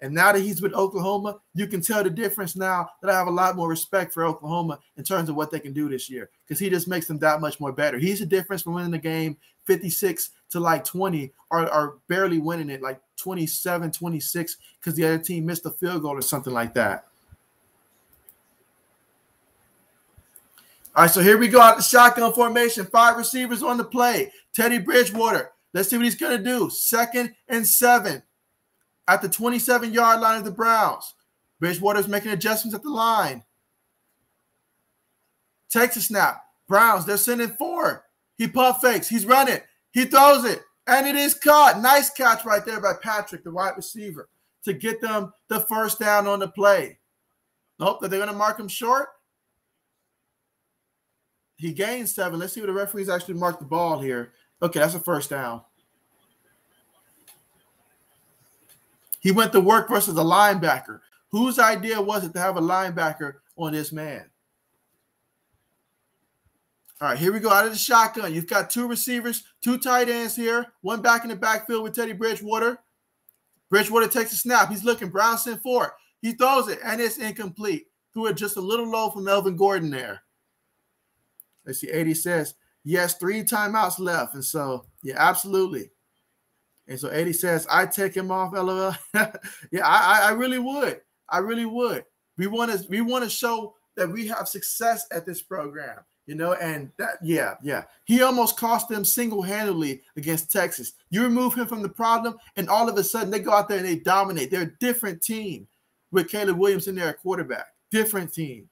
And now that he's with Oklahoma, you can tell the difference now that I have a lot more respect for Oklahoma in terms of what they can do this year because he just makes them that much more better. He's the difference from winning the game 56 to like 20 or barely winning it like 27, 26 because the other team missed a field goal or something like that. All right, so here we go out the shotgun formation. 5 receivers on the play. Teddy Bridgewater. Let's see what he's going to do. 2nd and 7 at the 27-yard line of the Browns. Bridgewater's making adjustments at the line. Takes a snap. Browns, they're sending 4. He puff fakes. He's running. He throws it. And it is caught. Nice catch right there by Patrick, the wide receiver, to get them the first down on the play. Nope, they're going to mark him short. He gained 7. Let's see what the referees actually marked the ball here. Okay, that's a first down. He went to work versus a linebacker. Whose idea was it to have a linebacker on this man? All right, here we go out of the shotgun. You've got 2 receivers, 2 tight ends here, 1 back in the backfield with Teddy Bridgewater. Bridgewater takes a snap. He's looking. Brown sent for it. He throws it, and it's incomplete. Threw it just a little low from Melvin Gordon there. Let's see, 80 says, yes, 3 timeouts left. And so, yeah, absolutely. And so 80 says, I take him off, LOL. Yeah, I really would. I really would. We want to show that we have success at this program, and that, yeah. He almost cost them single-handedly against Texas. You remove him from the problem, and all of a sudden they go out there and they dominate. They're a different team with Caleb Williams in there at quarterback. Different team.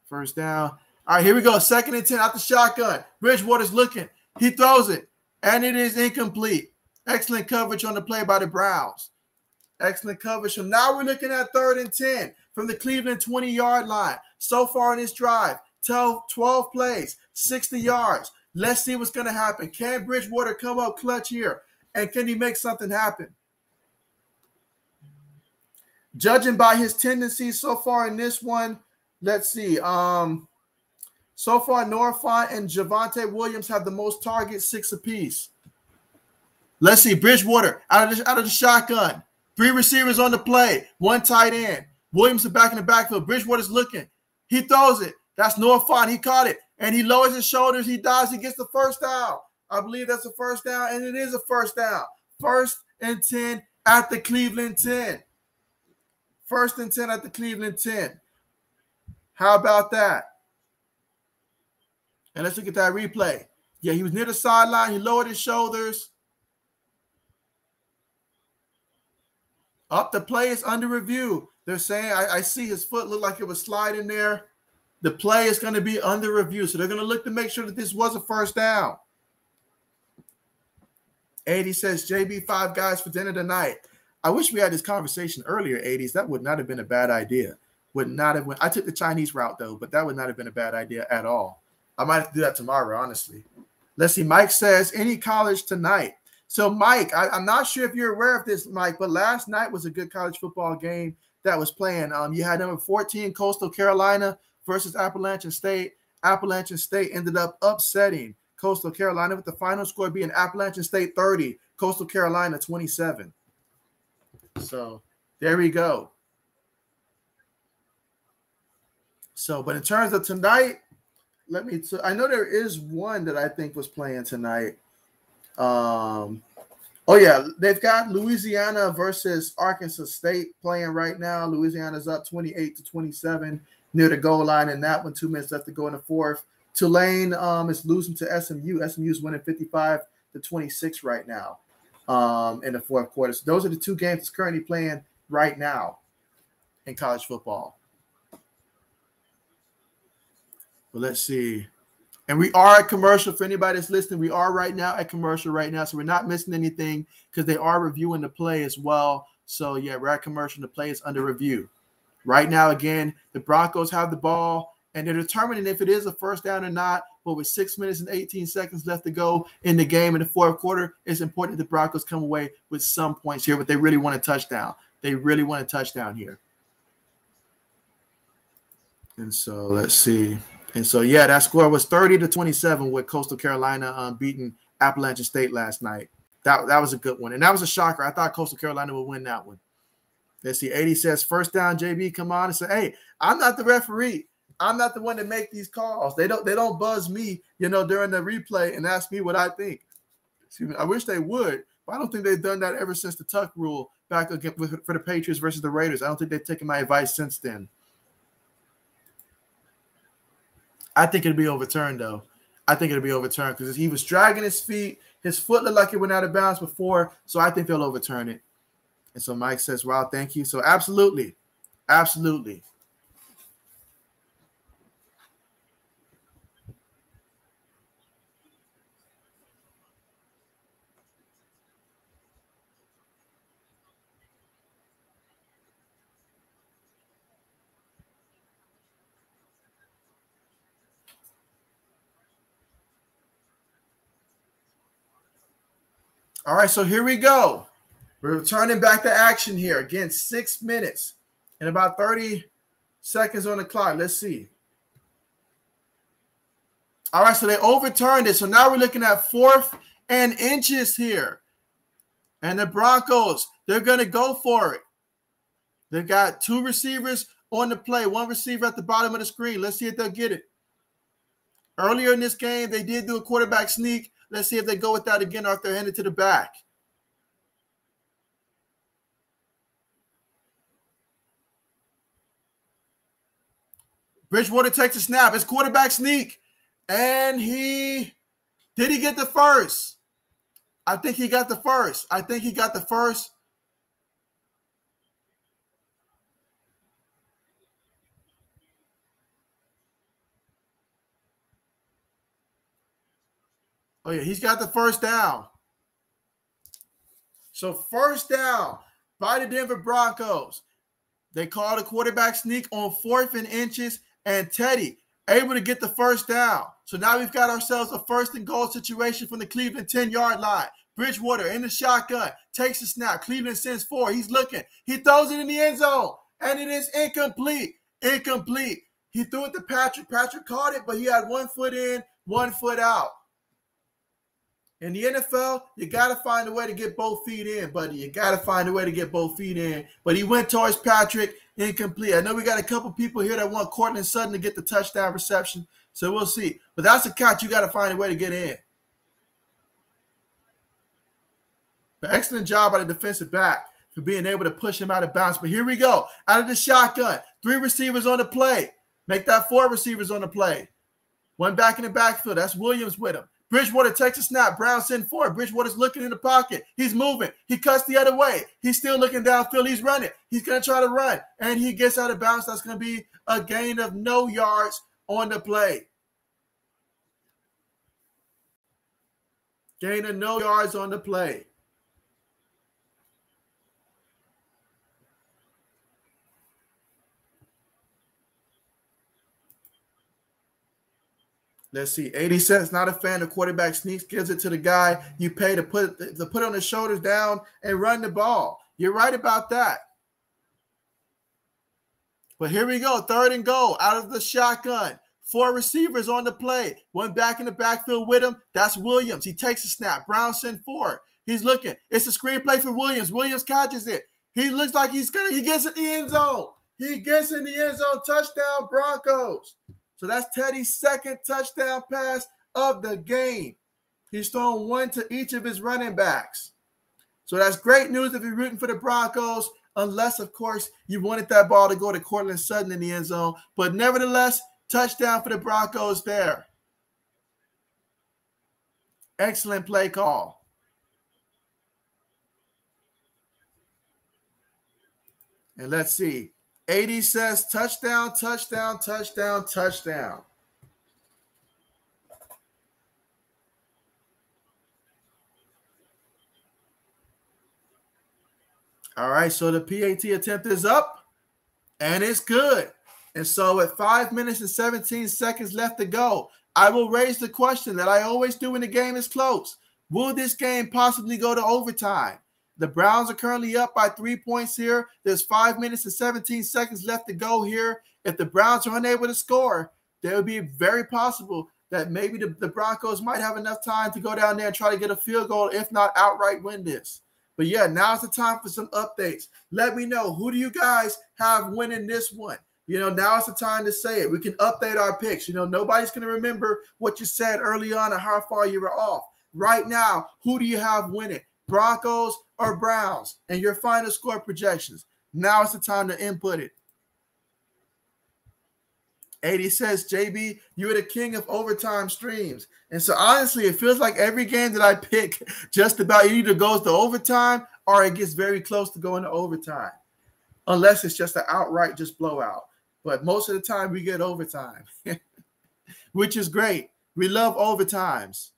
First down. All right, here we go. 2nd and 10 out the shotgun. Bridgewater's looking. He throws it, and it is incomplete. Excellent coverage on the play by the Browns. Excellent coverage. So now we're looking at 3rd and 10 from the Cleveland 20-yard line. So far in this drive, 12 plays, 60 yards. Let's see what's going to happen. Can Bridgewater come up clutch here? And can he make something happen? Judging by his tendencies so far in this one, let's see. So far, Noah Fant and Javonte Williams have the most targets, 6 apiece. Let's see. Bridgewater out of the shotgun. 3 receivers on the play. 1 tight end. Williams is back in the backfield. Bridgewater's looking. He throws it. That's Noah Fant. He caught it. And he lowers his shoulders. He dives. He gets the first down. I believe that's a first down, and it is a first down. 1st and 10 at the Cleveland 10. 1st and 10 at the Cleveland 10. How about that? And let's look at that replay. Yeah, he was near the sideline. He lowered his shoulders. Up, the play is under review. They're saying, I see his foot look like it was sliding there. The play is going to be under review. So they're going to look to make sure that this was a first down. 80 says, JB, 5 guys for dinner tonight. I wish we had this conversation earlier, 80s. That would not have been a bad idea. Would not have. I took the Chinese route, though, but that would not have been a bad idea at all. I might have to do that tomorrow, honestly. Let's see. Mike says, any college tonight? So, Mike, I'm not sure if you're aware of this, Mike, but last night was a good college football game that was playing. You had number 14, Coastal Carolina versus Appalachian State. Appalachian State ended up upsetting Coastal Carolina with the final score being Appalachian State 30, Coastal Carolina 27. So, there we go. So, but in terms of tonight, I know there is one that I think was playing tonight. Oh yeah, they've got Louisiana versus Arkansas State playing right now. Louisiana's up 28-27 near the goal line in that one. 2 minutes left to go in the 4th. Tulane is losing to SMU. SMU is winning 55-26 right now in the 4th quarter. So those are the 2 games that's currently playing right now in college football. Well, let's see. And we are at commercial for anybody that's listening. We are right now at commercial right now. So we're not missing anything because they are reviewing the play as well. So, yeah, we're at commercial. The play is under review. Right now, again, the Broncos have the ball, and they're determining if it is a first down or not. But with 6 minutes and 18 seconds left to go in the game in the 4th quarter, it's important that the Broncos come away with some points here, but they really want a touchdown. They really want a touchdown here. And so let's see. And so, yeah, that score was 30-27 with Coastal Carolina beating Appalachian State last night. That was a good one. And that was a shocker. I thought Coastal Carolina would win that one. Let's see. 80 says, first down, JB, come on and say, hey, I'm not the referee. I'm not the one to make these calls. They don't buzz me, during the replay and ask me what I think. Excuse me. I wish they would, but I don't think they've done that ever since the Tuck rule back again for the Patriots versus the Raiders. I don't think they've taken my advice since then. I think it'll be overturned, though. I think it'll be overturned because he was dragging his feet. His foot looked like it went out of bounds before, so I think they'll overturn it. And so Mike says, wow, thank you. So absolutely, absolutely. All right, so here we go. We're returning back to action here. Again, 6 minutes and about 30 seconds on the clock. Let's see. All right, so they overturned it. So now we're looking at 4th and inches here. And the Broncos, they're going to go for it. They've got 2 receivers on the play, 1 receiver at the bottom of the screen. Let's see if they'll get it. Earlier in this game, they did do a quarterback sneak. Let's see if they go with that again or if they're headed to the back. Bridgewater takes a snap. It's quarterback sneak. And did he get the first? I think he got the first. Oh, yeah, he's got the first down. So first down by the Denver Broncos. They called a quarterback sneak on 4th and inches, and Teddy able to get the first down. So now we've got ourselves a 1st and goal situation from the Cleveland 10-yard line. Bridgewater in the shotgun, takes the snap. Cleveland sends 4. He's looking. He throws it in the end zone, and it is incomplete. Incomplete. He threw it to Patrick. Patrick caught it, but he had 1 foot in, 1 foot out. In the NFL, you got to find a way to get both feet in, buddy. You got to find a way to get both feet in. But he went towards Patrick, incomplete. I know we got a couple people here that want Cortland Sutton to get the touchdown reception, so we'll see. But that's a catch. You got to find a way to get in. But excellent job by the defensive back for being able to push him out of bounds. But here we go. Out of the shotgun, 3 receivers on the play. Make that 4 receivers on the play. 1 back in the backfield. That's Williams with him. Bridgewater takes a snap. Brown send 4. Bridgewater's looking in the pocket. He's moving. He cuts the other way. He's still looking downfield. He's running. He's going to try to run. And he gets out of bounds. That's going to be a gain of no yards on the play. Gain of no yards on the play. Let's see. 80 cents, not a fan of quarterback sneaks, gives it to the guy you pay to put on his shoulders down and run the ball. You're right about that. But here we go. 3rd and goal out of the shotgun. 4 receivers on the play. 1 back in the backfield with him. That's Williams. He takes a snap. Brown send 4. He's looking. It's a screenplay for Williams. Williams catches it. He looks like he gets in the end zone. He gets in the end zone. Touchdown, Broncos. So that's Teddy's 2nd touchdown pass of the game. He's thrown 1 to each of his running backs. So that's great news if you're rooting for the Broncos, unless, of course, you wanted that ball to go to Cortland Sutton in the end zone. But nevertheless, touchdown for the Broncos there. Excellent play call. And let's see. 80 says touchdown, touchdown, touchdown, touchdown. All right, so the PAT attempt is up, and it's good. And so at 5 minutes and 17 seconds left to go, I will raise the question that I always do when the game is close. Will this game possibly go to overtime? The Browns are currently up by 3 points here. There's 5 minutes and 17 seconds left to go here. If the Browns are unable to score, it would be very possible that maybe the Broncos might have enough time to go down there and try to get a field goal, if not outright win this. But yeah, now's the time for some updates. Let me know, who do you guys have winning this one? You know, now's the time to say it. We can update our picks. You know, nobody's going to remember what you said early on and how far you were off. Right now, who do you have winning? Broncos or Browns? And your final score projections. Now it's the time to input it. 80 says, JB, you're the king of overtime streams. And so honestly, it feels like every game that I pick just about either goes to overtime or it gets very close to going to overtime. Unless it's just an outright just blowout. But most of the time we get overtime, which is great. We love overtimes.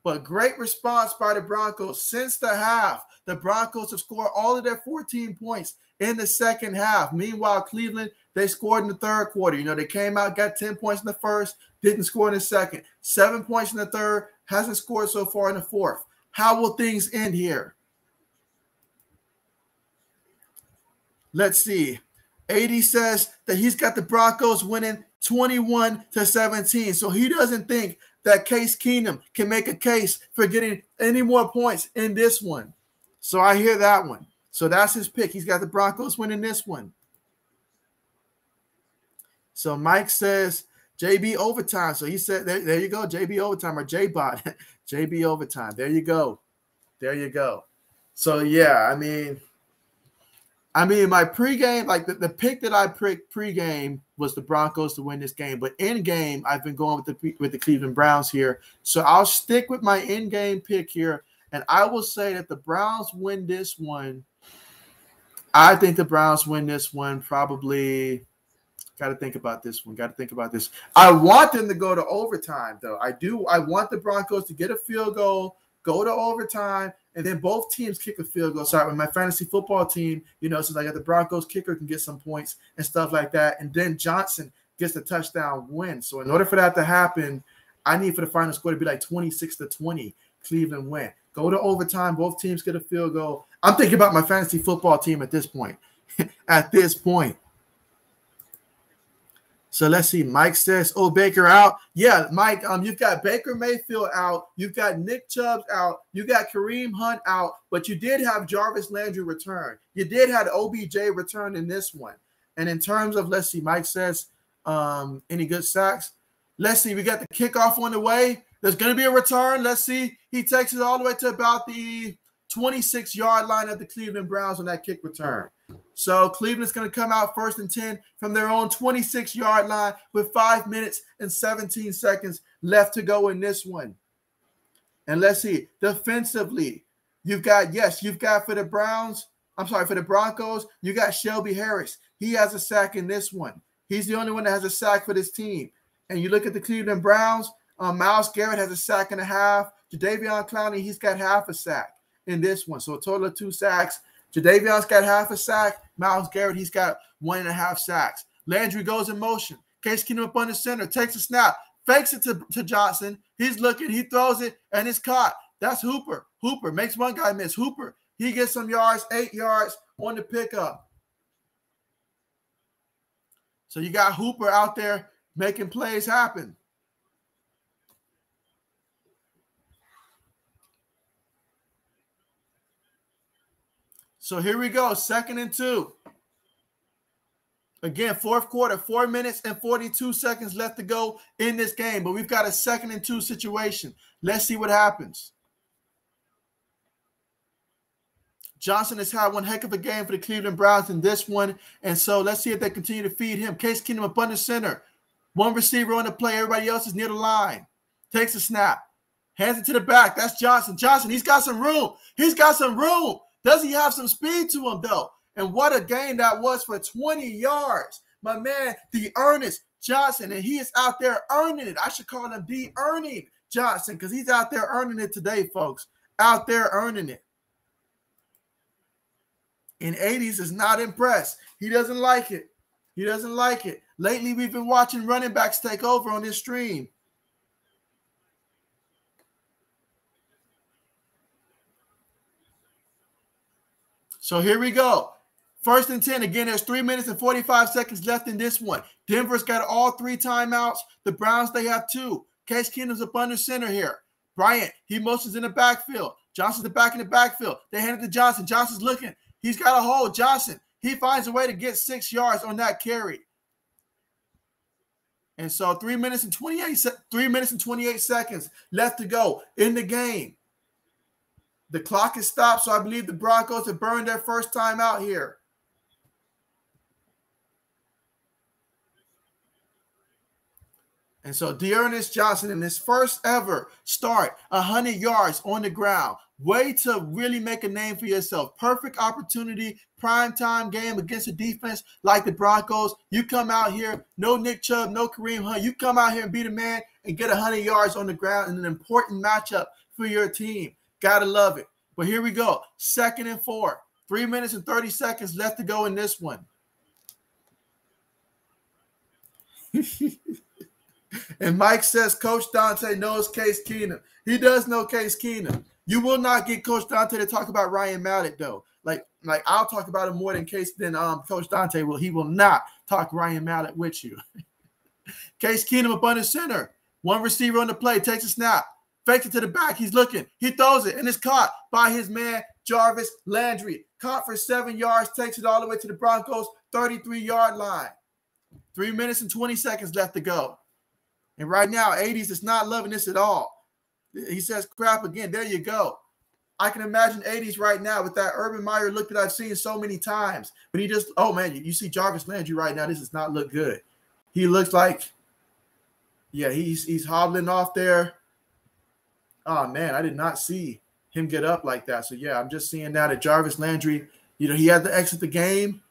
But great response by the Broncos. Since the half, the Broncos have scored all of their 14 points in the second half. Meanwhile, Cleveland, they scored in the third quarter. You know, they came out, got 10 points in the first, didn't score in the second. 7 points in the third, hasn't scored so far in the fourth. How will things end here? Let's see. 80 says that he's got the Broncos winning 21-17. So he doesn't think that Case Keenum can make a case for getting any more points in this one. So I hear that one. So that's his pick. He's got the Broncos winning this one. So Mike says JB overtime. So he said, there you go, JB overtime or J-Bot. JB overtime. There you go. There you go. So, yeah, I mean, my pregame, like the pick that I picked pregame was the Broncos to win this game. But in game, I've been going with the Cleveland Browns here. So I'll stick with my in game pick here, and I will say that the Browns win this one. I think the Browns win this one. Probably got to think about this one. Got to think about this. I want them to go to overtime, though. I do. I want the Broncos to get a field goal, go to overtime, and then both teams kick a field goal. So with my fantasy football team, since I got the Broncos kicker can get some points and stuff like that, and then Johnson gets the touchdown win. So in order for that to happen, I need for the final score to be like 26-20, Cleveland win. Go to overtime, both teams get a field goal. I'm thinking about my fantasy football team at this point. At this point. So let's see. Mike says, "Oh, Baker out." Yeah, Mike. You've got Baker Mayfield out. You've got Nick Chubb out. You got Kareem Hunt out. But you did have Jarvis Landry return. You did have OBJ return in this one. And in terms of, let's see, Mike says, any good sacks? Let's see. We got the kickoff on the way. There's going to be a return. Let's see. He takes it all the way to about the 26-yard line of the Cleveland Browns on that kick return. So Cleveland's going to come out 1st and 10 from their own 26-yard line with 5 minutes and 17 seconds left to go in this one. And let's see, defensively, you've got for the Broncos, you got Shelby Harris. He has a sack in this one. He's the only one that has a sack for this team. And you look at the Cleveland Browns, Myles Garrett has a sack and a half. Jadeveon Clowney, he's got half a sack in this one. So a total of 2 sacks. Jadeveon's got half a sack. Myles Garrett, he's got 1.5 sacks. Landry goes in motion. Case Keenum up on the center, takes a snap, fakes it to Johnson. He's looking, he throws it, and it's caught. That's Hooper. Hooper makes one guy miss. Hooper, he gets some yards, 8 yards on the pickup. So you got Hooper out there making plays happen. So here we go, 2nd and 2. Again, 4th quarter, 4 minutes and 42 seconds left to go in this game. But we've got a 2nd and 2 situation. Let's see what happens. Johnson has had one heck of a game for the Cleveland Browns in this one. And so let's see if they continue to feed him. Case Keenum up under center. One receiver on the play. Everybody else is near the line. Takes a snap. Hands it to the back. That's Johnson. Johnson, he's got some room. He's got some room. Does he have some speed to him, though? And what a game that was for 20 yards. My man, the Ernest Johnson, and he is out there earning it. I should call him the Earning Johnson because he's out there earning it today, folks. Out there earning it. And 80s is not impressed. He doesn't like it. He doesn't like it. Lately, we've been watching running backs take over on this stream. So here we go. 1st and 10. Again, there's 3 minutes and 45 seconds left in this one. Denver's got all 3 timeouts. The Browns, they have 2. Case Keenum's up under center here. Bryant, he motions in the backfield. Johnson's back in the backfield. They hand it to Johnson. Johnson's looking. He's got a hole. Johnson, he finds a way to get 6 yards on that carry. And so 3 minutes and 28 seconds left to go in the game. The clock is stopped, so I believe the Broncos have burned their first time out here. And so Dearness Johnson in his first ever start, 100 yards on the ground. Way to really make a name for yourself. Perfect opportunity, primetime game against a defense like the Broncos. You come out here, no Nick Chubb, no Kareem Hunt. You come out here and be the man and get 100 yards on the ground in an important matchup for your team. Gotta love it. But here we go. 2nd and 4. 3 minutes and 30 seconds left to go in this one. And Mike says Coach Dante knows Case Keenum. He does know Case Keenum. You will not get Coach Dante to talk about Ryan Mallett, though. Like I'll talk about him more than Coach Dante will. He will not talk Ryan Mallett with you. Case Keenum up under center. One receiver on the play, takes a snap, fakes it to the back. He's looking. He throws it, and it's caught by his man, Jarvis Landry. Caught for 7 yards, takes it all the way to the Broncos' 33-yard line. 3 minutes and 20 seconds left to go. And right now, 80s is not loving this at all. He says crap again. There you go. I can imagine 80s right now with that Urban Meyer look that I've seen so many times. But he just, oh, man, you see Jarvis Landry right now. This does not look good. He looks like, yeah, he's hobbling off there. Oh, man, I did not see him get up like that. So, yeah, I'm just seeing now that Jarvis Landry, he had to exit the game.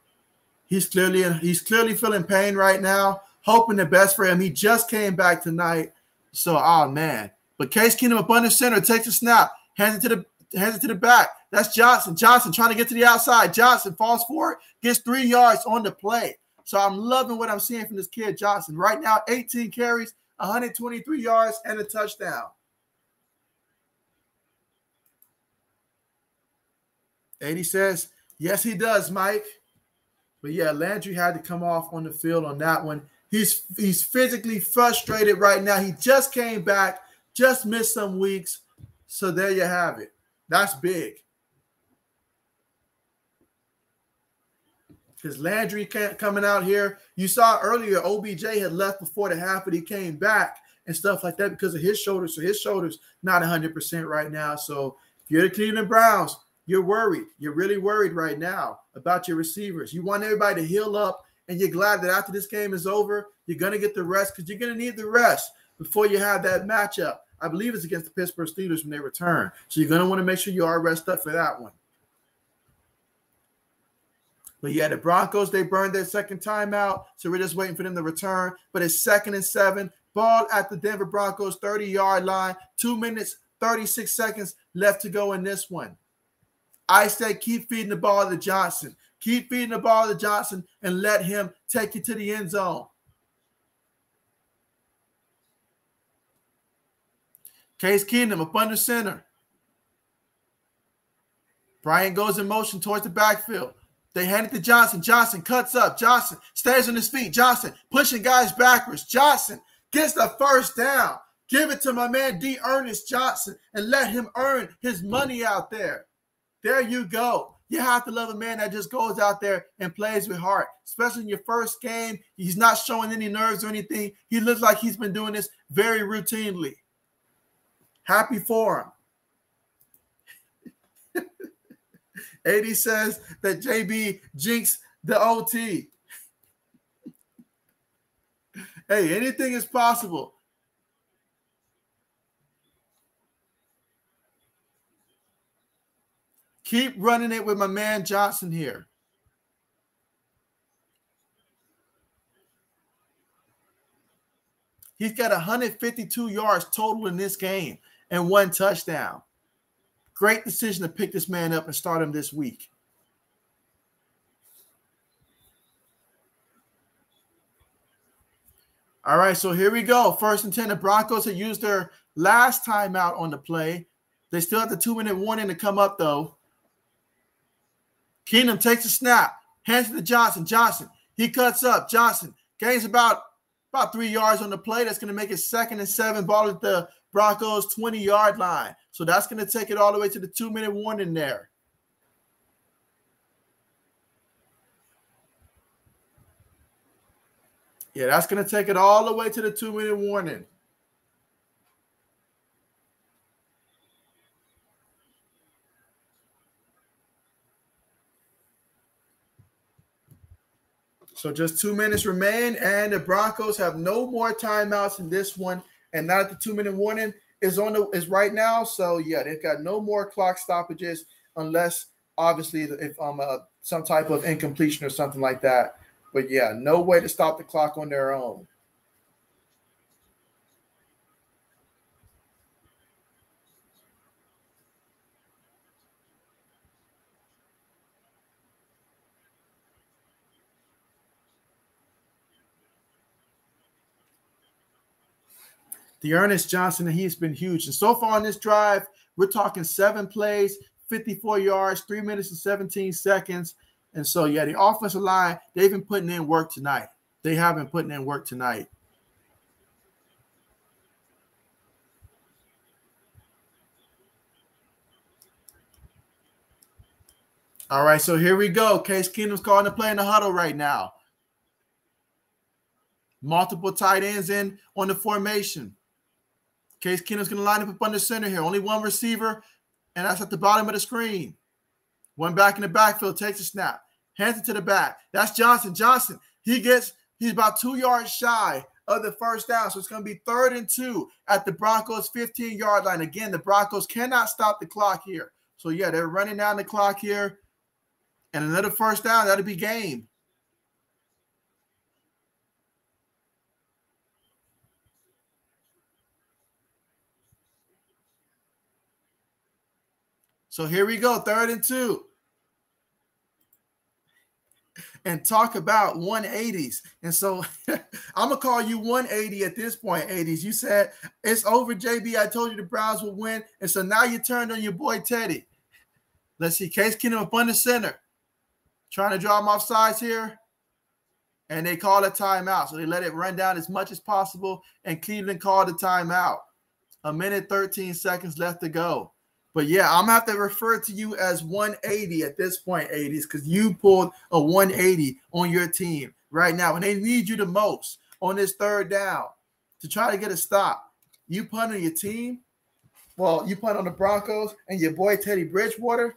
He's clearly feeling pain right now, hoping the best for him. He just came back tonight. So, oh, man. But Case Keenum up under center, takes a snap, hands it to the back. That's Johnson. Johnson trying to get to the outside. Johnson falls forward, gets 3 yards on the play. So I'm loving what I'm seeing from this kid, Johnson. Right now, 18 carries, 123 yards, and a touchdown. 80 says, yes, he does, Mike. But, yeah, Landry had to come off on the field on that one. He's physically frustrated right now. He just came back, just missed some weeks. So there you have it. That's big. Because Landry coming out here. You saw earlier OBJ had left before the half, but he came back and stuff like that because of his shoulders. So his shoulders not 100% right now. So if you're the Cleveland Browns, you're worried. You're really worried right now about your receivers. You want everybody to heal up, and you're glad that after this game is over, you're going to get the rest because you're going to need the rest before you have that matchup. I believe it's against the Pittsburgh Steelers when they return. So you're going to want to make sure you are rested up for that one. But, yeah, the Broncos, they burned their second timeout, so we're just waiting for them to return. But it's 2nd and 7. Ball at the Denver Broncos 30-yard line. 2 minutes, 36 seconds left to go in this one. I say keep feeding the ball to Johnson. Keep feeding the ball to Johnson and let him take you to the end zone. Case Keenum up under center. Bryant goes in motion towards the backfield. They hand it to Johnson. Johnson cuts up. Johnson stays on his feet. Johnson pushing guys backwards. Johnson gets the first down. Give it to my man D. Ernest Johnson and let him earn his money out there. There you go. You have to love a man that just goes out there and plays with heart, especially in your first game. He's not showing any nerves or anything. He looks like he's been doing this very routinely. Happy for him. 80 says that JB jinxed the OT. Hey, anything is possible. Keep running it with my man Johnson here. He's got 152 yards total in this game and 1 touchdown. Great decision to pick this man up and start him this week. All right, so here we go. 1st and 10. The Broncos had used their last timeout on the play. They still have the 2-minute warning to come up, though. Keenum takes a snap, hands it to Johnson. Johnson, he cuts up. Johnson gains about 3 yards on the play. That's going to make it 2nd and 7, ball at the Broncos 20-yard line. So that's going to take it all the way to the 2-minute warning there. Yeah, that's going to take it all the way to the 2-minute warning. So just 2 minutes remain, and the Broncos have no more timeouts in this one. And now that the 2-minute warning is right now, so yeah, they've got no more clock stoppages unless obviously if some type of incompletion or something like that. But yeah, no way to stop the clock on their own. The Ernest Johnson, he's been huge. And so far on this drive, We're talking 7 plays, 54 yards, 3 minutes and 17 seconds. And so, yeah, the offensive line, they've been putting in work tonight. They have been putting in work tonight. All right, so here we go. Case Keenum's calling the play in the huddle right now. Multiple tight ends in on the formation. Case Keenum's going to line up under center here. Only one receiver, and that's at the bottom of the screen. One back in the backfield, takes a snap, hands it to the back. That's Johnson. Johnson, he's about 2 yards shy of the first down, so it's going to be 3rd and 2 at the Broncos' 15-yard line. Again, the Broncos cannot stop the clock here. So, yeah, they're running down the clock here. And another first down, that'll be game. So here we go, 3rd and 2. And talk about 180s. And so I'm going to call you 180 at this point, 80s. You said, it's over, JB. I told you the Browns would win. And so now you turned on your boy Teddy. Let's see, Case Keenum up on the center. Trying to draw him off sides here. And they call a timeout. So they let it run down as much as possible. And Cleveland called a timeout. 1 minute, 13 seconds left to go. But, yeah, I'm going to have to refer to you as 180 at this point, 80s, because you pulled a 180 on your team right now. And they need you the most on this 3rd down to try to get a stop. You punt on your team. Well, you punt on the Broncos and your boy Teddy Bridgewater.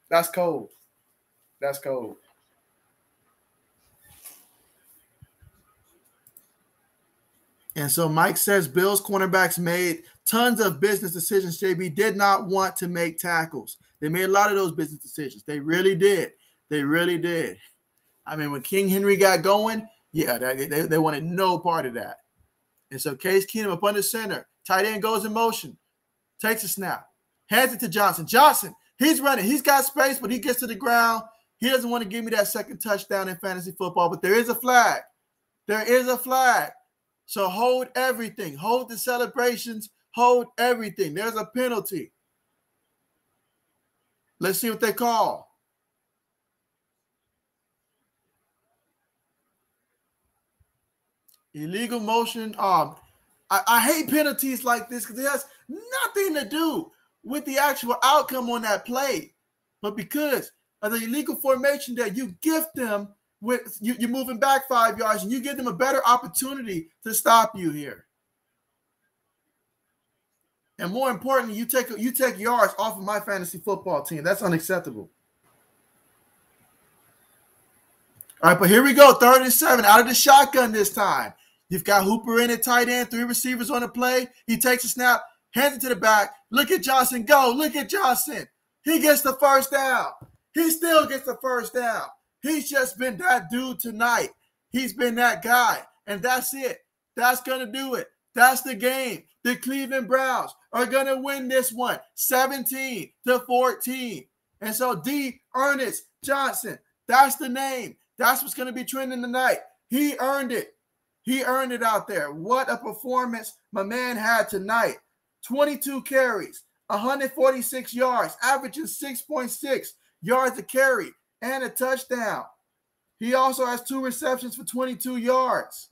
That's cold. That's cold. And so Mike says Bills cornerbacks made tons of business decisions. JB did not want to make tackles. They made a lot of those business decisions. They really did. They really did. I mean, when King Henry got going, yeah, they wanted no part of that. And so Case Keenum up under center. Tight end goes in motion. Takes a snap. Hands it to Johnson. Johnson, he's running. He's got space, but he gets to the ground. He doesn't want to give me that second touchdown in fantasy football, but there is a flag. There is a flag. So hold everything. Hold the celebrations. Hold everything. There's a penalty. Let's see what they call. Illegal motion. I hate penalties like this because it has nothing to do with the actual outcome on that play. But because of the illegal formation that you gift them with, you're moving back 5 yards and you give them a better opportunity to stop you here. And more importantly, you take yards off of my fantasy football team. That's unacceptable. All right, but here we go. 3rd and 7 out of the shotgun this time. You've got Hooper in at tight end, 3 receivers on the play. He takes a snap, hands it to the back. Look at Johnson go. Look at Johnson. He gets the first down. He still gets the first down. He's just been that dude tonight. He's been that guy. And that's it. That's going to do it. That's the game. The Cleveland Browns are going to win this one 17-14. And so D. Ernest Johnson, that's the name. That's what's going to be trending tonight. He earned it. He earned it out there. What a performance my man had tonight. 22 carries, 146 yards, averaging 6.6 yards a carry, and a touchdown. He also has 2 receptions for 22 yards.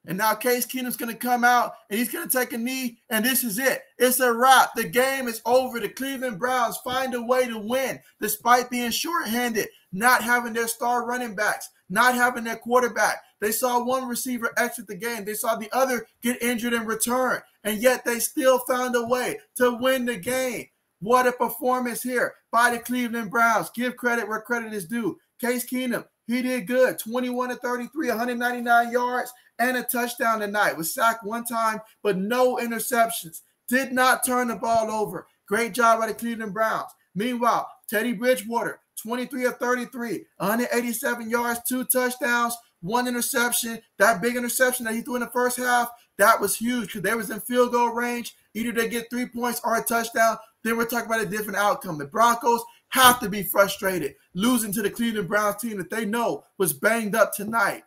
And now Case Keenum's going to come out, and he's going to take a knee, and this is it. It's a wrap. The game is over. The Cleveland Browns find a way to win despite being shorthanded, not having their star running backs, not having their quarterback. They saw one receiver exit the game. They saw the other get injured and return, and yet they still found a way to win the game. What a performance here by the Cleveland Browns. Give credit where credit is due. Case Keenum, he did good. 21-33, 199 yards, and a touchdown tonight. Was sacked 1 time, but no interceptions. Did not turn the ball over. Great job by the Cleveland Browns. Meanwhile, Teddy Bridgewater, 23-33, 187 yards, 2 touchdowns, 1 interception. That big interception that he threw in the first half, that was huge because they was in field goal range. Either they get 3 points or a touchdown. Then we're talking about a different outcome. The Broncos have to be frustrated losing to the Cleveland Browns team that they know was banged up tonight.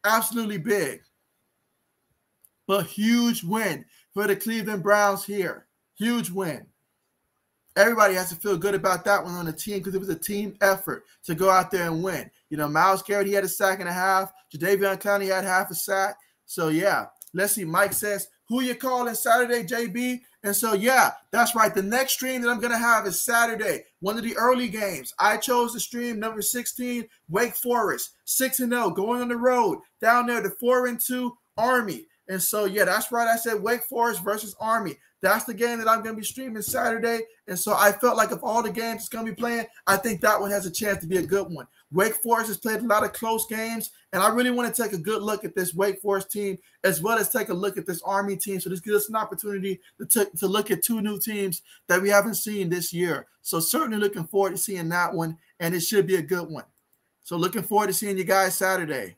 Absolutely big. But huge win for the Cleveland Browns here. Huge win. everybody has to feel good about that one on the team because it was a team effort to go out there and win. You know, Myles Garrett, he had a sack and a half. Jadeveon Clowney had half a sack. So, yeah, let's see. Mike says, who you calling Saturday, JB? And so, yeah, that's right. The next stream that I'm going to have is Saturday, one of the early games. I chose the stream, number 16, Wake Forest, 6-0, going on the road, down there to 4-2 Army. And so, yeah, that's right. I said Wake Forest versus Army. That's the game that I'm going to be streaming Saturday. And so I felt like of all the games it's going to be playing, I think that one has a chance to be a good one. Wake Forest has played a lot of close games, and I really want to take a good look at this Wake Forest team as well as take a look at this Army team. So this gives us an opportunity to look at two new teams that we haven't seen this year. So certainly looking forward to seeing that one, and it should be a good one. So looking forward to seeing you guys Saturday.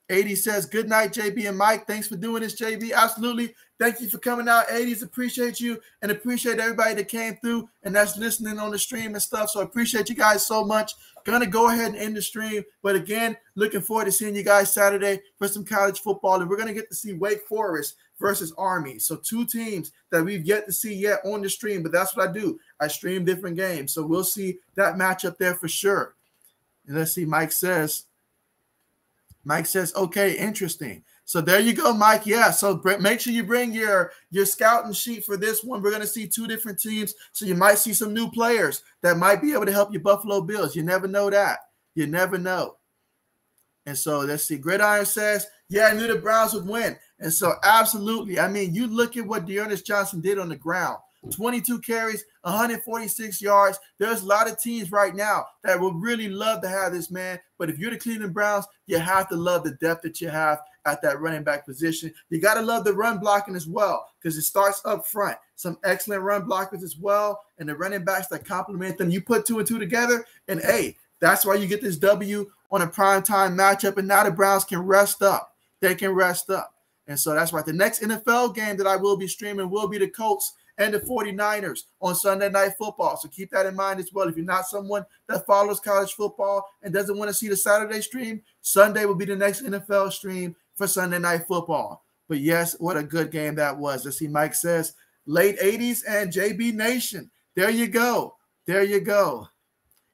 80 says, good night, JB and Mike. Thanks for doing this, JB. Absolutely. Thank you for coming out. 80s, appreciate you and appreciate everybody that came through and that's listening on the stream and stuff. So I appreciate you guys so much. Gonna go ahead and end the stream. But again, looking forward to seeing you guys Saturday for some college football. And we're going to get to see Wake Forest versus Army. So two teams that we've yet to see yet on the stream. But that's what I do. I stream different games. So we'll see that matchup there for sure. And let's see, Mike says, okay, interesting. So there you go, Mike. Yeah, so make sure you bring your scouting sheet for this one. We're going to see two different teams, so you might see some new players that might be able to help your Buffalo Bills. You never know that. You never know. And so let's see. Gridiron says, yeah, I knew the Browns would win. And so absolutely. I mean, you look at what Dearness Johnson did on the ground. 22 carries, 146 yards. There's a lot of teams right now that would really love to have this man. But if you're the Cleveland Browns, you have to love the depth that you have at that running back position. You got to love the run blocking as well because it starts up front. Some excellent run blockers as well, and the running backs that complement them. You put two and two together, and hey, that's why you get this W on a primetime matchup, and now the Browns can rest up. They can rest up. And so that's right. The next NFL game that I will be streaming will be the Colts and the 49ers on Sunday Night Football. So keep that in mind as well. If you're not someone that follows college football and doesn't want to see the Saturday stream, Sunday will be the next NFL stream for Sunday Night Football. But yes, what a good game that was. Let's see, Mike says, late 80s and JB Nation. There you go. There you go.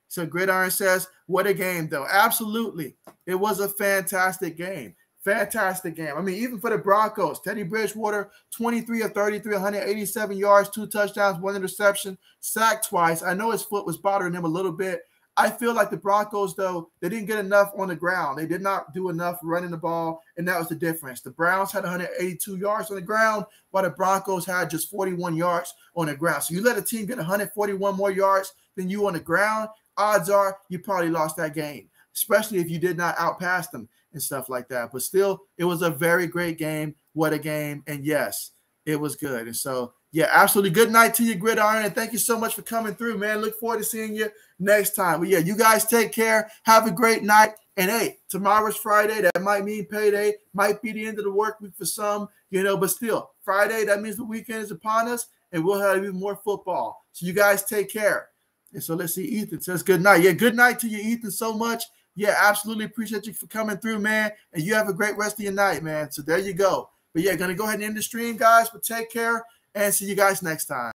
So Gridiron says, what a game, though. Absolutely. It was a fantastic game. Fantastic game. I mean, even for the Broncos, Teddy Bridgewater, 23 of 33, 187 yards, 2 touchdowns, 1 interception, sacked twice. I know his foot was bothering him a little bit. I feel like the Broncos, though, they didn't get enough on the ground. They did not do enough running the ball, and that was the difference. The Browns had 182 yards on the ground, while the Broncos had just 41 yards on the ground. So you let a team get 141 more yards than you on the ground, odds are you probably lost that game, especially if you did not outpass them and stuff like that. But still, it was a very great game. What a game. And yes, it was good. And so, yeah, absolutely. Good night to you, Gridiron. And thank you so much for coming through, man. Look forward to seeing you next time. But yeah, you guys take care. Have a great night. And hey, tomorrow's Friday. That might mean payday. Might be the end of the work week for some, but still, Friday, that means the weekend is upon us and we'll have even more football. So you guys take care. And so let's see. Ethan says good night. Yeah, good night to you, Ethan, so much. Yeah, absolutely appreciate you for coming through, man. And you have a great rest of your night, man. So there you go. But yeah, going to go ahead and end the stream, guys. But take care and see you guys next time.